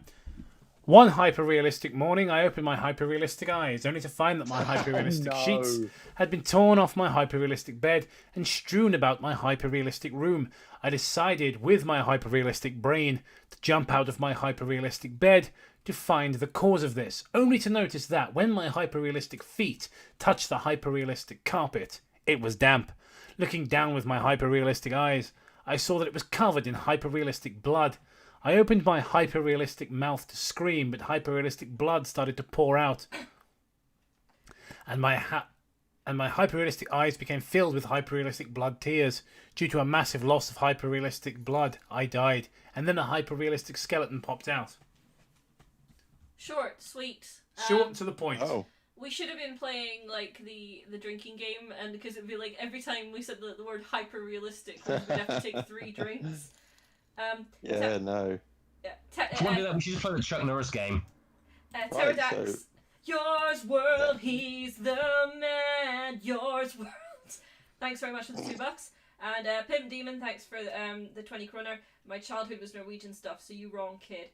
One hyper-realistic morning, I opened my hyper-realistic eyes, only to find that my hyper-realistic No. sheets had been torn off my hyper-realistic bed and strewn about my hyper-realistic room. I decided, with my hyper-realistic brain, to jump out of my hyper-realistic bed to find the cause of this, only to notice that when my hyper-realistic feet touched the hyper-realistic carpet, it was damp. Looking down with my hyper-realistic eyes, I saw that it was covered in hyper-realistic blood. I opened my hyper-realistic mouth to scream, but hyper-realistic blood started to pour out. And my and my hyperrealistic eyes became filled with hyperrealistic blood tears. Due to a massive loss of hyperrealistic blood, I died, and then a hyperrealistic skeleton popped out. Short, sweet. Short to the point. Oh. We should have been playing like the drinking game, and because it'd be like every time we said the word hyper realistic, we'd have to take 3 drinks. Yeah, no. Yeah, If you want to do that, we should just play the Chuck Norris game. Pterodax, so- yours world, he's the man. Yours world. Thanks very much for the $2. And Pimp Demon, thanks for the 20 kroner. My childhood was Norwegian stuff, so you wrong, kid.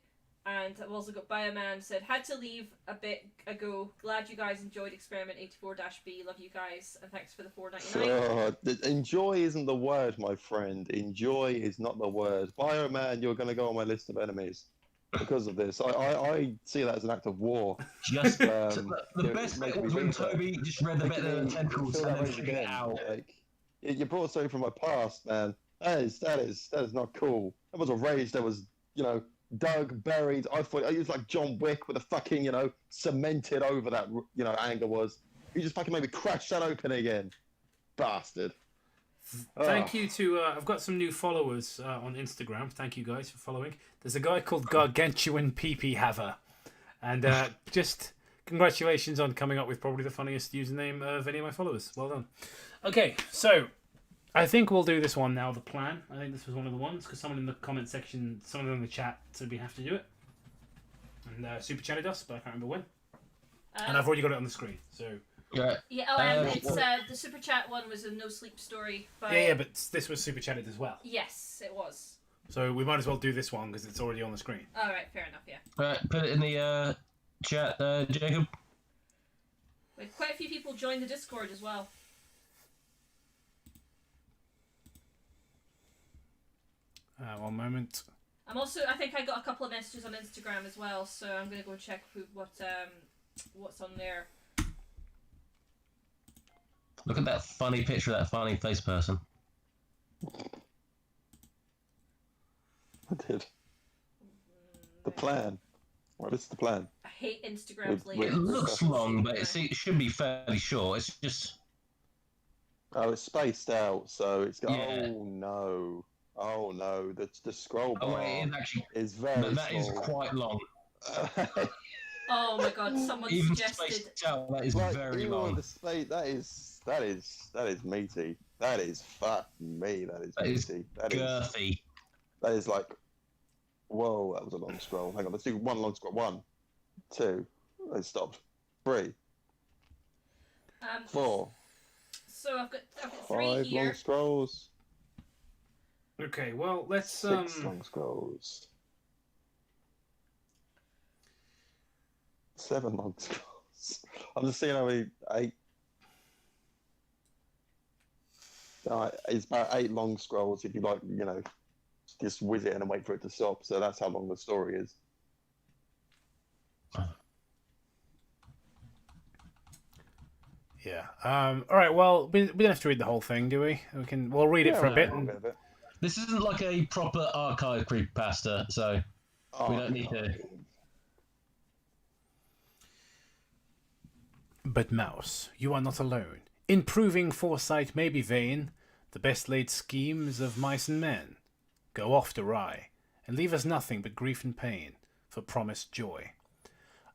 And I've also got Bioman said, had to leave a bit ago. Glad you guys enjoyed Experiment 84-B. Love you guys. And thanks for the $4.99. Enjoy isn't the word, my friend. Enjoy is not the word. Bioman, you're going to go on my list of enemies because of this. I see that as an act of war. Just the it best makes bit was me when feel Toby just read the bit of the tentacles feel and that then way figured it again. out. Like, you brought something from my past, man. That is not cool. That was a rage that was, dug, buried. I thought it was like John Wick with a fucking, cemented over that, anger was. You just fucking made me crash that open again. Bastard. Thank you to... I've got some new followers on Instagram. Thank you guys for following. There's a guy called Gargantuan PP Haver. And just congratulations on coming up with probably the funniest username of any of my followers. Well done. Okay, so I think we'll do this one now, the plan. I think this was one of the ones, because someone in the comment section, someone in the chat said we have to do it. And super chatted us, but I can't remember when. And I've already got it on the screen, so... Yeah. Yeah, it's the super chat one was a no sleep story. By... Yeah, but this was super chatted as well. Yes, it was. So we might as well do this one, because it's already on the screen. Alright, fair enough, yeah. Right, put it in the chat, Jacob. Wait, quite a few people joined the Discord as well. One moment. I think I got a couple of messages on Instagram as well, so I'm gonna go check what's on there. Look at that funny picture of that funny face person. I did. The plan. What is the plan? I hate Instagram's Wait, It layers. looks long, but it should be fairly short. It's just... Oh, it's spaced out, so it's... Yeah. Oh, no. Oh, no. The scroll bar Oh, wait, it is actually... is very That is small. quite long. Oh my god, someone Even suggested. spaced out, that is Like, very even long. with the space, that is meaty. That is fuck me. That is That is meaty. Girthy. That is like, whoa, that was a long scroll. Hang on, let's do one long scroll. 1, 2, it stopped. 3, 4, So I've got 3 5 here. long scrolls. Okay, well, let's... 6 long scrolls. 7 long scrolls. I'm just seeing how many 8. It's about 8 long scrolls if you like, just whiz it and wait for it to stop. So that's how long the story is. Yeah. All right, well, we don't have to read the whole thing, do we? We'll read it for a bit. This isn't like a proper archive creepypasta, so we don't need to... But Mouse, you are not alone. Improving foresight may be vain. The best laid schemes of mice and men go oft awry, and leave us nothing but grief and pain for promised joy.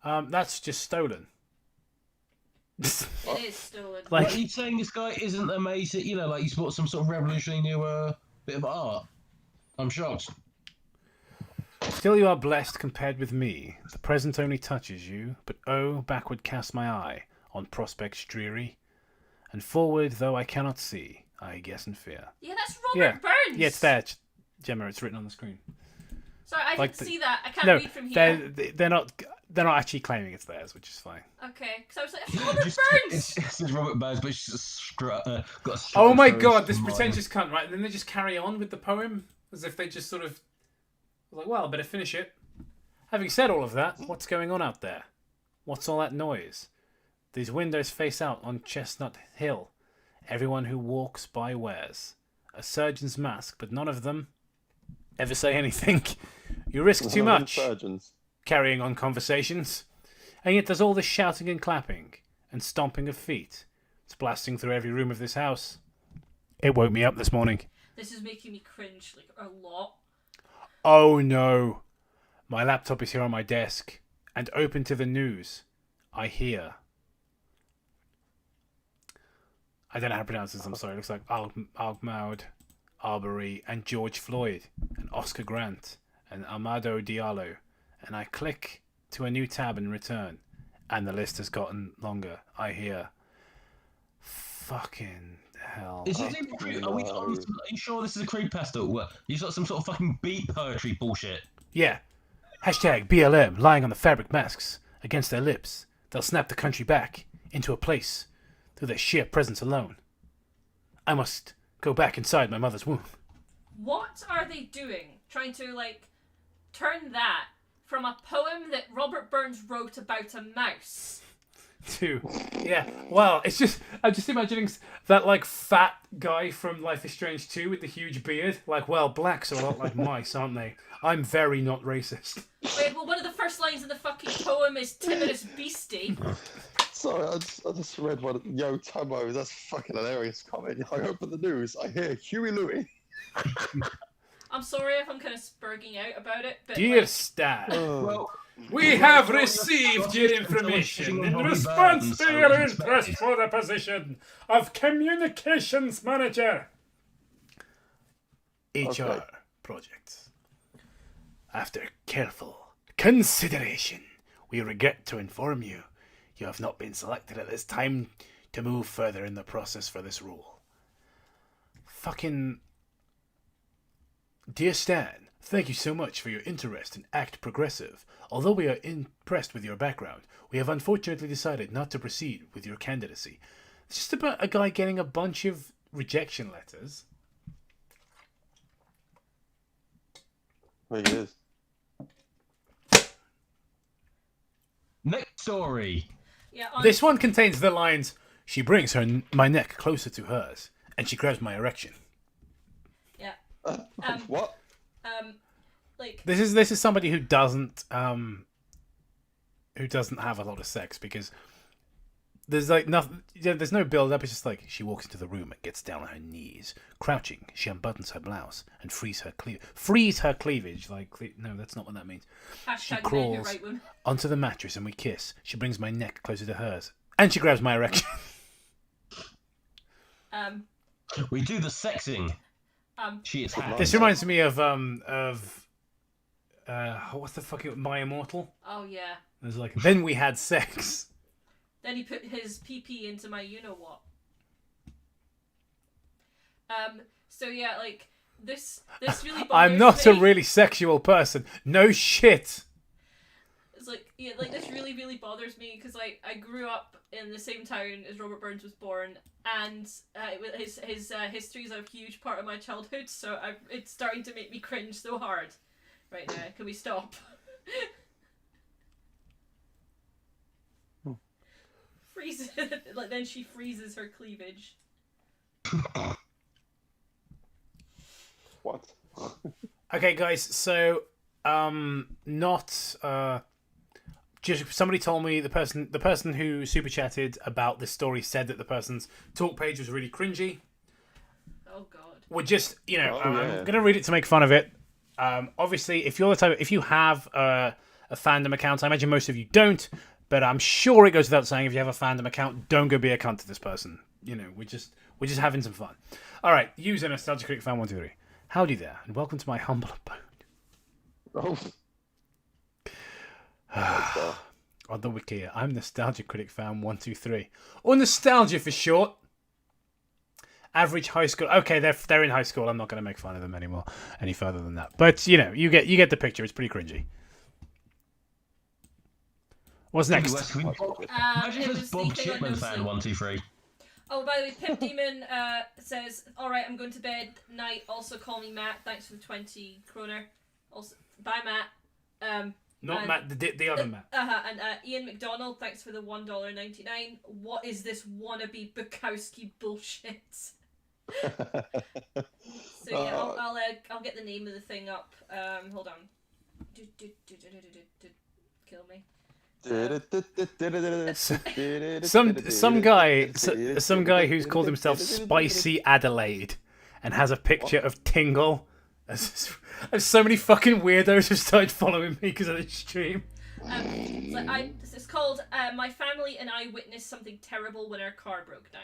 That's just stolen. It is stolen. Like, are you saying this guy isn't amazing? Like he's bought some sort of revolutionary new bit of art? I'm shocked. Still you are blessed compared with me. The present only touches you, but oh, backward cast my eye on prospects dreary, and forward, though I cannot see, I guess and fear. Yeah, that's Robert Burns. Yeah, it's there, Gemma. It's written on the screen. Sorry, I Like didn't see that. I can't read from here. They're not actually claiming it's theirs, which is fine. Okay, because I was like, it's Robert Burns. It's Robert Burns, but she's got a Oh my god, this pretentious cunt, right? And then they just carry on with the poem as if they just sort of like, well, I better finish it. Having said all of that, what's going on out there? What's all that noise? These windows face out on Chestnut Hill. Everyone who walks by wears a surgeon's mask, but none of them ever say anything. You risk too much Surgeons. carrying on conversations. And yet there's all this shouting and clapping and stomping of feet. It's blasting through every room of this house. It woke me up this morning. This is making me cringe like a lot. Oh no. My laptop is here on my desk. And open to the news. I hear. I don't know how to pronounce this, I'm sorry. It looks like Ahmaud Arbery and George Floyd and Oscar Grant and Amadou Diallo. And I click to a new tab and return. And the list has gotten longer. I hear. Fucking hell. Is this even are you sure this is a creepypasta? What? You got some sort of fucking beat poetry bullshit. Yeah. Hashtag BLM lying on the fabric masks against their lips. They'll snap the country back into a place through their sheer presence alone. I must go back inside my mother's womb. What are they doing? Trying to, like, turn that from a poem that Robert Burns wrote about a mouse. Yeah, well, it's just, I'm just imagining that, like, fat guy from Life is Strange 2 with the huge beard. Like, well, blacks are a lot like mice, aren't they? I'm very not racist. Wait, well, one of the first lines in the fucking poem is timorous beastie. Sorry, I just read one. Yo, Tomo, that's fucking hilarious comment. I open the news, I hear Huey Louie. I'm sorry if I'm kind of spurging out about it, but Dear like, Stan, Well, we have received your information in response to your interest for the position of Communications Manager. HR Okay. projects. After careful consideration, we regret to inform you you have not been selected at this time to move further in the process for this role. Fucking... Dear Stan, thank you so much for your interest in Act Progressive. Although we are impressed with your background, we have unfortunately decided not to proceed with your candidacy. It's just about a guy getting a bunch of rejection letters. There he is. next story. yeah, This one contains the lines, "She brings my neck closer to hers, and she grabs my erection." yeah, What? like, This is somebody who doesn't have a lot of sex, because there's like nothing. Yeah, there's no build up. It's just like she walks into the room and gets down on her knees, crouching. She unbuttons her blouse and frees her cleavage. Like no, that's not what that means. She hashtag men who crawls write women. onto the mattress and we kiss. She brings my neck closer to hers, and she grabs my erection. We do the sexing. She is happy. This reminds me of what's the fuck? My Immortal. Oh yeah. There's like, then we had sex. Then he put his PP into my you-know-what. So yeah, like, this really bothers I'm not me. a really sexual person. No shit. It's like, yeah, like, this really, really bothers me, because, like, I grew up in the same town as Robert Burns was born, and his history is a huge part of my childhood, so it's starting to make me cringe so hard right now. Can we stop? Freezes, like, then she freezes her cleavage. What? Okay, guys. So, just somebody told me the person who super chatted about this story said that the person's talk page was really cringy. Oh god. We're just, yeah. I'm gonna read it to make fun of it. Obviously, if you're the type, if you have a fandom account, I imagine most of you don't, but I'm sure it goes without saying, if you have a fandom account, don't go be a cunt to this person. You know, we're just having some fun. All right, user Nostalgia Critic Fan 123. Howdy there, and welcome to my humble abode. Oh. On the wiki, I'm Nostalgia Critic Fan 123, or Nostalgia for short. Average high school. Okay, they're in high school. I'm not going to make fun of them anymore, any further than that. But you know, you get the picture. It's pretty cringy. What's next? Imagine It if was it's Bob the thing on Chipman No fan Sleep. 123. Oh, by the way, Pip Demon says, "Alright, I'm going to bed. Night. Also call me Matt. Thanks for the 20 kroner. Also, bye Matt." Not and- Matt, the other Matt. And Ian McDonald, thanks for the $1.99. What is this wannabe Bukowski bullshit? So yeah, I'll get the name of the thing up. Hold on. Kill me. Some guy who's called himself Spicy Adelaide and has a picture of Tingle. There's so many fucking weirdos who started following me because of this stream. This is called My Family and I Witnessed Something Terrible When Our Car Broke Down.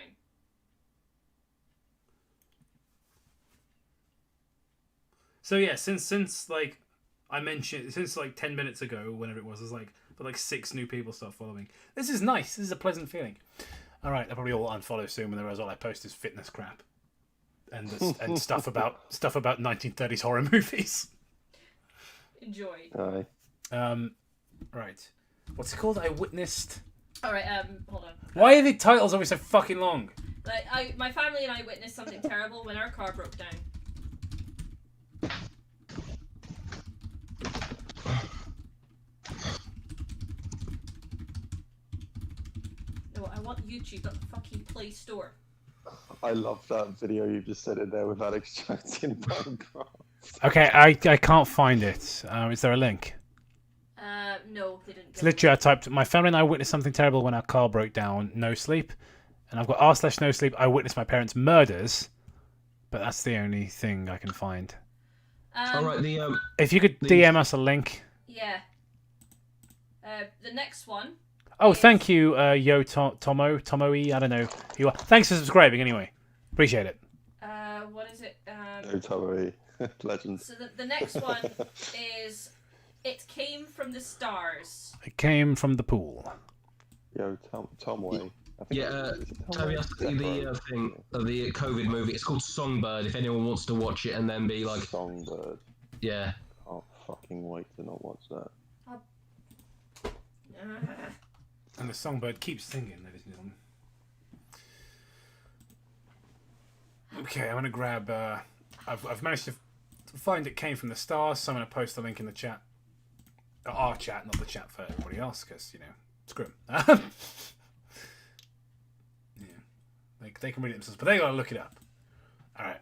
So yeah, since like I mentioned, since like 10 minutes ago, whenever it was, there's like 6 new people start following. This is nice. This is a pleasant feeling. All right, I'll probably all unfollow soon when the result I post is fitness crap and stuff about 1930s horror movies. Enjoy. Aye. Right. What's it called? I witnessed. All right. Hold on. Why are the titles always so fucking long? My family and I witnessed something terrible when our car broke down. No, I want YouTube, not the fucking Play Store. I love that video you just said in there without extracting paragraphs. Okay, I can't find it. Is there a link? No, they didn't. It's literally, I typed, my family and I witnessed something terrible when our car broke down, no sleep. And I've got r/no sleep, I witnessed my parents' murders. But that's the only thing I can find. Alright, if you could DM us a link. Yeah. The next one. Oh, thank you, Tomo-E, I don't know who you are. Thanks for subscribing anyway. Appreciate it. What is it? Tomo-E. Legend. So the next one is It Came from the Stars. It came from the pool. Yo, Tomo-E. Yeah, Toby, the thing of the COVID movie. It's called Songbird. If anyone wants to watch it and then be like, Songbird. Yeah. Can't fucking wait to not watch that. And the songbird keeps singing, ladies and gentlemen. Okay, I'm gonna grab. I've managed to find It Came from the Stars. So I'm gonna post the link in the chat. Our chat, not the chat for everybody else, because screw them. They can read it themselves, but they gotta look it up. All right.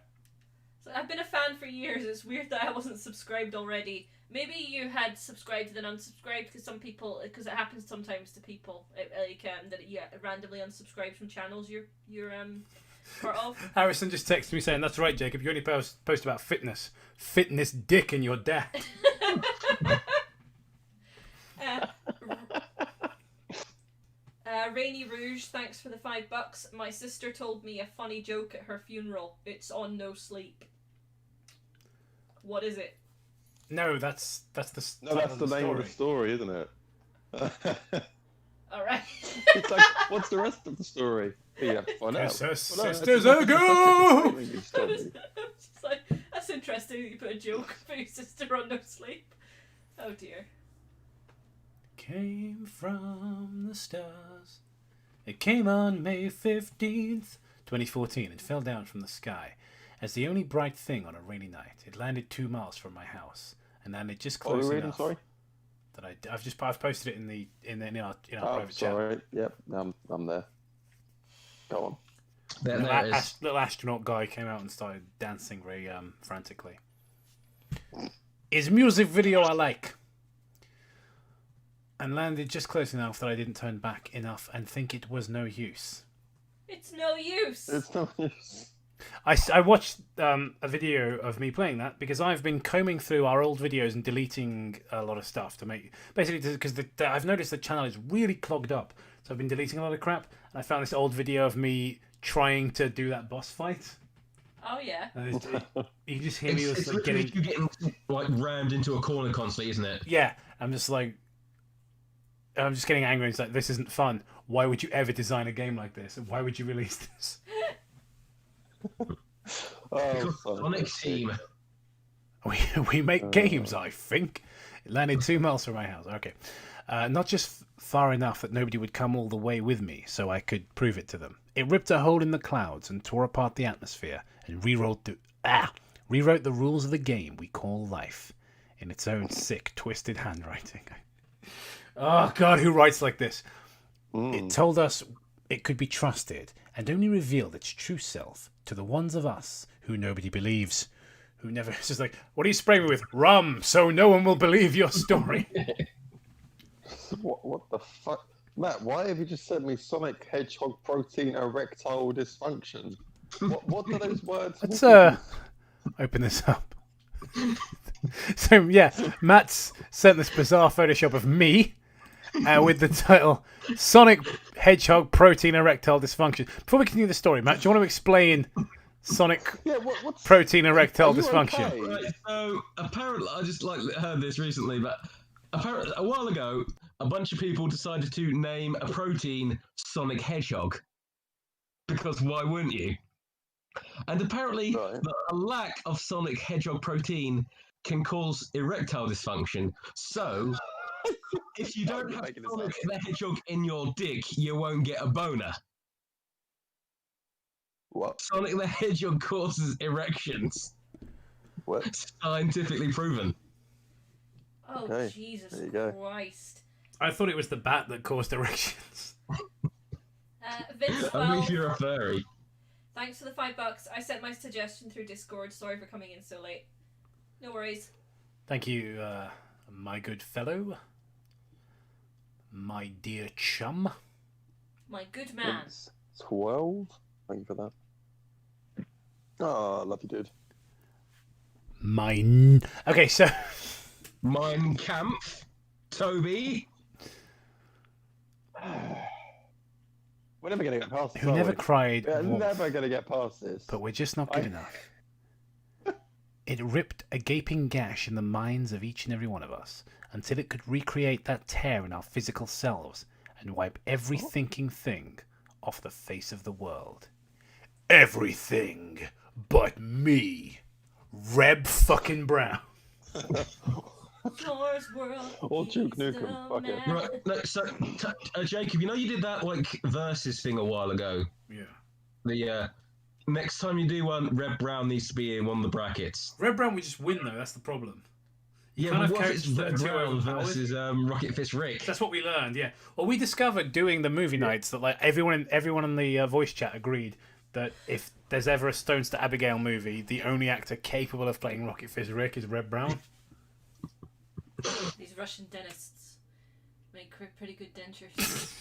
So I've been a fan for years. It's weird that I wasn't subscribed already. Maybe you had subscribed and then unsubscribed, because some people, because it happens sometimes to people, that you randomly unsubscribe from channels you're part of. Harrison just texted me saying, "That's right, Jacob. You only post about fitness, dick, and your dad." Rainy Rouge, thanks for the $5. My sister told me a funny joke at her funeral. It's on No Sleep. What is it? No, that's the name of the story, isn't it? All right. It's like, what's the rest of the story? Yeah, find out. Sisters are go. Just like, that's interesting that you put a joke for your sister on No Sleep. Oh dear. Came from the stars. It came on May 15th, 2014, and fell down from the sky as the only bright thing on a rainy night. It landed 2 miles from my house and landed just close enough that I've posted it in our private chat. Yep, I'm there. Go on. Little astronaut guy came out and started dancing very frantically. His music video I like. And landed just close enough that I didn't turn back enough and think it was no use. It's no use. It's no use. I watched a video of me playing that because I've been combing through our old videos and deleting a lot of stuff to make... Basically, because I've noticed the channel is really clogged up. So I've been deleting a lot of crap. And I found this old video of me trying to do that boss fight. Oh, yeah. You just hear me like, getting like rammed into a corner constantly, isn't it? Yeah. I'm just getting angry. It's like, this isn't fun. Why would you ever design a game like this? And why would you release this? Sonic Team. We make games, I think. It landed 2 miles from my house. Okay. Not just far enough that nobody would come all the way with me so I could prove it to them. It ripped a hole in the clouds and tore apart the atmosphere and rewrote the rules of the game we call life in its own sick, twisted handwriting. Oh, God, who writes like this? It told us it could be trusted and only revealed its true self to the ones of us who nobody believes. Who never... It's just like, what are you spraying me with? Rum, so no one will believe your story. What the fuck? Matt, why have you just sent me Sonic Hedgehog protein erectile dysfunction? What do those words Let's mean? open this up. So yeah, Matt's sent this bizarre Photoshop of me with the title Sonic Hedgehog Protein Erectile Dysfunction. Before we continue the story, Matt, do you want to explain Sonic Protein Erectile Dysfunction? Okay? Right, so apparently, I just heard this recently, but apparently a while ago, a bunch of people decided to name a protein Sonic Hedgehog. Because why wouldn't you? And apparently, a lack of Sonic Hedgehog protein can cause erectile dysfunction. So, if you don't have Sonic the Hedgehog in your dick, you won't get a boner. What? Sonic the Hedgehog causes erections. What? Scientifically proven. Oh, Okay, Jesus there you go. Christ. I thought it was the bat that caused erections. Vince, Only if you're a furry. thanks for the $5. I sent my suggestion through Discord. Sorry for coming in so late. No worries. Thank you, my good fellow. My dear chum. My good man. It's 12. Thank you for that. Oh, love you, dude. Mine. Okay, so. Mein Kampf. Toby. We're never going to get past this. Who never cried. We're warmth, never going to get past this. but we're just not good enough. It ripped a gaping gash in the minds of each and every one of us until it could recreate that tear in our physical selves and wipe every thinking thing off the face of the world. Everything but me. Reb fucking Brown. Floor's world. Or Duke Nukem. Fuck it. Right, no, so, Jacob, you know you did that versus thing a while ago. Yeah. The next time you do one, Red Brown needs to be in one of the brackets. Red Brown, we just win though. That's the problem. Yeah, can't but have what if it's characters that are Red too Brown overpowered. versus Rocket Fist Rick? That's what we learned. Yeah. Well, we discovered doing the movie nights that like everyone in the voice chat agreed that if there's ever a Stones to Abigail movie, the only actor capable of playing Rocket Fist Rick is Red Brown. These Russian dentists make pretty good dentures.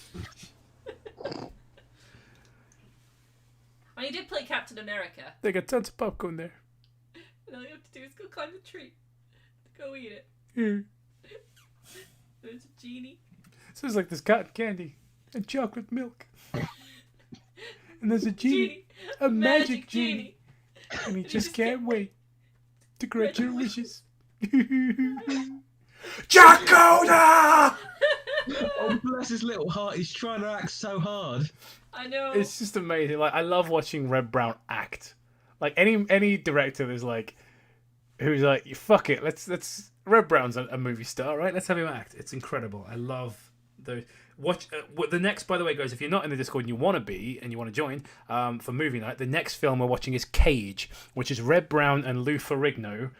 And he did play Captain America. They got tons of popcorn there. And all you have to do is go climb the tree. Go eat it. Yeah. There's a genie. So it's like there's cotton candy and chocolate milk. And there's a genie. A magic genie. And he just can't wait to grant your wishes. Jacoda! Oh, bless his little heart. He's trying to act so hard. I know. It's just amazing. Like I love watching Red Brown act. Like any director that's like who's like, fuck it, let's Red Brown's a movie star, right? Let's have him act. It's incredible. I love those. Watch the next, by the way, guys. If you're not in the Discord and you want to be and you want to join for movie night, the next film we're watching is Cage, which is Red Brown and Lou Ferrigno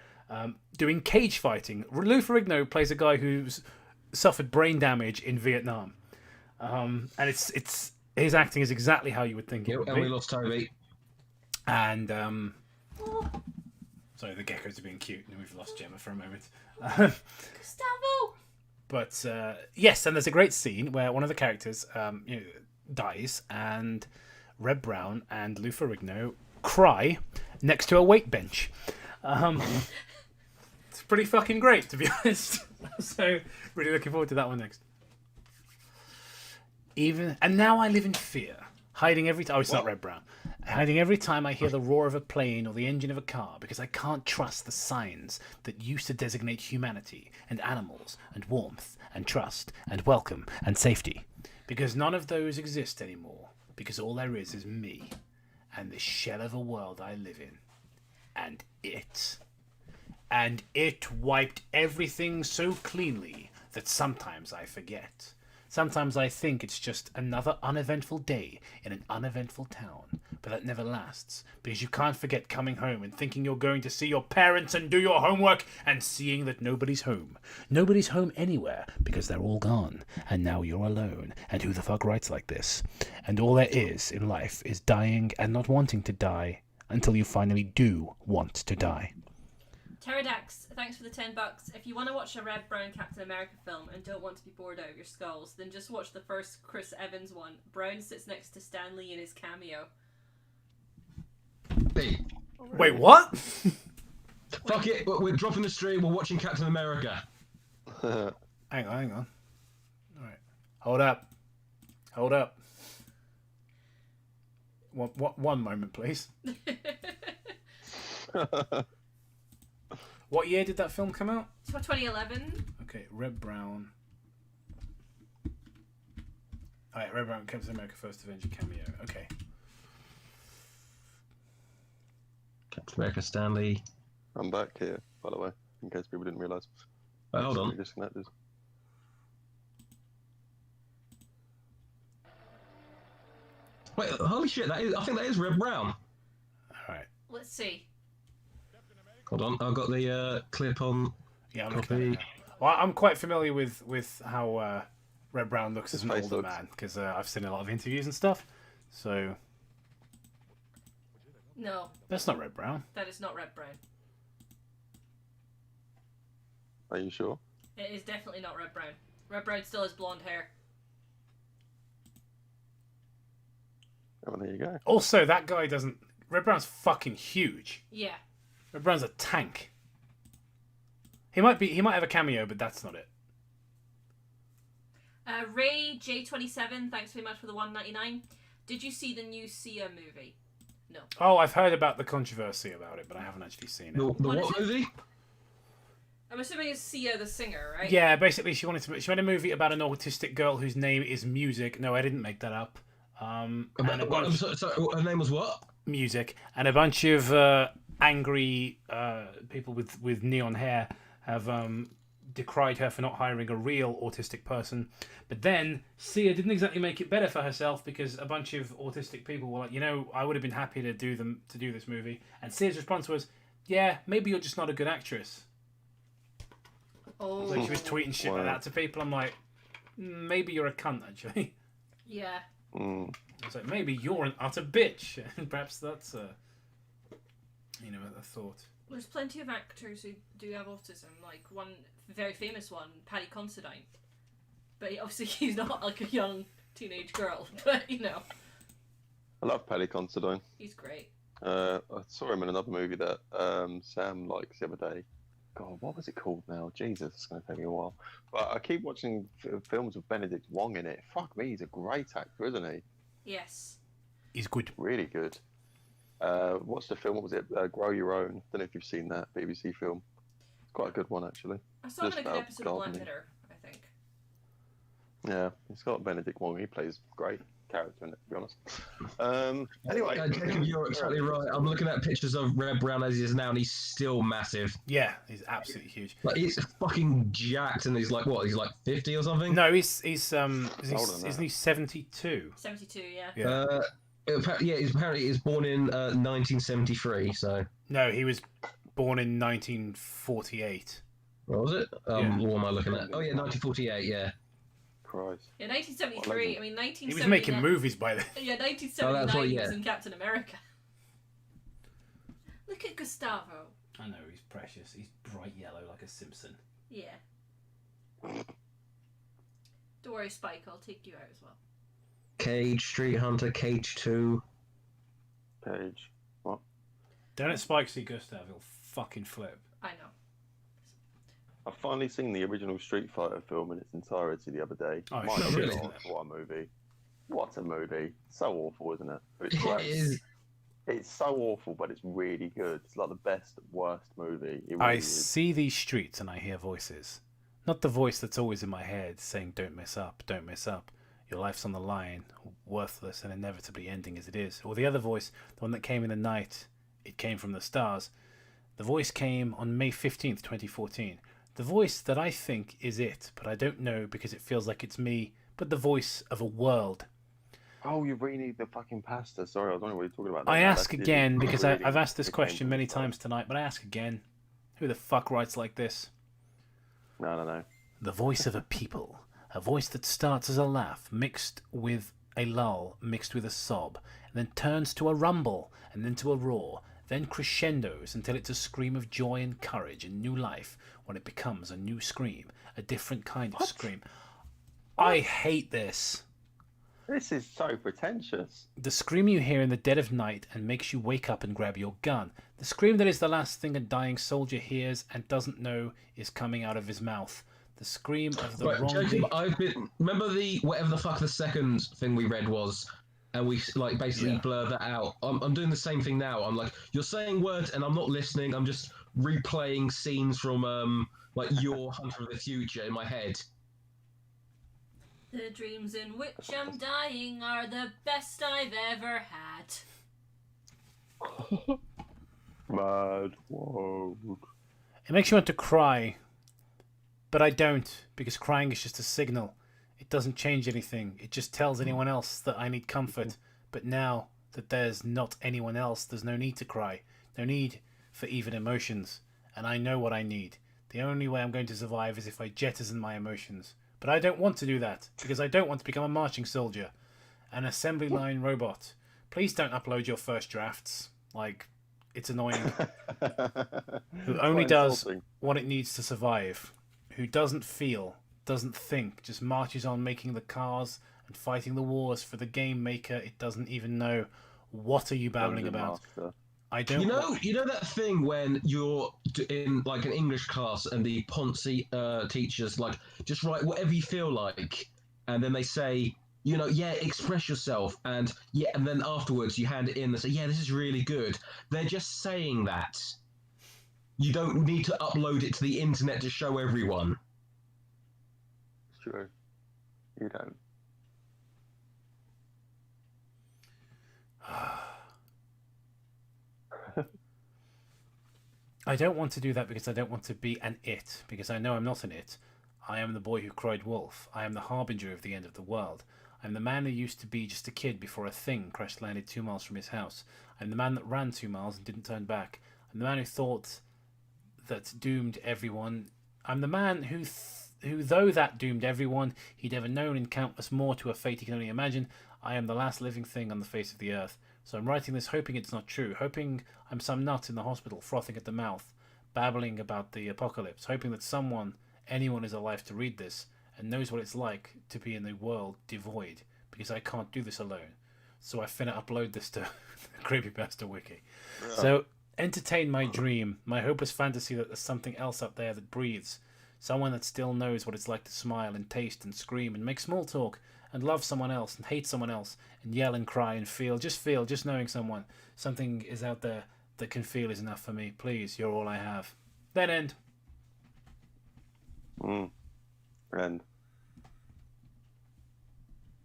doing cage fighting. Lou Ferrigno plays a guy who's suffered brain damage in Vietnam, and it's his acting is exactly how you would think it would And be. we lost Toby. And sorry, the geckos are being cute, and we've lost Gemma for a moment. Gustavo! But yes, and there's a great scene where one of the characters dies, and Red Brown and Lou Ferrigno cry next to a weight bench. It's pretty fucking great, to be honest. So really looking forward to that one next. And now I live in fear, hiding every time. Oh, it's not Red Brown. Hiding every time I hear the roar of a plane or the engine of a car, because I can't trust the signs that used to designate humanity and animals and warmth and trust and welcome and safety, because none of those exist anymore, because all there is me and this shell of a world I live in, and it wiped everything so cleanly that sometimes I forget. Sometimes I think it's just another uneventful day in an uneventful town, but that never lasts, because you can't forget coming home and thinking you're going to see your parents and do your homework and seeing that nobody's home. Nobody's home anywhere, because they're all gone, and now you're alone, and who the fuck writes like this? And all there is in life is dying and not wanting to die until you finally do want to die. Pterodax, thanks for the $10. If you want to watch a Red Brown Captain America film and don't want to be bored out of your skulls, then just watch the first Chris Evans one. Brown sits next to Stan Lee in his cameo. Hey, Wait, what? fuck it, we're dropping the stream, we're watching Captain America. Hang on. All right. Hold up. One moment, please. What year did that film come out? 2011. Okay, Red Brown. Alright, Red Brown Captain America First Avenger cameo. Okay. Captain America, Stanley. I'm back here, by the way, in case people didn't realise. Hold on. Disconnected. Wait, holy shit, I think that is Red Brown. Alright. Let's see. Hold on, I've got the clip on. Yeah, I'm looking Copy. at it now. Well, I'm quite familiar with how Red Brown looks as an face older looks. man, because I've seen a lot of interviews and stuff. So, No, that's not Red Brown. that is not Red Brown. Are you sure? It is definitely not Red Brown. Red Brown still has blonde hair. Oh, there you go. Also, that guy doesn't... Red Brown's fucking huge. Yeah. Red Brown's a tank. He might have a cameo, but that's not it. Ray J27, thanks very much for the $1.99. Did you see the new Sia movie? No. Oh, I've heard about the controversy about it, but I haven't actually seen it. The What is what it? movie? I'm assuming it's Sia the singer, right? Yeah, basically, she made a movie about an autistic girl whose name is Music. No, I didn't make that up. And a bunch So her name was what? Music, and a bunch of angry people with neon hair have decried her for not hiring a real autistic person. But then Sia didn't exactly make it better for herself, because a bunch of autistic people were like, I would have been happy to do this movie. And Sia's response was, yeah, maybe you're just not a good actress. Oh. Like, she was tweeting shit like Wow. that to people. I'm like, maybe you're a cunt, actually. Yeah. Mm. I was like, maybe you're an utter bitch. Perhaps that's a thought. There's plenty of actors who do have autism, like one very famous one, Paddy Considine. But obviously he's not like a young teenage girl, but I love Paddy Considine. he's great. I saw him in another movie that Sam likes the other day. God, what was it called now? Jesus, it's going to take me a while. But I keep watching films with Benedict Wong in it. Fuck me, he's a great actor, isn't he? Yes. He's good. Really good. What's the film? What was it? Grow Your Own. Don't know if you've seen that BBC film. Quite a good one, actually. I saw him in a Just good about episode of Black gardening. Mirror, I think. Yeah, it's got Benedict Wong. He plays great character in it, to be honest. Anyway, Jacob, you're exactly right. I'm looking at pictures of Red Brown as he is now, and he's still massive. Yeah, he's absolutely huge. Like, he's fucking jacked, and he's like, what? He's like 50 or something? No, he's older than isn't he 72? 72, yeah. Yeah. Apparently he's born in 1973, so... No, he was born in 1948. What was it? Yeah. What am I looking at? Oh, yeah, 1948, yeah. Christ. Yeah, 1973, I mean, 1979... He was making movies by then. Yeah, 1979 Oh, that's what- he yeah. was in Captain America. Look at Gustavo. I know, he's precious. He's bright yellow like a Simpson. Yeah. Don't worry, Spike, I'll take you out as well. Cage, Street Hunter, Cage 2. Page. What? Don't let Spike see Gustav, he'll fucking flip. I know. I've finally seen the original Street Fighter film in its entirety the other day. Oh, My shit. really? God, what a movie. What a movie. So awful, isn't it? But it's It great. is. It's so awful, but it's really good. It's like the best, worst movie. It really I is. see these streets and I hear voices. Not the voice that's always in my head saying, don't mess up, don't mess up. Your life's on the line, worthless and inevitably ending as it is. Or the other voice, the one that came in the night, it came from the stars. The voice came on May 15th, 2014. The voice that I think is it, but I don't know because it feels like it's me, but the voice of a world. Oh, you really need the fucking pasta. Sorry, I was wondering what you're talking about. I No, ask that's- again it's because really- I've asked this it came question from many the stars. times tonight, but I ask again. Who the fuck writes like this? No. The voice of a people. A voice that starts as a laugh, mixed with a lull, mixed with a sob, and then turns to a rumble, and then to a roar, then crescendos until it's a scream of joy and courage and new life when it becomes a new scream, a different kind of scream. I hate this. This is so pretentious. The scream you hear in the dead of night and makes you wake up and grab your gun. The scream that is the last thing a dying soldier hears and doesn't know is coming out of his mouth. The scream of the wrong... Jacob, remember whatever the fuck the second thing we read was, and we like basically blur that out. I'm doing the same thing now. I'm like, you're saying words and I'm not listening. I'm just replaying scenes from like your Hunter of the Future in my head. The dreams in which I'm dying are the best I've ever had. Mad world. It makes you want to cry, but I don't, because crying is just a signal. It doesn't change anything. It just tells anyone else that I need comfort. But now that there's not anyone else, there's no need to cry. No need for even emotions. And I know what I need. The only way I'm going to survive is if I jettison my emotions. But I don't want to do that, because I don't want to become a marching soldier. An assembly line robot. Please don't upload your first drafts. Like, it's annoying. Who only does what it needs to survive. Who doesn't feel, doesn't think, just marches on making the cars and fighting the wars for the game maker it doesn't even know. What are you babbling about? I don't. You know that thing when you're in like an English class and the Ponzi teachers like just write whatever you feel like, and then they say, express yourself, and then afterwards you hand it in and say, this is really good. They're just saying that. You don't need to upload it to the internet to show everyone. Sure. You don't. I don't want to do that because I don't want to be an it, because I know I'm not an it. I am the boy who cried wolf. I am the harbinger of the end of the world. I am the man who used to be just a kid before a thing crash-landed 2 miles from his house. I am the man that ran 2 miles and didn't turn back. I'm the man who thought that doomed everyone. I'm the man who though that doomed everyone, he'd ever known and countless more to a fate he can only imagine. I am the last living thing on the face of the earth. So I'm writing this hoping it's not true, hoping I'm some nut in the hospital frothing at the mouth, babbling about the apocalypse, hoping that anyone is alive to read this and knows what it's like to be in a world devoid, because I can't do this alone. So I finna upload this to the Creepypasta wiki. Yeah. So entertain my dream, my hopeless fantasy that there's something else up there that breathes, someone that still knows what it's like to smile and taste and scream and make small talk and love someone else and hate someone else and yell and cry and feel, just knowing something is out there that can feel is enough for me. Please, you're all I have. Then end. End.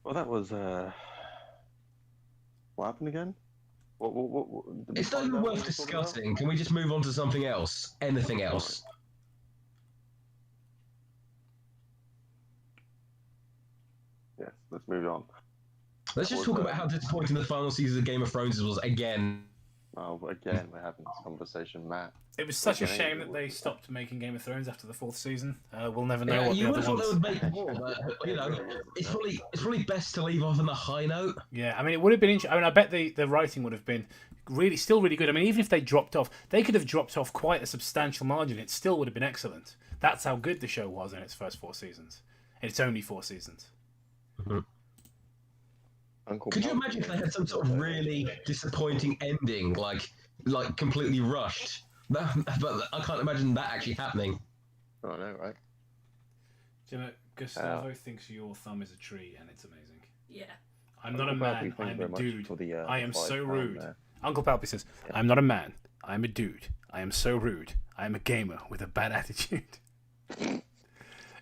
Well, that was, what happened again? What it's not even worth discussing. Can we just move on to something else? Anything else? Yes, let's move on. Let's just talk about how disappointing the final season of Game of Thrones was again. Oh, again, we're having this conversation, Matt. It was such a shame that they stopped making Game of Thrones after the 4th season. We'll never know what the other ones... You would have thought they would make more, but, it's probably best to leave off on a high note. Yeah, I mean, it would have been interesting. I mean, I bet the writing would have been still really good. I mean, even if they dropped off, they could have dropped off quite a substantial margin. It still would have been excellent. That's how good the show was in its first 4 seasons. And it's only 4 seasons. Mm-hmm. Could you imagine if they had some sort of really disappointing ending, like completely rushed? But I can't imagine that actually happening. I know, right? Do you know, Gustavo thinks your thumb is a tree, and it's amazing. Yeah. I'm not a man, I'm a dude. I am so rude. Uncle Palpy says, I'm not a man, I'm a dude. I am so rude. I am a gamer with a bad attitude.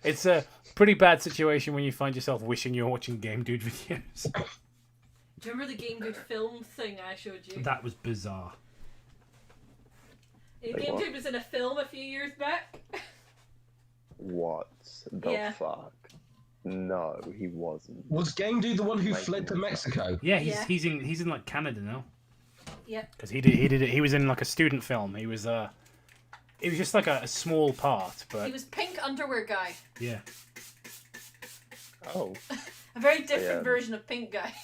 It's a pretty bad situation when you find yourself wishing you're watching Game Dude videos. Do you remember the Game Dude film thing I showed you? That was bizarre. Game Dude was in a film a few years back. What the fuck? No, he wasn't. Was Game Dude the one who fled to Mexico? Yeah, he's in like Canada now. Yep. Because he was in like a student film. It was just like a small part, but he was Pink Underwear Guy. Yeah. Oh. A very different version of Pink Guy.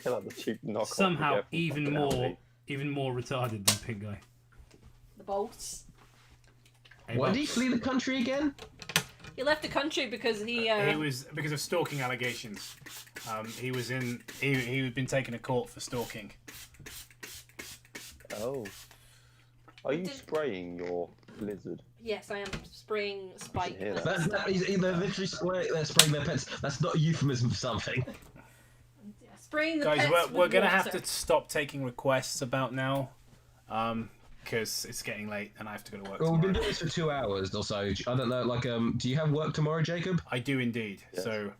Like the cheap knockoff. Somehow you get from fucking even more retarded than Pink Guy. The bolts. Hey, Why well, did he flee the country again? He left the country because he was because of stalking allegations. He'd been taken to court for stalking. Oh. Are you spraying your lizard? Yes, I am spraying Spike. hear that. They're literally they're spraying their pets. That's not a euphemism for something. Yeah, spraying the Guys, pets we're with gonna water. have to stop taking requests about now, because it's getting late and I have to go to work. Well, we've been Tomorrow. doing this for 2 hours or so. I don't know. Like, do you have work tomorrow, Jacob? I do indeed. Yes. So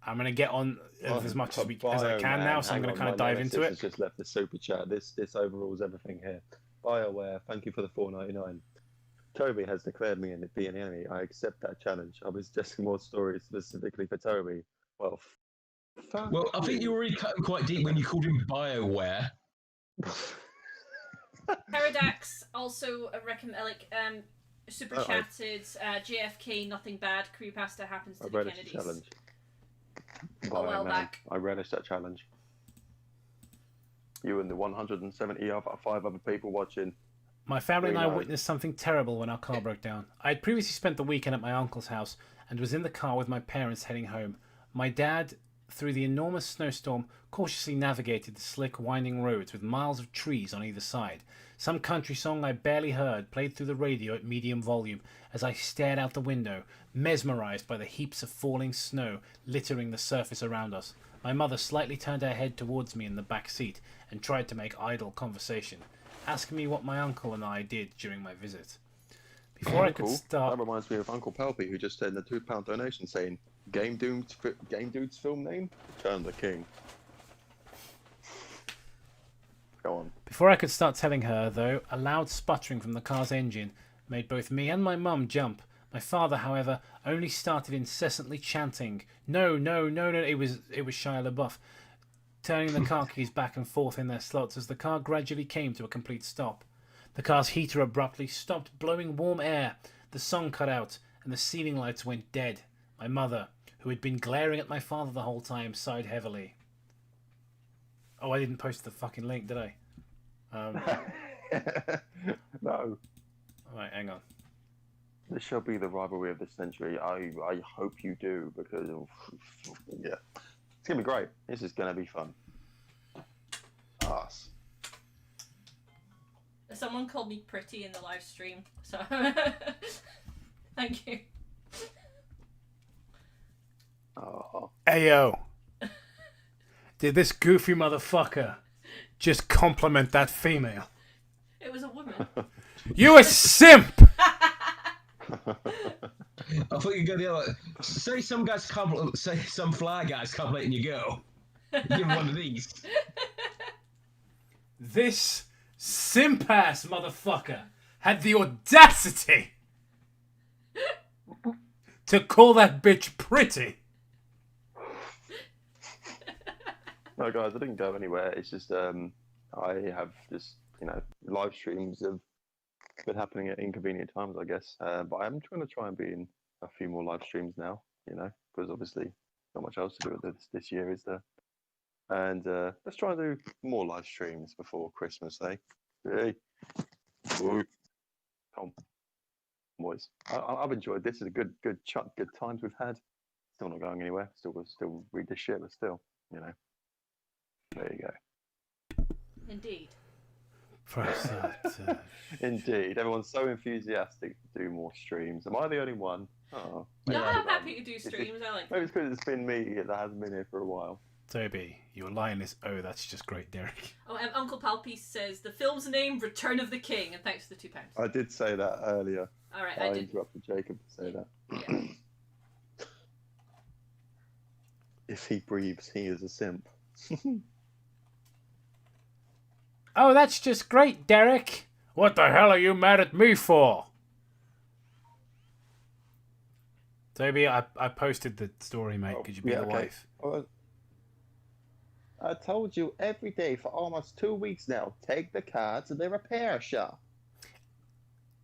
I'm gonna get on as much as I can now. So I'm gonna kind of dive into it. Just left the super chat. This overrules everything here. BioWare, thank you for the $4.99. Toby has declared me to be an enemy. I accept that challenge. I was just more stories specifically for Toby. Well, Well, I think you were already cutting quite deep when you called him BioWare. Pterodax also super Uh-oh. chatted. JFK, nothing bad. Creepypasta happens to I the relished the Kennedys. challenge. A while back. I relished that challenge. You and the 175 other people watching. My family and I Reload. witnessed something terrible when our car broke down. I had previously spent the weekend at my uncle's house and was in the car with my parents heading home. My dad, through the enormous snowstorm, cautiously navigated the slick, winding roads with miles of trees on either side. Some country song I barely heard played through the radio at medium volume as I stared out the window, mesmerized by the heaps of falling snow littering the surface around us. My mother slightly turned her head towards me in the back seat and tried to make idle conversation, asking me what my uncle and I did during my visit. Before I could Cool. start... That reminds me of Uncle Palpy, who just sent a £2 donation saying, Game Dude's film name? Turn the King. Go on. Before I could start telling her, though, a loud sputtering from the car's engine made both me and my mum jump. My father, however, only started incessantly chanting, "No, no, no, no!" It was Shia LaBeouf, turning the car keys back and forth in their slots as the car gradually came to a complete stop. The car's heater abruptly stopped blowing warm air, the song cut out, and the ceiling lights went dead. My mother, who had been glaring at my father the whole time, sighed heavily. Oh, I didn't post the fucking link, did I? No. Alright, hang on. This shall be the rivalry of the century. I hope you do, because yeah, it's gonna be great. This is gonna be fun. Us. Someone called me pretty in the live stream, so thank you. Oh. Ayo. Did this goofy motherfucker just compliment that female? It was a woman. You a simp! I thought you'd go the other. Say some fly guys complimenting you go. Give him one of these. This simp ass motherfucker had the audacity to call that bitch pretty. No, guys, I didn't go anywhere. It's just I have just live streams have been happening at inconvenient times, I guess. But I'm trying to try and be in a few more live streams now. Because obviously not much else to do with this year, is there? And let's try and do more live streams before Christmas, eh? Hey, woo. Come, boys. I've enjoyed this. It's a good times we've had. Still not going anywhere. Still read this shit, but still, There you go. Indeed. Indeed. Everyone's so enthusiastic to do more streams. Am I the only one? Oh. No, maybe I'm I'm- happy to do streams. I like Maybe it's because it's been me that hasn't been here for a while. Toby, your line is, "Oh, that's just great, Derek." Oh, Uncle Palpy says the film's name Return of the King, and thanks for the £2. I did say that earlier. All right, I I did. interrupted Jacob to say that. Yeah. If he breathes, he is a simp. Oh, that's just great, Derek. What the hell are you mad at me for? Toby, I posted the story, mate. Could you be the wife? Well, I told you every day for almost 2 weeks now, take the car to the repair shop.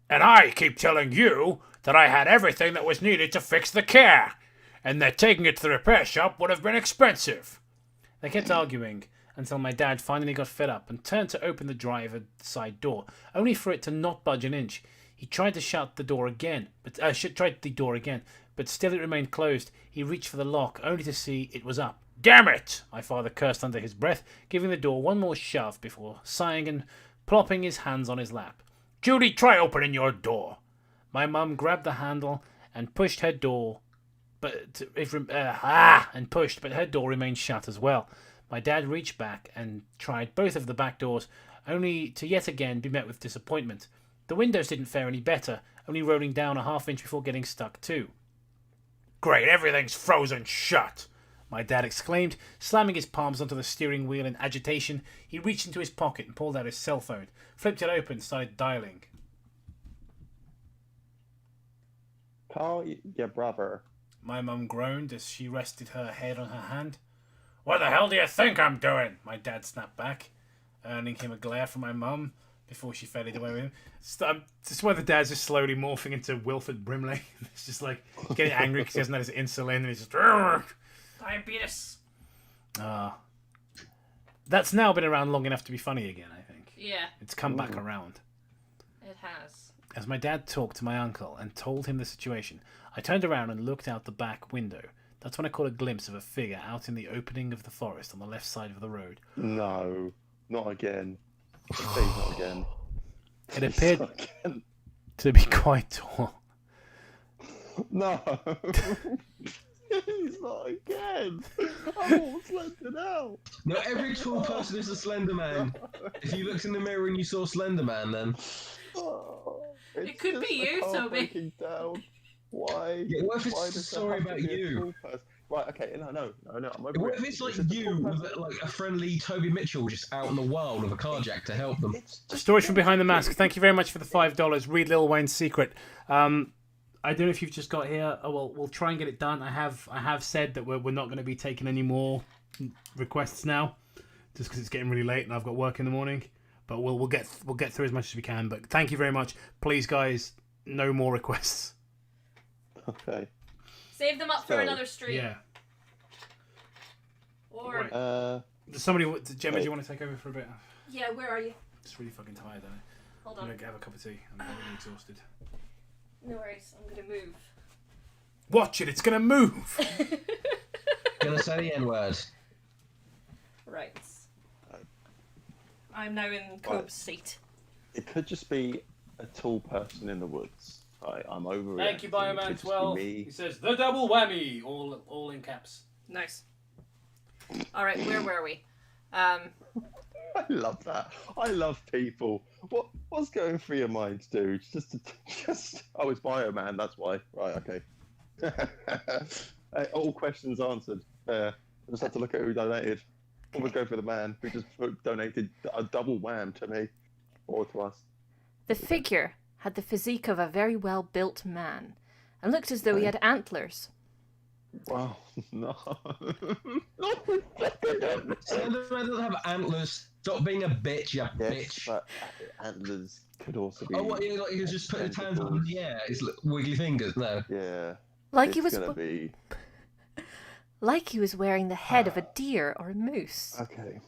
And I keep telling you that I had everything that was needed to fix the car, and that taking it to the repair shop would have been expensive. They kept arguing until my dad finally got fed up and turned to open the driver's side door, only for it to not budge an inch. He tried to shut the door again, but still it remained closed. He reached for the lock, only to see it was up. "Damn it!" my father cursed under his breath, giving the door one more shove before sighing and plopping his hands on his lap. "Judy, try opening your door." My mum grabbed the handle and pushed her door, but her door remained shut as well. My dad reached back and tried both of the back doors, only to yet again be met with disappointment. The windows didn't fare any better, only rolling down a half-inch before getting stuck too. "Great, everything's frozen shut," my dad exclaimed, slamming his palms onto the steering wheel in agitation. He reached into his pocket and pulled out his cell phone, flipped it open, and started dialing. "Call your brother." My mum groaned as she rested her head on her hand. "What the hell do you think I'm doing?" my dad snapped back, earning him a glare from my mum before she faded away with him. This is where the dad's just slowly morphing into Wilford Brimley. It's just like getting angry because he hasn't had his insulin and he's just... Diabetes. That's now been around long enough to be funny again, I think. Yeah, It's come back around. it has. As my dad talked to my uncle and told him the situation, I turned around and looked out the back window. That's when I caught a glimpse of a figure out in the opening of the forest on the left side of the road. No, not again. Please, not again. It appeared Not again. to be quite tall. No. Please, not again. I'm all slender now. No, every tall person is a Slender Man. If you looked in the mirror and you saw Slender Man, then Oh, It could just be the you, car Toby. breaking down. Why? Yeah, what if it's Why a does there story have to about be a you? tall person? Right, okay, no, I'm over what it. if it's like just a you tall with person. like a friendly Toby Mitchell just out in the wild with a carjack to help them? It's just Stories from Behind the Mask. Thank you very much for the $5. Read Lil Wayne's secret. I don't know if you've just got here. Oh, well, we'll try and get it done. I have said that we're not going to be taking any more requests now, just because it's getting really late and I've got work in the morning. But we'll get through as much as we can. But thank you very much. Please, guys, no more requests. Okay. Save them up for So, another stream. Yeah. Or Right. Uh, Somebody, Gemma, do you want to take over for a bit? yeah, where are you? Just really fucking tired, don't I? Hold I'm on. gonna have a cup of tea. I'm really exhausted. No worries. I'm gonna move. Watch it. It's gonna move. Gonna say the N word. Right. I'm now in Cobb's seat. it could just be a tall person in the woods. Right, I'm over it. Thank you, It could Bioman just be 12. me. He says the double whammy, all in caps. Nice. All right, where were we? I love that. I love people. What's going through your mind, dude? Just oh, it's Bioman. That's why. Right. Okay. All questions answered. I just had to look at who donated. Always go for the man who just donated a double wham to me or to us. The figure had the physique of a very well-built man and looked as though he had antlers. Wow. No. Slender Man doesn't have antlers. Stop being a bitch, you Yes, bitch. but antlers could also be. Oh, what? Yeah, like you can just put his hands up in the air. His wiggly fingers. No. Yeah. Like it's gonna be. he was wearing the head of a deer or a moose. Okay.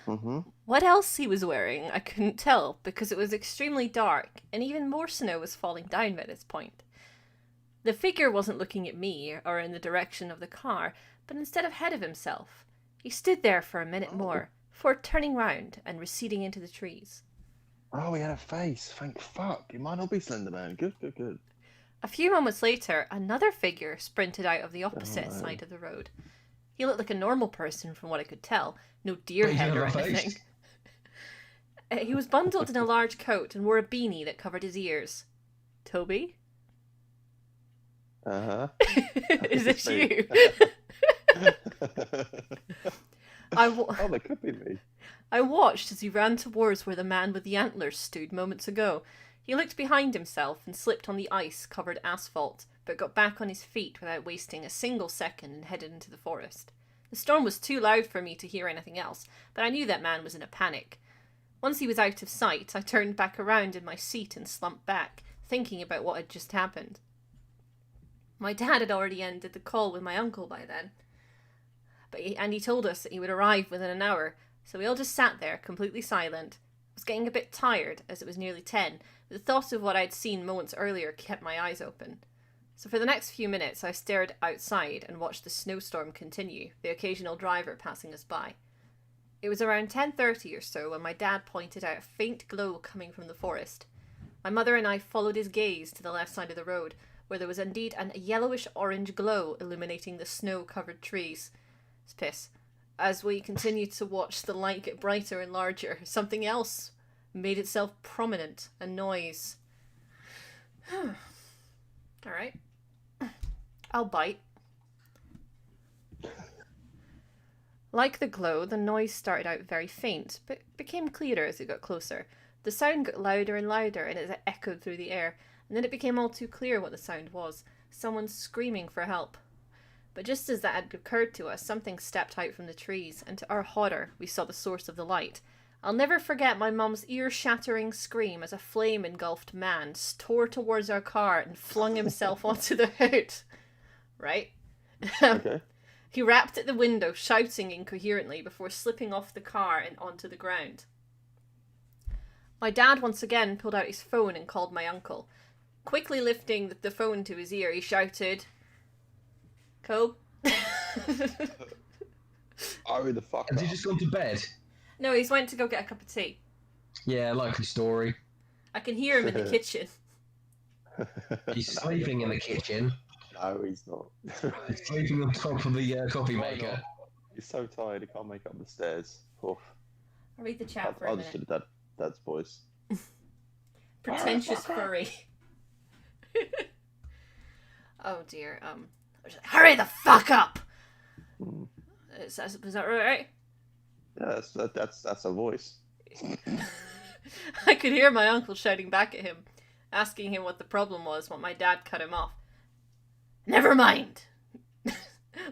Mm-hmm. What else he was wearing, I couldn't tell because it was extremely dark and even more snow was falling down by this point. The figure wasn't looking at me or in the direction of the car, but instead ahead of himself. He stood there for a minute more, before turning round and receding into the trees. Oh, he had a face. Thank fuck. It might not be Slenderman. Good. A few moments later, another figure sprinted out of the opposite no. side of the road. He looked like a normal person from what I could tell, no deer But he head didn't or have a anything. face. He was bundled in a large coat and wore a beanie that covered his ears. Toby? Uh-huh. Is this you? Oh, that could be me. I watched as he ran towards where the man with the antlers stood moments ago. He looked behind himself and slipped on the ice-covered asphalt, but got back on his feet without wasting a single second and headed into the forest. The storm was too loud for me to hear anything else, but I knew that man was in a panic. Once he was out of sight, I turned back around in my seat and slumped back, thinking about what had just happened. My dad had already ended the call with my uncle by then. and he told us that he would arrive within an hour, so we all just sat there, completely silent. I was getting a bit tired, as it was nearly 10, but the thought of what I'd seen moments earlier kept my eyes open. So for the next few minutes, I stared outside and watched the snowstorm continue, the occasional driver passing us by. It was around 10:30 or so when my dad pointed out a faint glow coming from the forest. My mother and I followed his gaze to the left side of the road, where there was indeed a yellowish-orange glow illuminating the snow-covered trees. It's piss. As we continued to watch the light get brighter and larger, something else made itself prominent, a noise. Alright. I'll bite. Like the glow, the noise started out very faint, but became clearer as it got closer. The sound got louder and louder, and it echoed through the air, and then it became all too clear what the sound was. Someone screaming for help. But just as that had occurred to us, something stepped out from the trees, and to our horror, we saw the source of the light. I'll never forget my mum's ear-shattering scream as a flame-engulfed man tore towards our car and flung himself onto the hood. Right? Okay. He rapped at the window, shouting incoherently before slipping off the car and onto the ground. My dad once again pulled out his phone and called my uncle. Quickly lifting the phone to his ear, he shouted, "Cope?" Hurry the fuck Has up. he just gone to bed? No, he's went to go get a cup of tea. Yeah, likely story. I can hear him in the kitchen. He's sleeping in the kitchen. No, he's not. He's sleeping on top of the coffee Why maker. not? He's so tired he can't make it up the stairs. Oof. I'll read the chat for a I'll just minute. do Dad's voice. Pretentious furry. Oh dear. I was like, hurry the fuck up! Mm. Is that right? Yeah, that's a voice. I could hear my uncle shouting back at him, asking him what the problem was, but my dad cut him off. Never mind.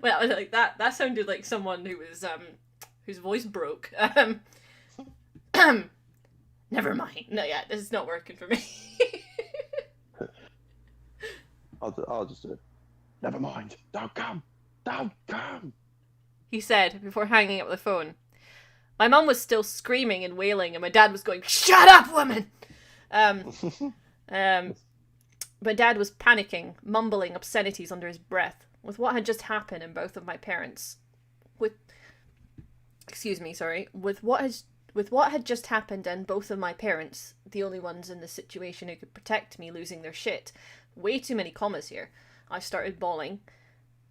Well, like that sounded like someone who was whose voice broke. Never mind. No, yeah, this is not working for me. I'll just do it. Never mind. Don't come. Don't come. He said before hanging up the phone. My mum was still screaming and wailing, and my dad was going, "Shut up, woman!" My dad was panicking, mumbling obscenities under his breath, with what had just happened in both of my parents. With what had just happened and both of my parents, the only ones in the situation who could protect me losing their shit. Way too many commas here. I started bawling,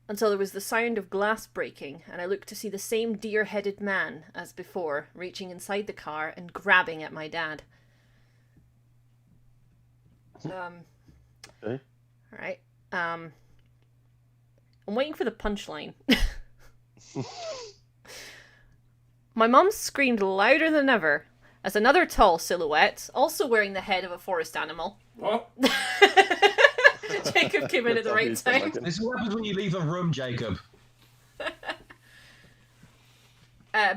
until there was the sound of glass breaking, and I looked to see the same deer-headed man as before, reaching inside the car and grabbing at my dad. Okay. Alright. I'm waiting for the punchline. My mum screamed louder than ever as another tall silhouette, also wearing the head of a forest animal. What? Jacob came in at the right time. This is what happens when you leave a room, Jacob.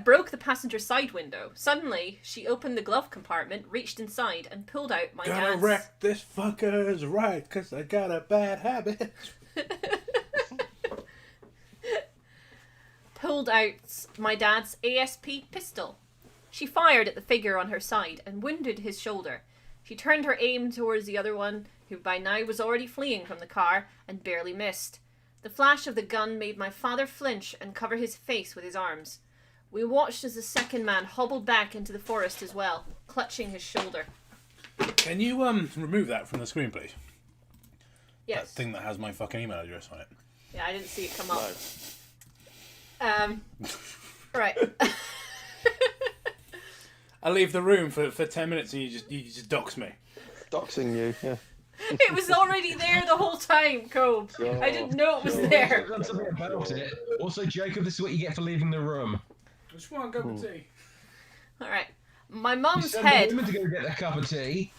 Broke the passenger side window. Suddenly, she opened the glove compartment, reached inside, and pulled out my Gonna dad's... wreck this fucker's right, 'cause I got a bad habit. Pulled out my dad's ASP pistol. She fired at the figure on her side and wounded his shoulder. She turned her aim towards the other one, who by now was already fleeing from the car, and barely missed. The flash of the gun made my father flinch and cover his face with his arms. We watched as the second man hobbled back into the forest as well, clutching his shoulder. Can you remove that from the screen, please? That Yes. thing that has my fucking email address on it. Yeah, I didn't see it come up. No. Right. I leave the room for 10 minutes and you just dox me. Doxing you, yeah. It was already there the whole time, Cobe. Sure, I didn't know it was sure. there. I've done something about it. Also, Jacob, this is what you get for leaving the room. I just want a cup of tea. Alright. My You mum's send the head... woman to go get a cup of tea.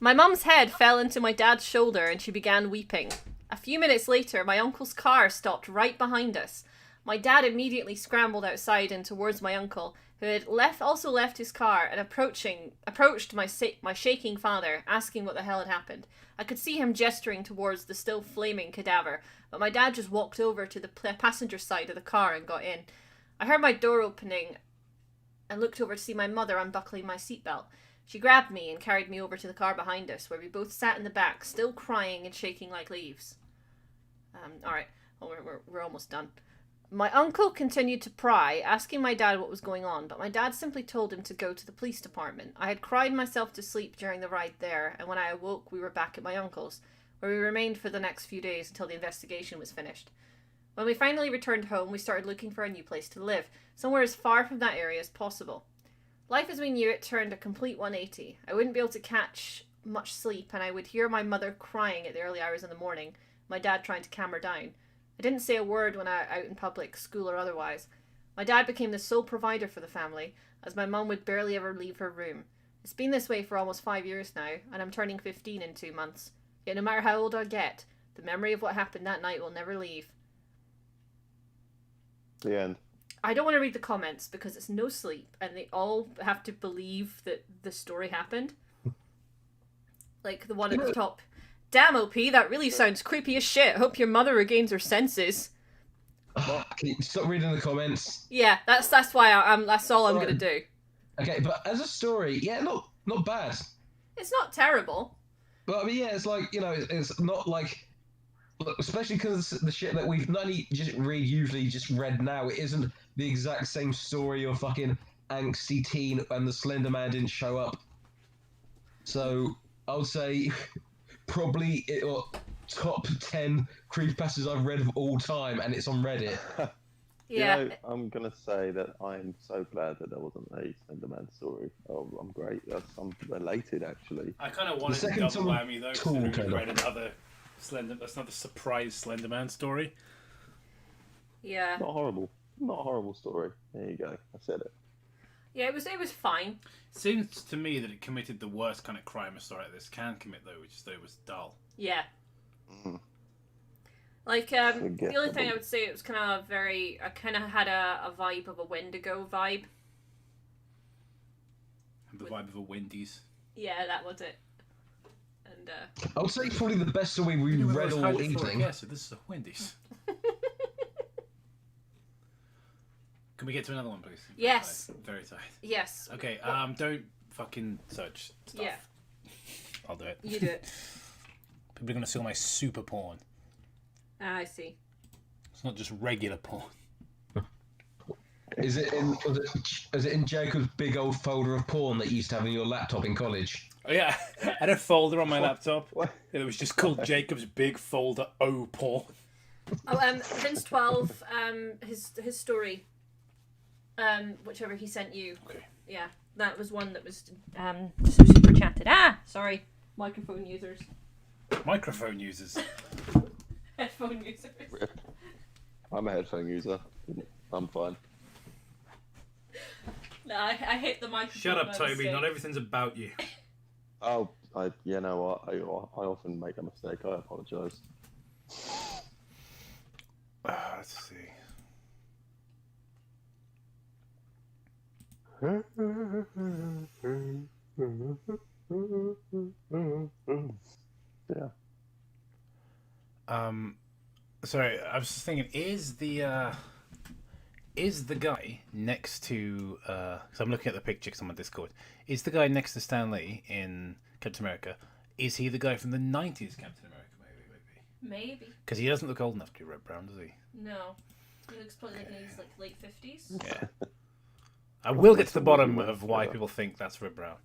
My mum's head fell into my dad's shoulder and she began weeping. A few minutes later, my uncle's car stopped right behind us. My dad immediately scrambled outside and towards my uncle, who had also left his car and approached my shaking father, asking what the hell had happened. I could see him gesturing towards the still flaming cadaver, but my dad just walked over to the passenger side of the car and got in. I heard my door opening and looked over to see my mother unbuckling my seatbelt. She grabbed me and carried me over to the car behind us, where we both sat in the back, still crying and shaking like leaves. Alright, well, we're almost done. My uncle continued to pry, asking my dad what was going on, but my dad simply told him to go to the police department. I had cried myself to sleep during the ride there, and when I awoke we were back at my uncle's, where we remained for the next few days until the investigation was finished. When we finally returned home, we started looking for a new place to live, somewhere as far from that area as possible. Life as we knew it turned a complete 180. I wouldn't be able to catch much sleep, and I would hear my mother crying at the early hours in the morning, my dad trying to calm her down. I didn't say a word when out in public, school or otherwise. My dad became the sole provider for the family, as my mum would barely ever leave her room. It's been this way for almost 5 years now, and I'm turning 15 in 2 months. Yet no matter how old I get, the memory of what happened that night will never leave. The end. I don't want to read the comments because it's no sleep, and they all have to believe that the story happened. Like the one at the top. Damn, OP, that really sounds creepy as shit. Hope your mother regains her senses. Can you stop reading the comments? Yeah, that's why that's all I'm gonna do. Okay, but as a story, yeah, not bad. It's not terrible. But I mean, yeah, it's like, you know, it's not like, especially because the shit that we've not only usually just read now, it isn't the exact same story of fucking angsty teen and the Slenderman didn't show up. So I would say probably top 10 creepypastas I've read of all time, and it's on Reddit. Yeah. You know, I'm going to say that I'm so glad that there wasn't a Slenderman story. Oh, I'm great. I'm related, actually. I kind of wanted to double whammy, though, considering we read another surprise Slenderman story. Yeah. Not horrible. Not a horrible story. There you go. I said it. Yeah, it was fine. Seems to me that it committed the worst kind of crime a story like this can commit, though, which is that it was dull. Yeah. Like, the only thing I would say, it was kind of I kind of had a vibe of a Wendigo vibe. The vibe of a Wendy's. Yeah, that was it. And, I would say probably the best story we read all evening. Yeah, so this is a Wendy's. Can we get to another one, please? Yes. Very tight. Yes. Okay, don't fucking search stuff. Yeah. I'll do it. You do it. People are going to steal my super porn. I see. It's not just regular porn. Is it in Jacob's big old folder of porn that you used to have in your laptop in college? Oh, yeah. I had a folder on my laptop. It was just called Jacob's Big Folder O Porn. Oh, Vince 12, his story, whichever he sent you. Okay. Yeah, that was one that was super chatted. Sorry, microphone users. Microphone users. Headphone users. I'm a headphone user. I'm fine. No, I hit the microphone. Shut up, Toby. Not everything's about you. Oh, you know what? I often make a mistake. I apologise. Let's see. Yeah. Sorry, I was just thinking, is the guy next to because I'm looking at the picture because I'm on Discord, is the guy next to Stan Lee in Captain America, is he the guy from the 90s Captain America? Maybe. Because he doesn't look old enough to be Red Brown, does he? No. He looks probably like in his late 50s. Yeah. I will get to the bottom of why people think that's Red Brown.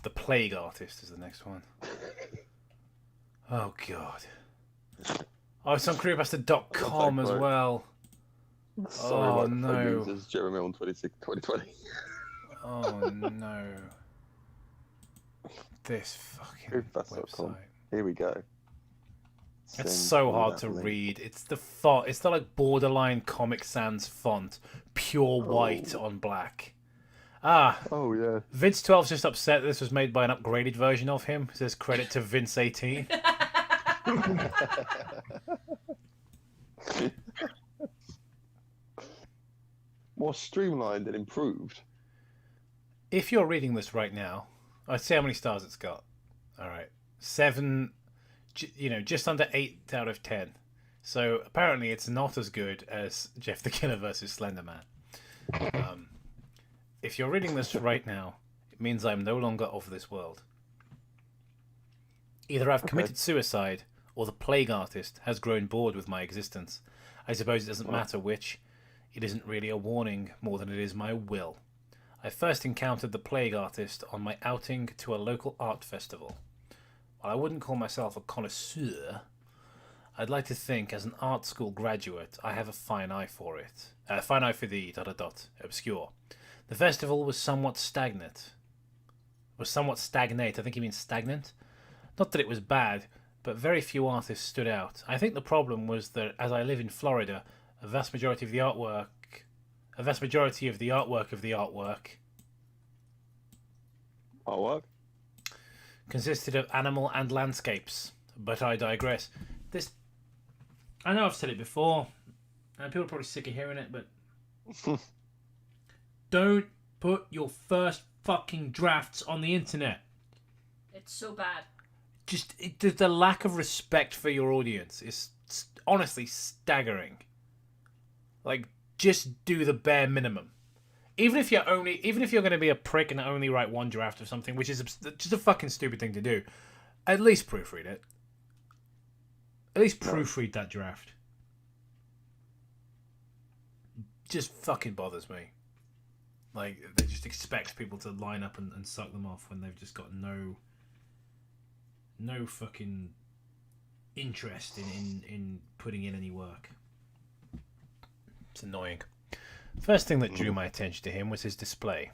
The Plague Artist is the next one. Oh, God. Oh, it's on Creepypasta.com as well. Sorry, no. This is Jeremy on 2020. Oh, no. This fucking website. Here we go. It's so hard to read. It's the font. It's the borderline Comic Sans font, pure white on black. Oh yeah. Vince 12's just upset that this was made by an upgraded version of him. It says credit to Vince 18. more streamlined and improved. If you're reading this right now, I'd see how many stars it's got. All right, 7. Just under 8 out of 10. So apparently, it's not as good as Jeff the Killer versus Slenderman. If you're reading this right now, it means I'm no longer of this world. Either I've committed suicide, or the plague artist has grown bored with my existence. I suppose it doesn't matter which. It isn't really a warning more than it is my will. I first encountered the plague artist on my outing to a local art festival. While I wouldn't call myself a connoisseur, I'd like to think as an art school graduate I have a fine eye for it. Fine eye for the ... obscure. The festival was somewhat stagnant. I think he means stagnant. Not that it was bad, but very few artists stood out. I think the problem was that as I live in Florida, a vast majority of the artwork consisted of animal and landscapes. But I digress. I know I've said it before, and people are probably sick of hearing it, but don't put your first fucking drafts on the internet. It's so bad. Just the lack of respect for your audience is honestly staggering. Like, just do the bare minimum. Even if you're going to be a prick and only write one draft of something, which is just a fucking stupid thing to do, at least proofread it. At least proofread that draft. Just fucking bothers me. Like, they just expect people to line up and suck them off when they've just got no fucking interest in putting in any work. It's annoying. First thing that drew my attention to him was his display.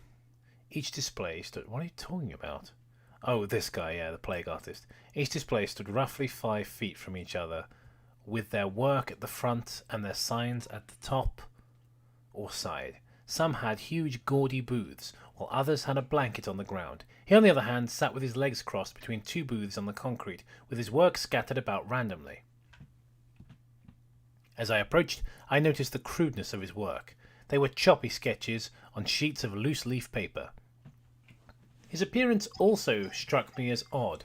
Each display stood... What are you talking about? Oh, this guy, yeah, the plague artist. Each display stood roughly 5 feet from each other, with their work at the front and their signs at the top or side. Some had huge gaudy booths, while others had a blanket on the ground. He, on the other hand, sat with his legs crossed between 2 booths on the concrete, with his work scattered about randomly. As I approached, I noticed the crudeness of his work. They were choppy sketches on sheets of loose leaf paper. His appearance also struck me as odd.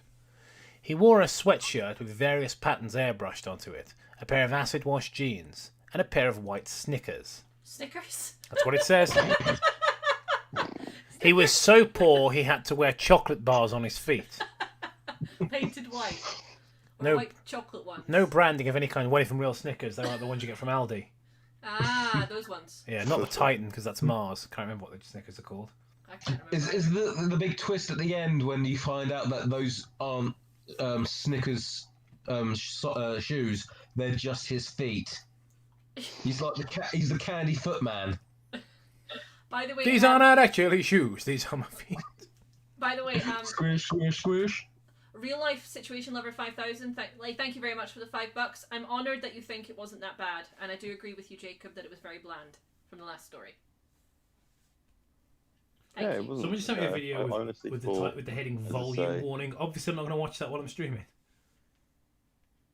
He wore a sweatshirt with various patterns airbrushed onto it, a pair of acid-wash jeans, and a pair of white Snickers. Snickers? That's what it says. He was so poor he had to wear chocolate bars on his feet. Painted white. Or No- white chocolate ones. No branding of any kind away from real Snickers. They're like the ones you get from Aldi. Ah, those ones. Yeah, not the Titan, because that's Mars. Can't remember what the Snickers are called. I can't remember. Is the big twist at the end when you find out that those aren't Snickers shoes? They're just his feet. He's like he's the candy foot man. By the way, These are not actually shoes. These are my feet. By the way, Squish, squish, squish. Real Life Situation Lover 5000. Thank you very much for the $5. I'm honoured that you think it wasn't that bad, and I do agree with you, Jacob, that it was very bland from the last story. Thank you. It wasn't. Someone just sent me a video I honestly with thought, the heading as I volume say, warning. Obviously, I'm not going to watch that while I'm streaming.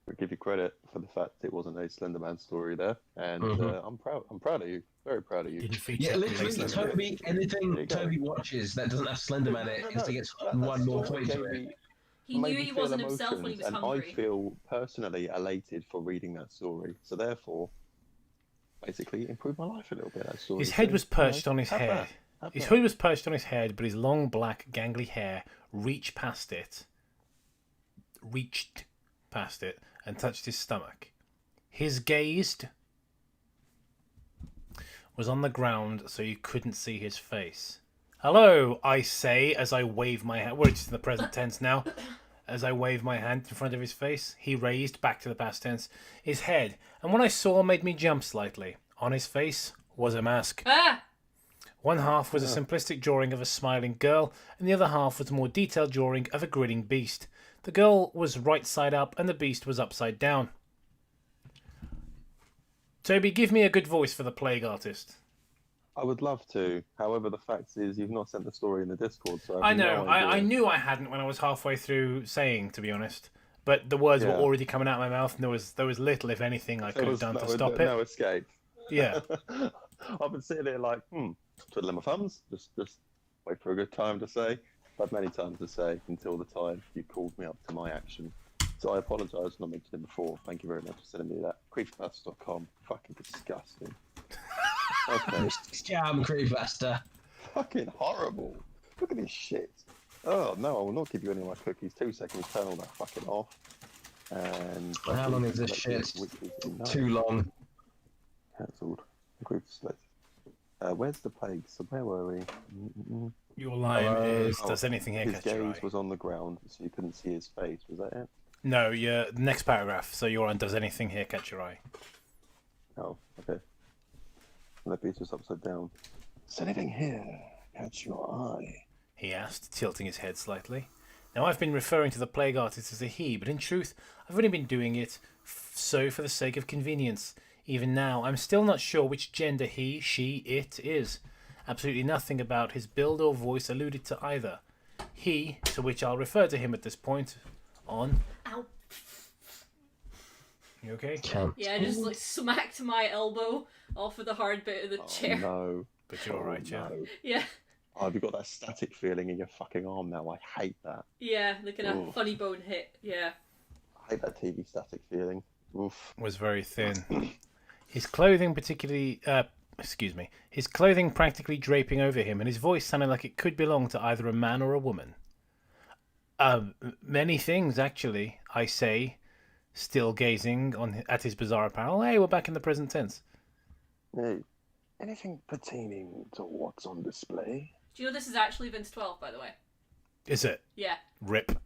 I give you credit for the fact it wasn't a Slenderman story there, and I'm proud. I'm proud of you. Very proud of you. Didn't feature. Yeah, the literally, Slenderman. Toby, anything There you go. Toby watches that doesn't have Slenderman in it, he gets one more point to it. He knew he wasn't himself when he was and hungry. I feel personally elated for reading that story. So therefore, basically, improved my life a little bit. That story. His head was perched on his have head. that, have His that. hood was perched on his head, but his long, black, gangly hair reached past it, and touched his stomach. His gaze was on the ground, so you couldn't see his face. Hello, I say, as I wave my hand. We're just in the present tense now. As I wave my hand in front of his face, he raised, back to the past tense, his head, and what I saw made me jump slightly. On his face was a mask. Ah! One half was a simplistic drawing of a smiling girl, and the other half was a more detailed drawing of a grinning beast. The girl was right side up, and the beast was upside down. Toby, give me a good voice for the plague artist. I would love to. However, the fact is, you've not sent the story in the Discord, so I have know. no I idea. knew I hadn't when I was halfway through saying, to be honest. But the words were Yeah. already coming out of my mouth, and there was little, if anything, I could have done to stop it. No escape. Yeah. I've been sitting there like, twiddling my thumbs, just wait for a good time to say. I've had many times to say until the time you called me up to my action. So I apologise for not mentioning it before. Thank you very much for sending me that. Creepypasta.com. Fucking disgusting. Okay. Scam Creepypasta. Fucking horrible. Look at this shit. Oh, no, I will not give you any of my cookies. 2 seconds, turn all that fucking off. And how long is this shit? Too long. Cancelled. Group select. Where's the page? So where were we? Your line is, does anything here his catch your eye? gaze was on the ground, so you couldn't see his face. Was that it? No, the next paragraph. So you're on, does anything here catch your eye? Oh, okay. And that piece was upside down. Does anything here catch your eye? He asked, tilting his head slightly. Now, I've been referring to the plague artist as a he, but in truth, I've only been doing it so for the sake of convenience. Even now, I'm still not sure which gender he, she, it is. Absolutely nothing about his build or voice alluded to either. He, to which I'll refer to him at this point, on... Ow. You okay? Yeah, I just like smacked my elbow off of the hard bit of the chair. No. But you're alright, yeah. No. Yeah. Oh, have you got that static feeling in your fucking arm now? I hate that. Yeah, like a funny bone hit. Yeah. I hate that TV static feeling. Oof. Was very thin. His clothing his clothing practically draping over him, and his voice sounded like it could belong to either a man or a woman. Many things, actually, I say, still gazing at his bizarre apparel. Hey, we're back in the present tense. Hey, anything pertaining to what's on display? Do you know this is actually Vince 12, by the way? Is it? Yeah. Rip.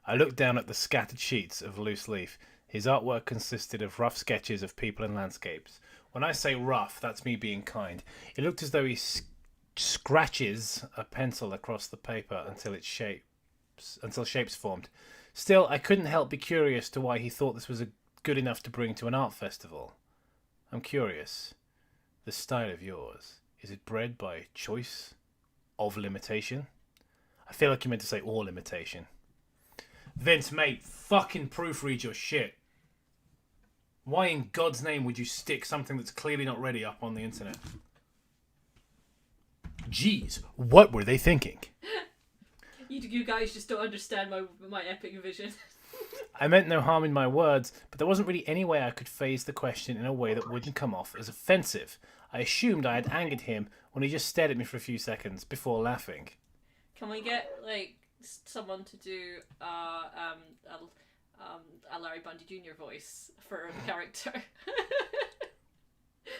I looked down at the scattered sheets of loose leaf. His artwork consisted of rough sketches of people and landscapes. When I say rough, that's me being kind. It looked as though he scratches a pencil across the paper until shapes formed. Still, I couldn't help be curious to why he thought this was good enough to bring to an art festival. I'm curious. The style of yours, is it bred by choice of limitation? I feel like you meant to say all limitation. Vince, mate, fucking proofread your shit. Why in God's name would you stick something that's clearly not ready up on the internet? Jeez, what were they thinking? You guys just don't understand my epic vision. I meant no harm in my words, but there wasn't really any way I could phrase the question in a way that wouldn't come off as offensive. I assumed I had angered him when he just stared at me for a few seconds before laughing. Can we get, like, someone to do a Larry Bundy Jr. voice for the character?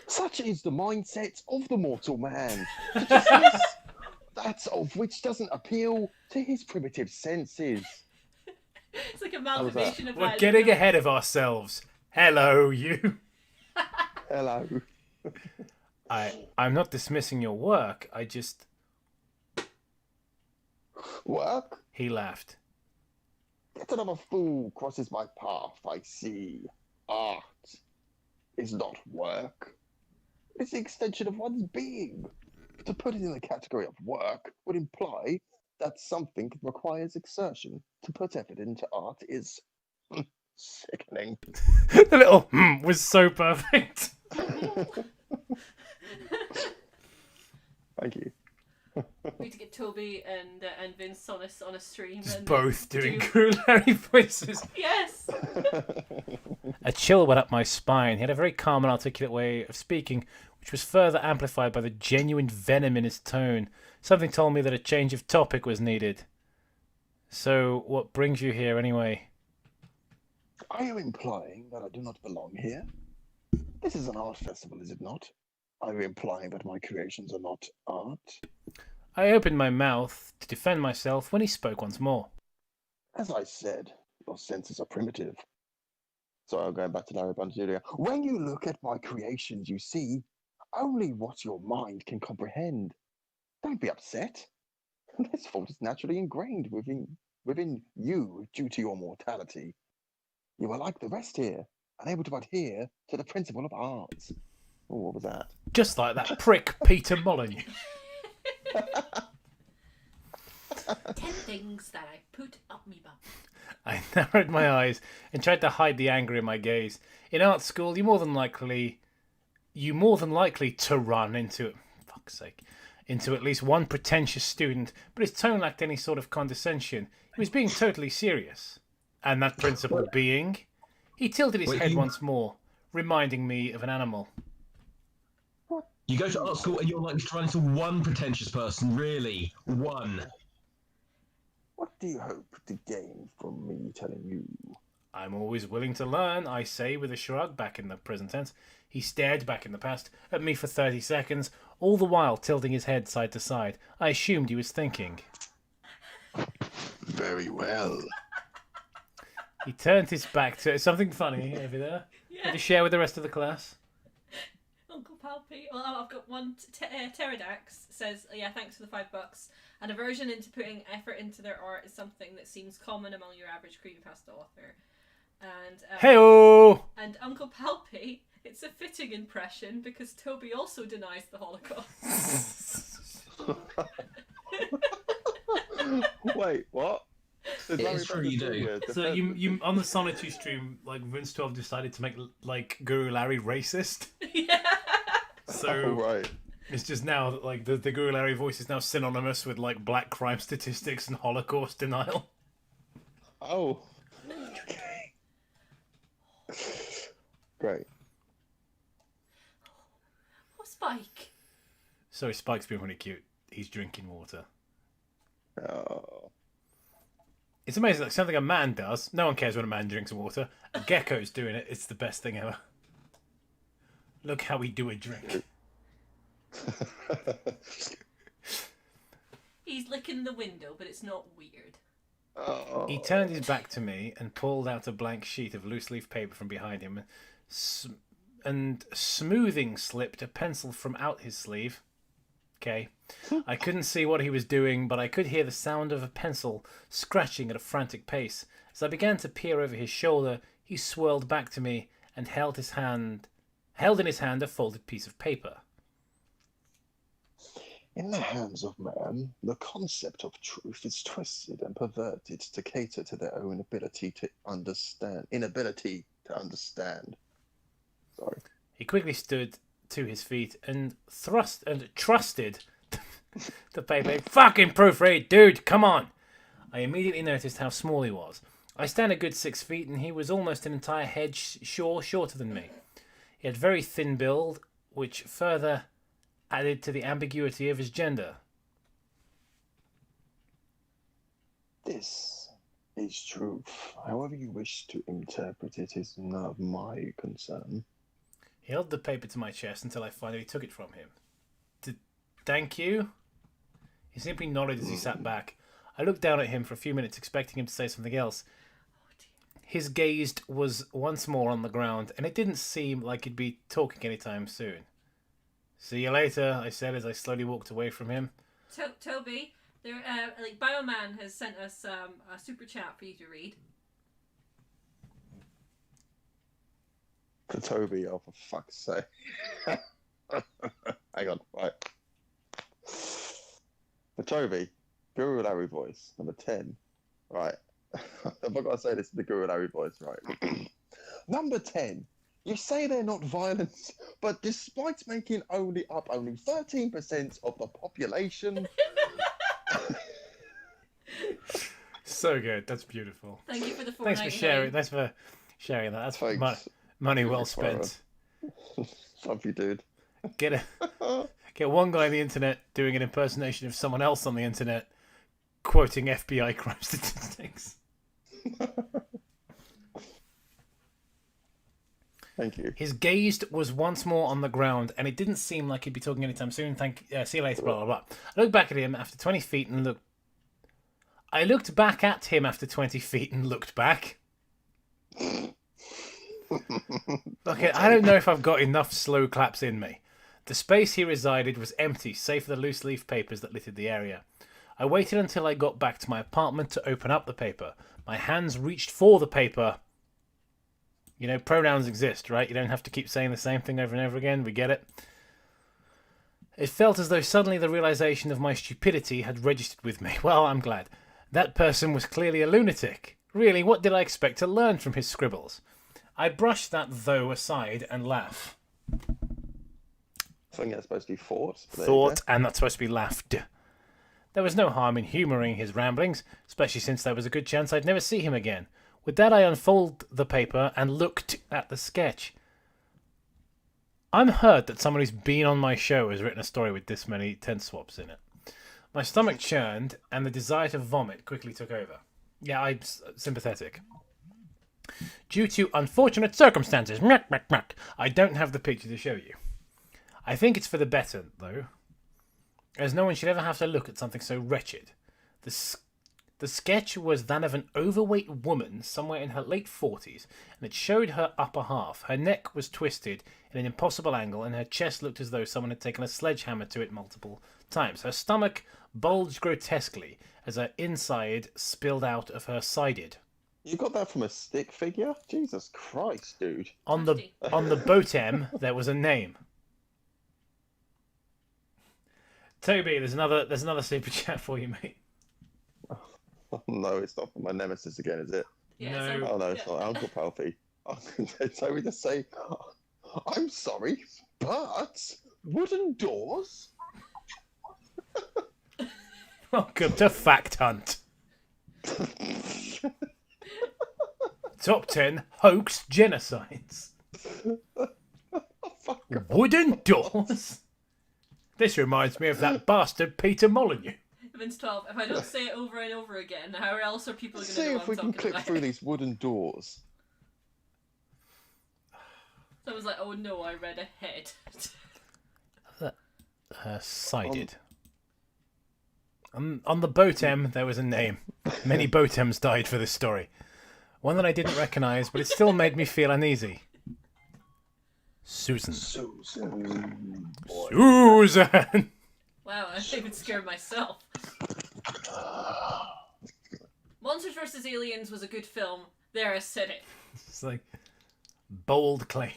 Such is the mindset of the mortal man. That of which doesn't appeal to his primitive senses. It's like a amalgamation of that. We're getting ahead of ourselves. Hello, you. Hello. I'm not dismissing your work. I just... Work? He laughed. Yet another fool crosses my path, I see. Art is not work. It's the extension of one's being. To put it in the category of work would imply that something requires exertion. To put effort into art is sickening. The little was so perfect. Thank you. We need to get Toby and Vince on a stream. Just and both doing cool Larry voices. Yes! A chill went up my spine. He had a very calm and articulate way of speaking, which was further amplified by the genuine venom in his tone. Something told me that a change of topic was needed. So, what brings you here anyway? Are you implying that I do not belong here? This is an art festival, is it not? Are you implying that my creations are not art? I opened my mouth to defend myself when he spoke once more. As I said, your senses are primitive. Sorry, I'm going back to Larry Bundy Jr. When you look at my creations, you see only what your mind can comprehend. Don't be upset. This fault is naturally ingrained within you due to your mortality. You are like the rest here, unable to adhere to the principle of art. Oh, what was that? Just like that prick Peter Molyneux. 10 things that I put up me bum. I narrowed my eyes and tried to hide the anger in my gaze. In art school, you more than likely you more than likely to run into, fuck's sake, into at least one pretentious student, but his tone lacked any sort of condescension. He was being totally serious. And that principle being, he tilted his head once more, reminding me of an animal. You go to art school and you're like to run into one pretentious person, really? One. What do you hope to gain from me telling you? I'm always willing to learn, I say with a shrug, back in the present tense. He stared, back in the past, at me for 30 seconds, all the while tilting his head side to side. I assumed he was thinking. Very well. He turned his back to... Something funny over there? Yeah. To share with the rest of the class? Uncle Palpy. Well, I've got one. Pterodax says, "Yeah, thanks for the $5. An aversion into putting effort into their art is something that seems common among your average creepypasta author." And Hey-o! And Uncle Palpy, it's a fitting impression because Toby also denies the Holocaust. Wait, what? Did Larry It's true, you Page do. So you on the Solitude stream, like Vince 12 decided to make like Guru Larry racist. Yeah. So Oh, right. it's just now that like the Guru Larry voice is now synonymous with like black crime statistics and Holocaust denial. Oh. Okay. Great. Oh, Spike. Sorry, Spike's being really cute. He's drinking water. Oh. It's amazing, like something a man does. No one cares when a man drinks water. A gecko's doing it. It's the best thing ever. Look how we do a drink. He's licking the window, but it's not weird. Oh. He turned his back to me and pulled out a blank sheet of loose leaf paper from behind him, and smoothing slipped a pencil from out his sleeve. Okay. I couldn't see what he was doing, but I could hear the sound of a pencil scratching at a frantic pace. As I began to peer over his shoulder, he swirled back to me and held in his hand a folded piece of paper. In the hands of man, the concept of truth is twisted and perverted to cater to their own inability to understand. Sorry. He quickly stood to his feet and trusted the paper. Fucking proofread, dude, come on! I immediately noticed how small he was. I stand a good 6 feet, and he was almost an entire head shorter than me. He had very thin build, which further added to the ambiguity of his gender. This is truth. However you wish to interpret it is none of my concern. He held the paper to my chest until I finally took it from him. Thank you? He simply nodded as he sat back. I looked down at him for a few minutes, expecting him to say something else. His gaze was once more on the ground, and it didn't seem like he'd be talking anytime soon. See you later, I said as I slowly walked away from him. Toby, Bioman has sent us a super chat for you to read. For Toby, oh, for fuck's sake. Hang on, right. For Toby, Guru Larry voice, number 10. Right. I've got to say this in the Guru Larry voice, right. Number 10. You say they're not violent, but despite making only 13% of the population... So good. That's beautiful. Thank you for the $4.99. Thanks for sharing. Thanks for sharing that. That's money well spent. Love you, dude. Get one guy on the internet doing an impersonation of someone else on the internet, quoting FBI crime statistics. Thank you. His gaze was once more on the ground, and it didn't seem like he'd be talking anytime soon. See you later, blah, blah, blah. I looked back at him after 20 feet and looked... I looked back at him after 20 feet and looked back. Okay, I don't know if I've got enough slow claps in me. The space he resided was empty, save for the loose leaf papers that littered the area. I waited until I got back to my apartment to open up the paper. My hands reached for the paper. You know, pronouns exist, right? You don't have to keep saying the same thing over and over again. We get it. It felt as though suddenly the realization of my stupidity had registered with me. Well, I'm glad. That person was clearly a lunatic. Really, what did I expect to learn from his scribbles? I brushed that though aside and laughed. think that's supposed to be thought. but there you Thought, and that's supposed to be laughed. There was no harm in humouring his ramblings, especially since there was a good chance I'd never see him again. With that, I unfolded the paper and looked at the sketch. I'm hurt that someone who's been on my show has written a story with this many tense swaps in it. My stomach churned, and the desire to vomit quickly took over. Yeah, I'm sympathetic. Due to unfortunate circumstances, I don't have the picture to show you. I think it's for the better, though, as no one should ever have to look at something so wretched. The sketch was that of an overweight woman somewhere in her late 40s, and it showed her upper half. Her neck was twisted in an impossible angle, and her chest looked as though someone had taken a sledgehammer to it multiple times. Her stomach bulged grotesquely as her inside spilled out of her sided. You got that from a stick figure? Jesus Christ, dude. On the bottom, there was a name. Toby, there's another super chat for you, mate. Oh, no, it's not for my nemesis again, is it? Yeah, No. so- Oh no, it's not Uncle Palpy. So we just say, I'm sorry, but wooden doors? Welcome to Fact Hunt. Top 10 hoax genocides. Wooden doors? This reminds me of that bastard Peter Molyneux. Vince 12, if I don't say it over and over again, how else are people going to See know if what we I'm can talking click about? through these wooden doors. Someone's like, oh no, I read ahead. Sided. On the bottom, there was a name. Many botems died for this story. One that I didn't recognise, but it still made me feel uneasy. Susan. Susan. Susan! Wow, I even scared myself. Monsters vs. Aliens was a good film. There, I said it. It's like bold claim.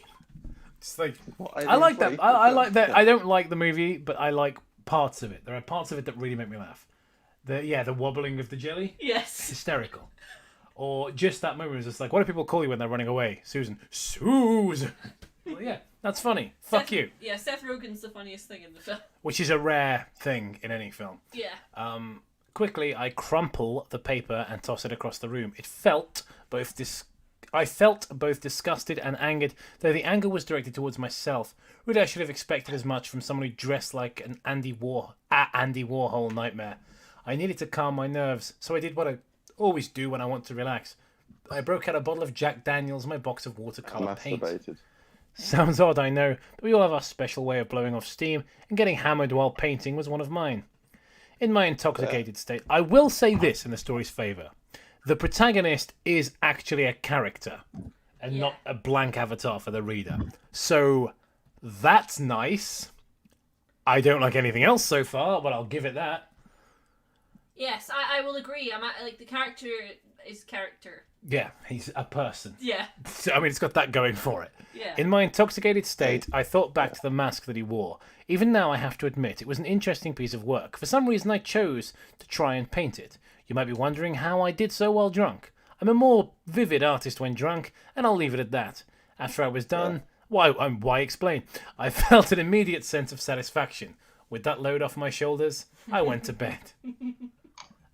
It's like What, I like that. I like that. Yeah. I don't like the movie, but I like parts of it. There are parts of it that really make me laugh. The wobbling of the jelly, Yes. hysterical. Or just that moment was just like, what do people call you when they're running away? Susan. Susan. Well, yeah, that's funny. Fuck Seth, you. Yeah, Seth Rogen's the funniest thing in the film. Which is a rare thing in any film. Yeah. Quickly, I crumple the paper and toss it across the room. I felt both disgusted and angered, though the anger was directed towards myself. Really, I should have expected as much from someone who dressed like an Andy Warhol nightmare. I needed to calm my nerves, so I did what I always do when I want to relax. I broke out a bottle of Jack Daniels and my box of watercolour paint. Masturbated. Sounds odd, I know, but we all have our special way of blowing off steam, and getting hammered while painting was one of mine. In my intoxicated state, I will say this in the story's favour. The protagonist is actually a character, and not a blank avatar for the reader. So, that's nice. I don't like anything else so far, but I'll give it that. Yes, I will agree. Like the character is character. Yeah, he's a person. Yeah. So, I mean, it's got that going for it. Yeah. In my intoxicated state, I thought back to the mask that he wore. Even now, I have to admit, it was an interesting piece of work. For some reason, I chose to try and paint it. You might be wondering how I did so while drunk. I'm a more vivid artist when drunk, and I'll leave it at that. After I was done, why explain? I felt an immediate sense of satisfaction. With that load off my shoulders, I went to bed.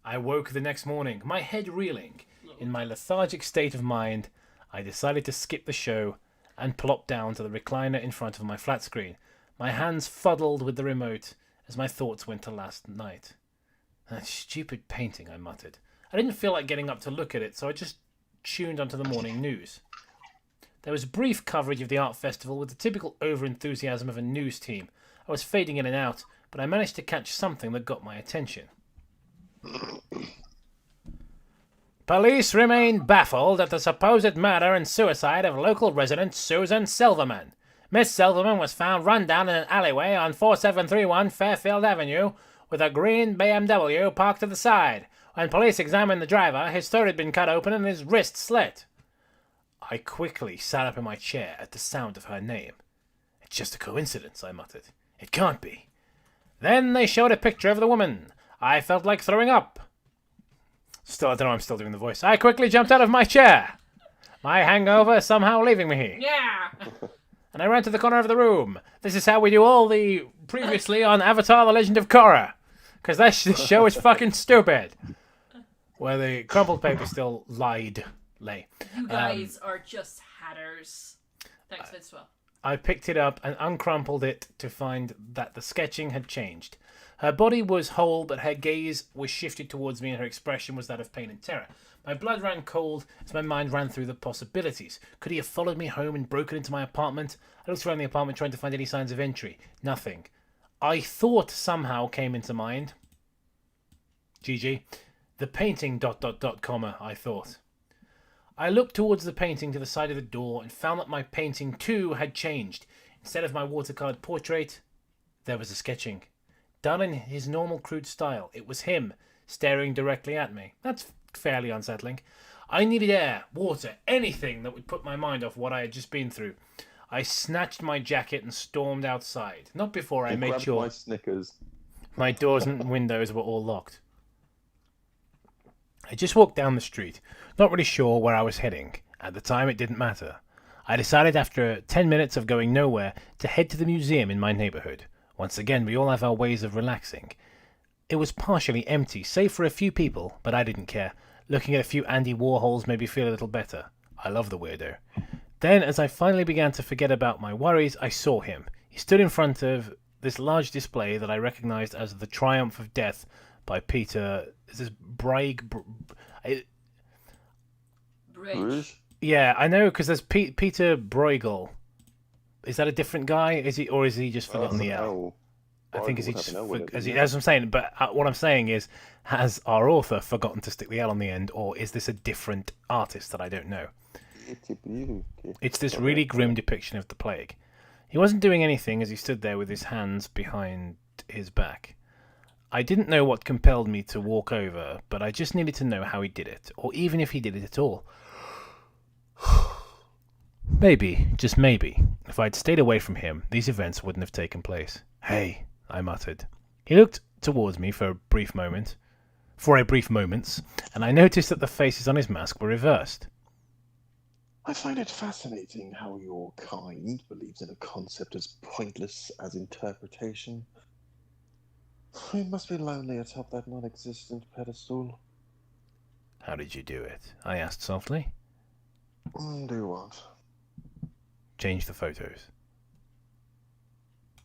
I woke the next morning, my head reeling. In my lethargic state of mind, I decided to skip the show and plop down to the recliner in front of my flat screen. My hands fuddled with the remote as my thoughts went to last night. That stupid painting, I muttered. I didn't feel like getting up to look at it, so I just tuned onto the morning news. There was brief coverage of the art festival with the typical over-enthusiasm of a news team. I was fading in and out, but I managed to catch something that got my attention. Police remain baffled at the supposed murder and suicide of local resident Susan Silverman. Miss Silverman was found run down in an alleyway on 4731 Fairfield Avenue with a green BMW parked to the side. When police examined the driver, his throat had been cut open and his wrist slit. I quickly sat up in my chair at the sound of her name. It's just a coincidence, I muttered. It can't be. Then they showed a picture of the woman. I felt like throwing up. Still, I don't know, I'm still doing the voice. I quickly jumped out of my chair. My hangover somehow leaving me. Yeah. and I ran to the corner of the room. This is how we do all the previously on Avatar: The Legend of Korra. Because this show is fucking stupid. Where the crumpled paper still lay. You guys are just hatters. Thanks, Fitzwell. I picked it up and uncrumpled it to find that the sketching had changed. Her body was whole, but her gaze was shifted towards me and her expression was that of pain and terror. My blood ran cold as my mind ran through the possibilities. Could he have followed me home and broken into my apartment? I looked around the apartment trying to find any signs of entry. Nothing. I thought somehow came into mind. GG. The painting ... comma, I thought. I looked towards the painting to the side of the door and found that my painting too had changed. Instead of my watercolored portrait, there was a sketching. Done in his normal crude style. It was him, staring directly at me. That's fairly unsettling. I needed air, water, anything that would put my mind off what I had just been through. I snatched my jacket and stormed outside. Not before I made sure my Snickers. my doors and windows were all locked. I just walked down the street, not really sure where I was heading. At the time, it didn't matter. I decided after 10 minutes of going nowhere to head to the museum in my neighborhood. Once again, we all have our ways of relaxing. It was partially empty, save for a few people, but I didn't care. Looking at a few Andy Warhols made me feel a little better. I love the weirdo. Then, as I finally began to forget about my worries, I saw him. He stood in front of this large display that I recognized as The Triumph of Death by Peter... Is this Bridge. Yeah, I know, because there's Peter Bruegel. Is that a different guy? Is he, or is he just forgotten the L? I think is he just as I'm saying. But what I'm saying is, has our author forgotten to stick the L on the end, or is this a different artist that I don't know? It's this really grim depiction of the plague. He wasn't doing anything as he stood there with his hands behind his back. I didn't know what compelled me to walk over, but I just needed to know how he did it, or even if he did it at all. Maybe, just maybe, if I'd stayed away from him, these events wouldn't have taken place. Hey, I muttered. He looked towards me for a brief moment, and I noticed that the faces on his mask were reversed. I find it fascinating how your kind believes in a concept as pointless as interpretation. It must be lonely atop that non-existent pedestal. How did you do it? I asked softly. Do what? Change the photos.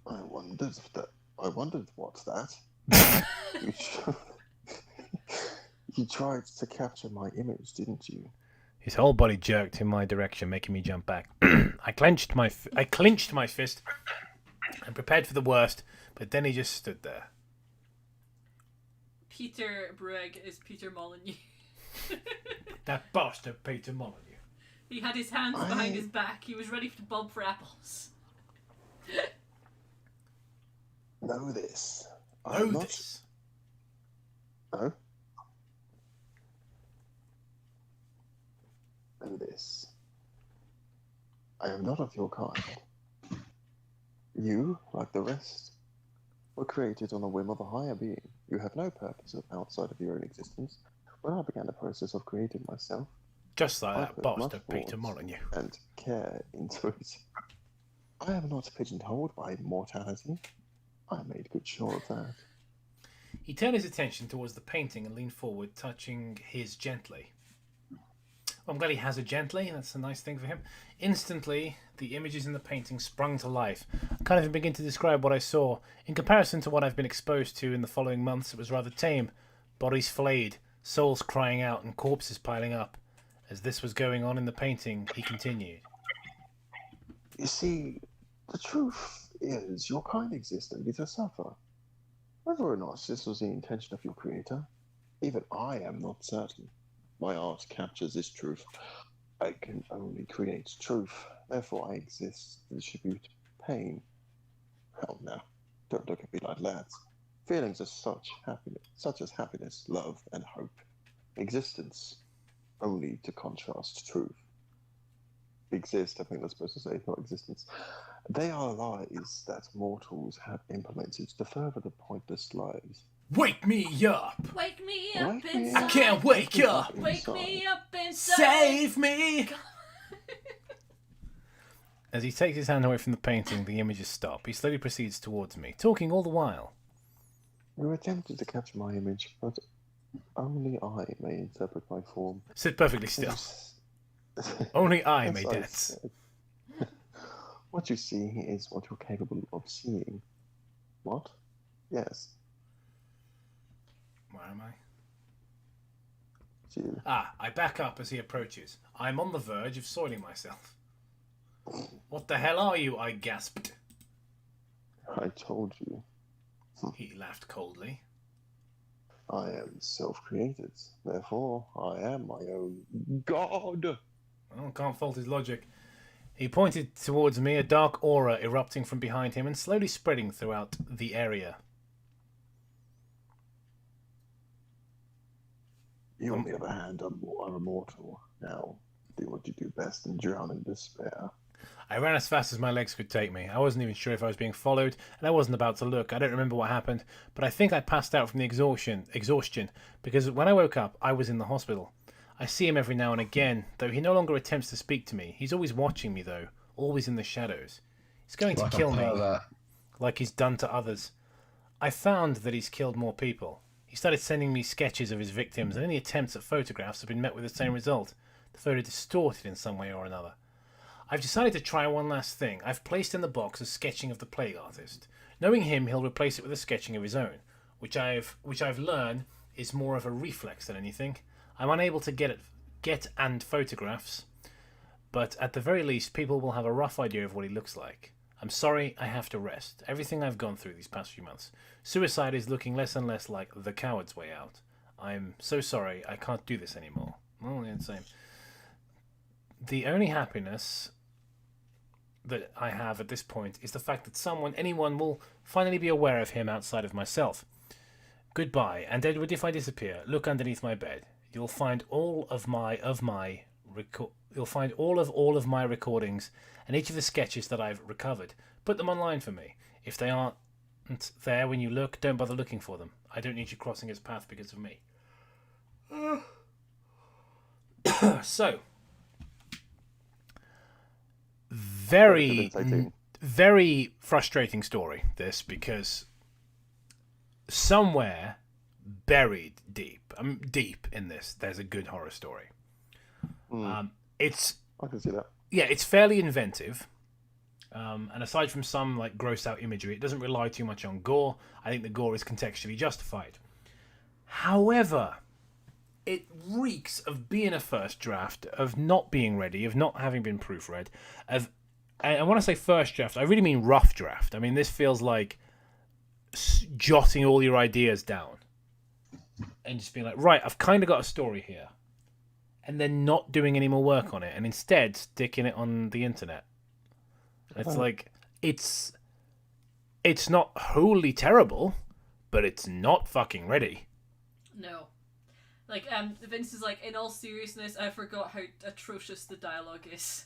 I wondered what's that? You tried to capture my image, didn't you? His whole body jerked in my direction, making me jump back. I clenched my fist and prepared for the worst, but then he just stood there. Peter Bruegel is Peter Molyneux. That bastard Peter Molyneux. He had his hands behind his back. He was ready to bob for apples. Know this. This. No? Know this. I am not of your kind. You, like the rest, were created on the whim of a higher being. You have no purpose outside of your own existence. When I began the process of creating myself, just like that bastard Peter Molyneux. And care into it. I am not pigeonholed by mortality. I made good sure of that. He turned his attention towards the painting and leaned forward, touching his gently. I'm glad he has it gently. That's a nice thing for him. Instantly, the images in the painting sprung to life. I can't even begin to describe what I saw. In comparison to what I've been exposed to in the following months, it was rather tame. Bodies flayed, souls crying out, and corpses piling up. As this was going on in the painting, he continued. You see, the truth is your kind exists only to suffer. Whether or not this was the intention of your creator, even I am not certain. My art captures this truth. I can only create truth. Therefore, I exist to distribute pain. Oh no, don't look at me like that. Feelings are such as happiness, love, and hope. Existence, only to contrast truth. Exist, I think that's supposed to say, not existence. They are lies that mortals have implemented to further the pointless lives. Wake me up! Wake me up Wake me inside. I can't wake up! Wake me up inside. Save me! As he takes his hand away from the painting, the images stop. He slowly proceeds towards me, talking all the while. You attempted to capture my image, but only I may interpret my form. Sit perfectly still. Only I may dance. What you see is what you're capable of seeing. What? Yes. Where am I? You. I back up as he approaches. I'm on the verge of soiling myself. What the hell are you? I gasped. I told you. He laughed coldly. I am self-created. Therefore, I am my own god. Well, can't fault his logic. He pointed towards me, a dark aura erupting from behind him and slowly spreading throughout the area. You, on the other hand, are immortal. Now, do what you do best and drown in despair. I ran as fast as my legs could take me. I wasn't even sure if I was being followed, and I wasn't about to look. I don't remember what happened, but I think I passed out from the exhaustion, because when I woke up, I was in the hospital. I see him every now and again, though he no longer attempts to speak to me. He's always watching me, though, always in the shadows. He's going to kill me, like he's done to others. I found that he's killed more people. He started sending me sketches of his victims, and any attempts at photographs have been met with the same result. The photo distorted in some way or another. I've decided to try one last thing. I've placed in the box a sketching of the plague artist. Knowing him, he'll replace it with a sketching of his own, which I've learned is more of a reflex than anything. I'm unable to get and photographs, but at the very least, people will have a rough idea of what he looks like. I'm sorry, I have to rest. Everything I've gone through these past few months. Suicide is looking less and less like the coward's way out. I'm so sorry, I can't do this anymore. Well, yeah, same. The only happiness that I have at this point is the fact that anyone will finally be aware of him outside of myself. Goodbye, and Edward, if I disappear, look underneath my bed. You'll find all of my recordings and each of the sketches that I've recovered. Put them online for me. If they aren't there when you look, don't bother looking for them. I don't need you crossing his path because of me. So, very frustrating story, this, because somewhere buried deep in this, there's a good horror story. I can see that. Yeah, it's fairly inventive. And aside from some like gross out imagery, it doesn't rely too much on gore. I think the gore is contextually justified. However, it reeks of being a first draft, of not being ready, of not having been proofread. And when I say first draft, I really mean rough draft. I mean, this feels like jotting all your ideas down and just being like, right, I've kind of got a story here, and then not doing any more work on it, and instead sticking it on the internet. It's like, it's not wholly terrible, but it's not fucking ready. No. Like, Vince is like, in all seriousness, I forgot how atrocious the dialogue is.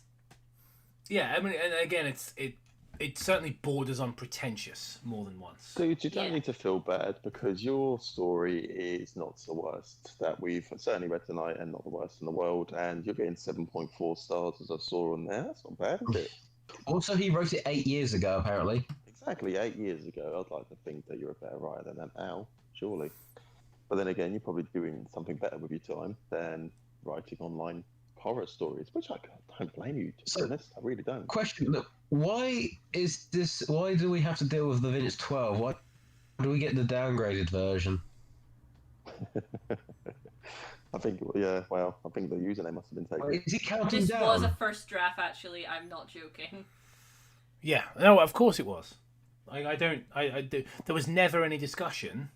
Yeah, I mean, and again, it certainly borders on pretentious more than once. Dude, you don't need to feel bad, because your story is not the worst that we've certainly read tonight, and not the worst in the world, and you're getting 7.4 stars as I saw on there. That's not bad, is it? Also, he wrote it 8 years ago, apparently. Exactly, 8 years ago. I'd like to think that you're a better writer than that now, surely. But then again, you're probably doing something better with your time than writing online horror stories, which I don't blame you, to be honest. I really don't. Question, look, why do we have to deal with the Vince 12? Why do we get the downgraded version? I think the username must have been taken. Is he counting this down? This was a first draft, actually. I'm not joking. Yeah, no, of course it was. There was never any discussion,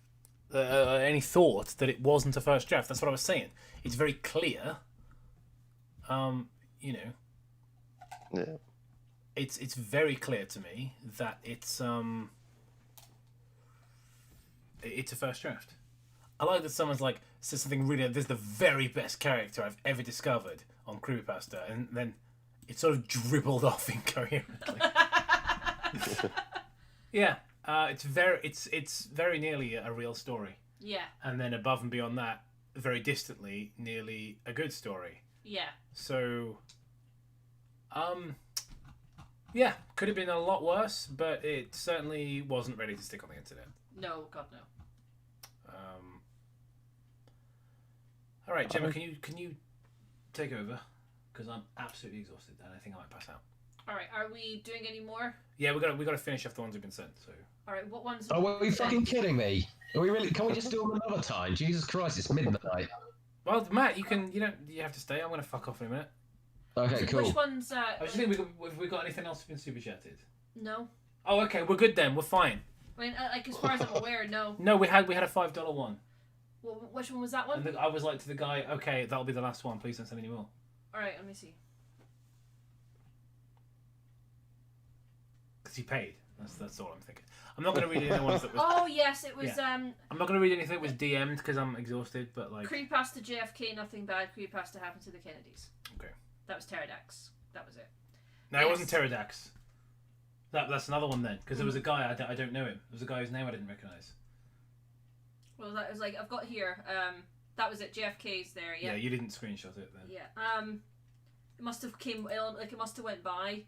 any thought that it wasn't a first draft. That's what I was saying. It's very clear. Yeah. It's very clear to me that it's a first draft. I like that someone's like says something really. This is the very best character I've ever discovered on Creepypasta, and then it sort of dribbled off incoherently. Yeah, it's very nearly a real story. Yeah. And then above and beyond that, very distantly, nearly a good story. Yeah. So, Yeah, could have been a lot worse, but it certainly wasn't ready to stick on the internet. No, God no. All right, Gemma, can you take over? Because I'm absolutely exhausted and I think I might pass out. All right, are we doing any more? Yeah, we got to finish off the ones we've been sent. So. All right, what ones? Oh, are you fucking kidding me? Are we really? Can we just do them another time? Jesus Christ, it's midnight. Well, Matt, you have to stay. I'm gonna fuck off in a minute. Okay, cool. Which ones? I was just thinking, have we got anything else been super chatted? No. Oh, okay, we're good then. We're fine. I mean, like as far as I'm aware, no. No, we had a $5 one. Well, which one was that one? And I was like to the guy, okay, that'll be the last one. Please don't send any more. All right, let me see. Because he paid. That's all I'm thinking. I'm not going to read any ones that was. Oh yes, it was. Yeah. I'm not going to read anything that was DM'd because I'm exhausted. But like. Creepypasta JFK, nothing bad. Creepypasta happened to the Kennedys. Okay. That was Pterodax. That was it. No, yes. It wasn't Pterodax. That's another one then, because there was a guy I don't know him. There was a guy whose name I didn't recognise. Well, that was like I've got here. That was it. JFK's there. Yeah. Yeah, you didn't screenshot it then. Yeah. It must have it must have went by,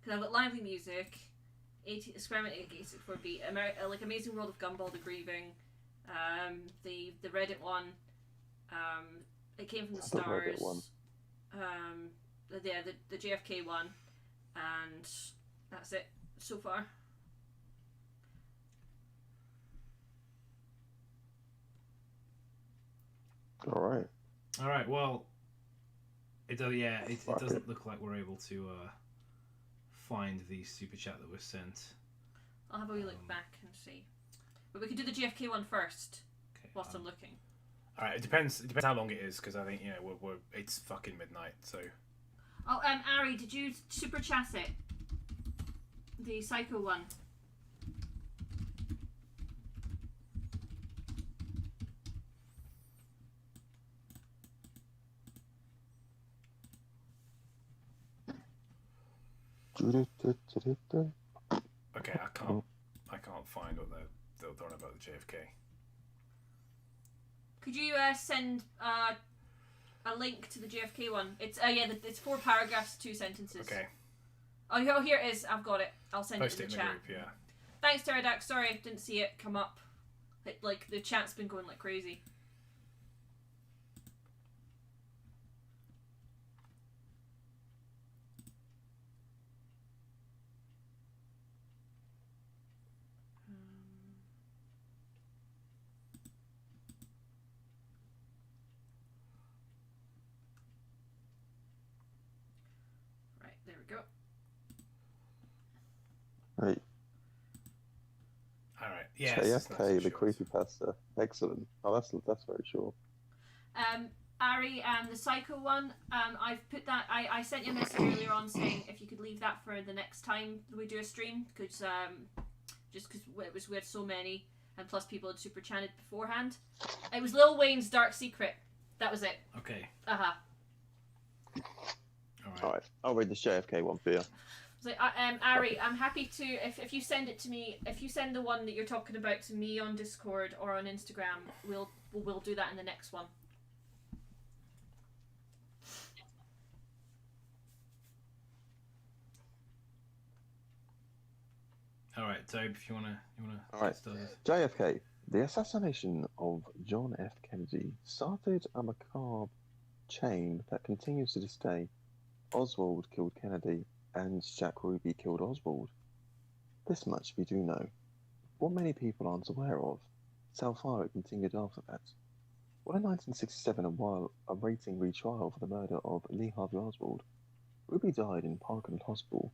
because I've got lively music. 80 experiment 864 beat. Like Amazing World of Gumball, The Grieving. The Reddit one. It came from the stars. The Reddit one. The JFK one, and that's it so far. All right. Well, it doesn't look like we're able to find the super chat that was sent. I'll have a wee look back and see, but we could do the JFK one first. Okay, whilst I'm looking. All right. It depends how long it is, because I think it's fucking midnight. So. Oh, Ari, did you super chat it? The Psycho one. Okay, I can't find what they're on about the JFK. Could you send a link to the JFK one? It's it's 4 paragraphs, 2 sentences. Okay. Oh, here it is. I've got it. I'll send Post it in the in the chat. group, yeah. Thanks, Pterodax. Sorry, didn't see it come up. The chat's been going like crazy. Right, there we go. Right. All right. Yeah. JFK, the creepypasta. Excellent. Oh, that's very short. Ari, the Psycho one, I've put that. I sent you a message earlier on saying if you could leave that for the next time we do a stream, because just because we had so many, and plus people had super chatted beforehand. It was Lil Wayne's Dark Secret. That was it. Okay. Uh-huh. All right. I'll read the JFK one for you. So, Ari, I'm happy to if you send it to me. If you send the one that you're talking about to me on Discord or on Instagram, we'll do that in the next one. All right, Tobe, if you wanna. All right. JFK. The assassination of John F. Kennedy started a macabre chain that continues to this day. Oswald killed Kennedy, and Jack Ruby killed Oswald. This much we do know. What many people aren't aware of is how far it continued after that. Well, in 1967, while awaiting retrial for the murder of Lee Harvey Oswald, Ruby died in Parkland Hospital,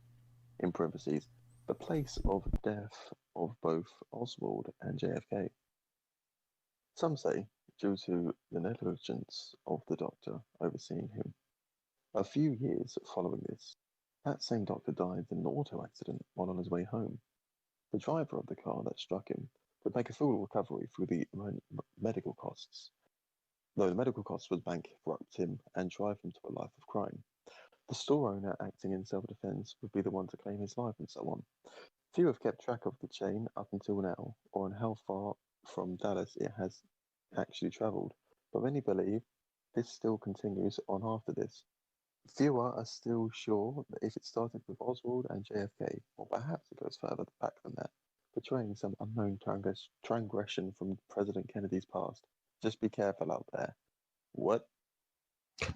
in parentheses, the place of death of both Oswald and JFK. Some say due to the negligence of the doctor overseeing him. A few years following this, that same doctor died in an auto accident while on his way home. The driver of the car that struck him would make a full recovery through the medical costs, though the medical costs would bankrupt him and drive him to a life of crime. The store owner acting in self-defense would be the one to claim his life and so on. Few have kept track of the chain up until now, or on how far from Dallas it has actually travelled, but many believe this still continues on after this. Fewer are still sure that if it started with Oswald and JFK, or perhaps it goes further back than that, portraying some unknown transgression from President Kennedy's past. Just be careful out there. What?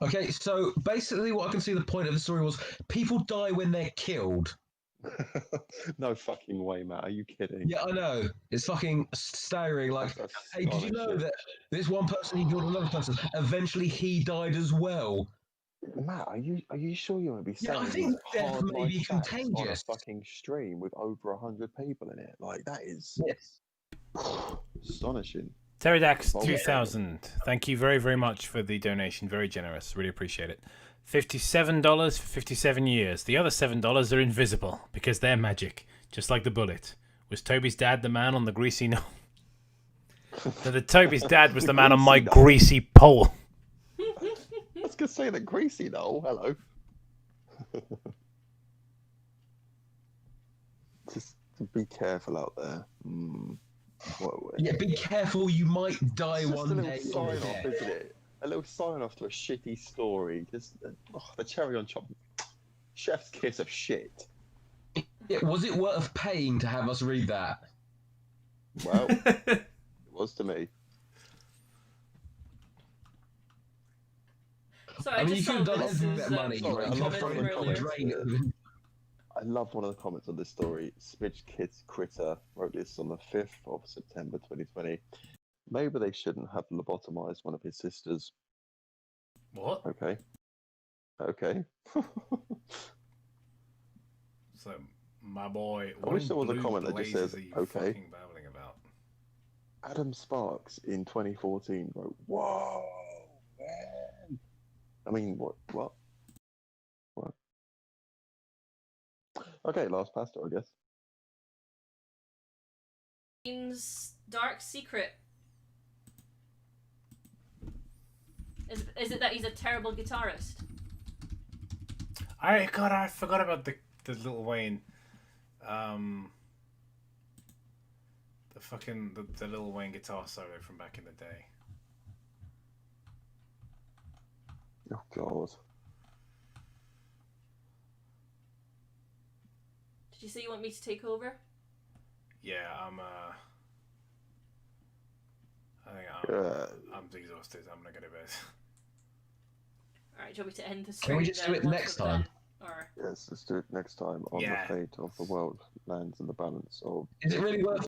Okay, so basically, what I can see the point of the story was people die when they're killed. No fucking way, Matt. Are you kidding? Yeah, I know. It's fucking staggering. Like, That's hey, did you know astonishing. that this one person he killed another person? Eventually, he died as well. Matt, are you sure you want to be Yeah, I saying think these death hard may life be facts on a contagious. fucking stream with over 100 people in it? Like, that is Yes. astonishing. Pterodax Oh, 2000. Thank you very, very much for the donation. Very generous. Really appreciate it. $57 for 57 years. The other $7 are invisible because they're magic, just like the bullet. Was Toby's dad the man on the greasy knoll? The Toby's dad was the man on my greasy pole. I was going to say that greasy though. Hello. Just be careful out there. Yeah, be careful. You might die It's just one a little day. sign off, isn't it? A little sign off to a shitty story. Just the cherry on top. Chef's kiss of shit. Yeah, was it worth paying to have us read that? Well, it was to me. So I mean, you just could have saw done this everything with as, that money. sorry, Like, I you love could have one of the thrown it down the comments. drain. I love one of the comments on this story. Smidge Kids Critter wrote this on the 5th of September 2020. Maybe they shouldn't have lobotomized one of his sisters. What? Okay. Okay. So, my boy, I wish there was a comment that just says, okay. Fucking babbling about? Adam Sparks in 2014 wrote, "Whoa, man!" I mean, what? Okay, last pasta, I guess. Means dark secret. Is it that he's a terrible guitarist? I forgot about the Lil Wayne, the Lil Wayne guitar solo from back in the day. Oh God. Did you say you want me to take over? Yeah, I think I'm exhausted. I'm gonna go to bed. Alright, do you want me to end the Can stream we just do then it once next we're time? done? Or... Yes, let's do it next time on Yeah. the fate of the world lands in the balance of. Is it really worth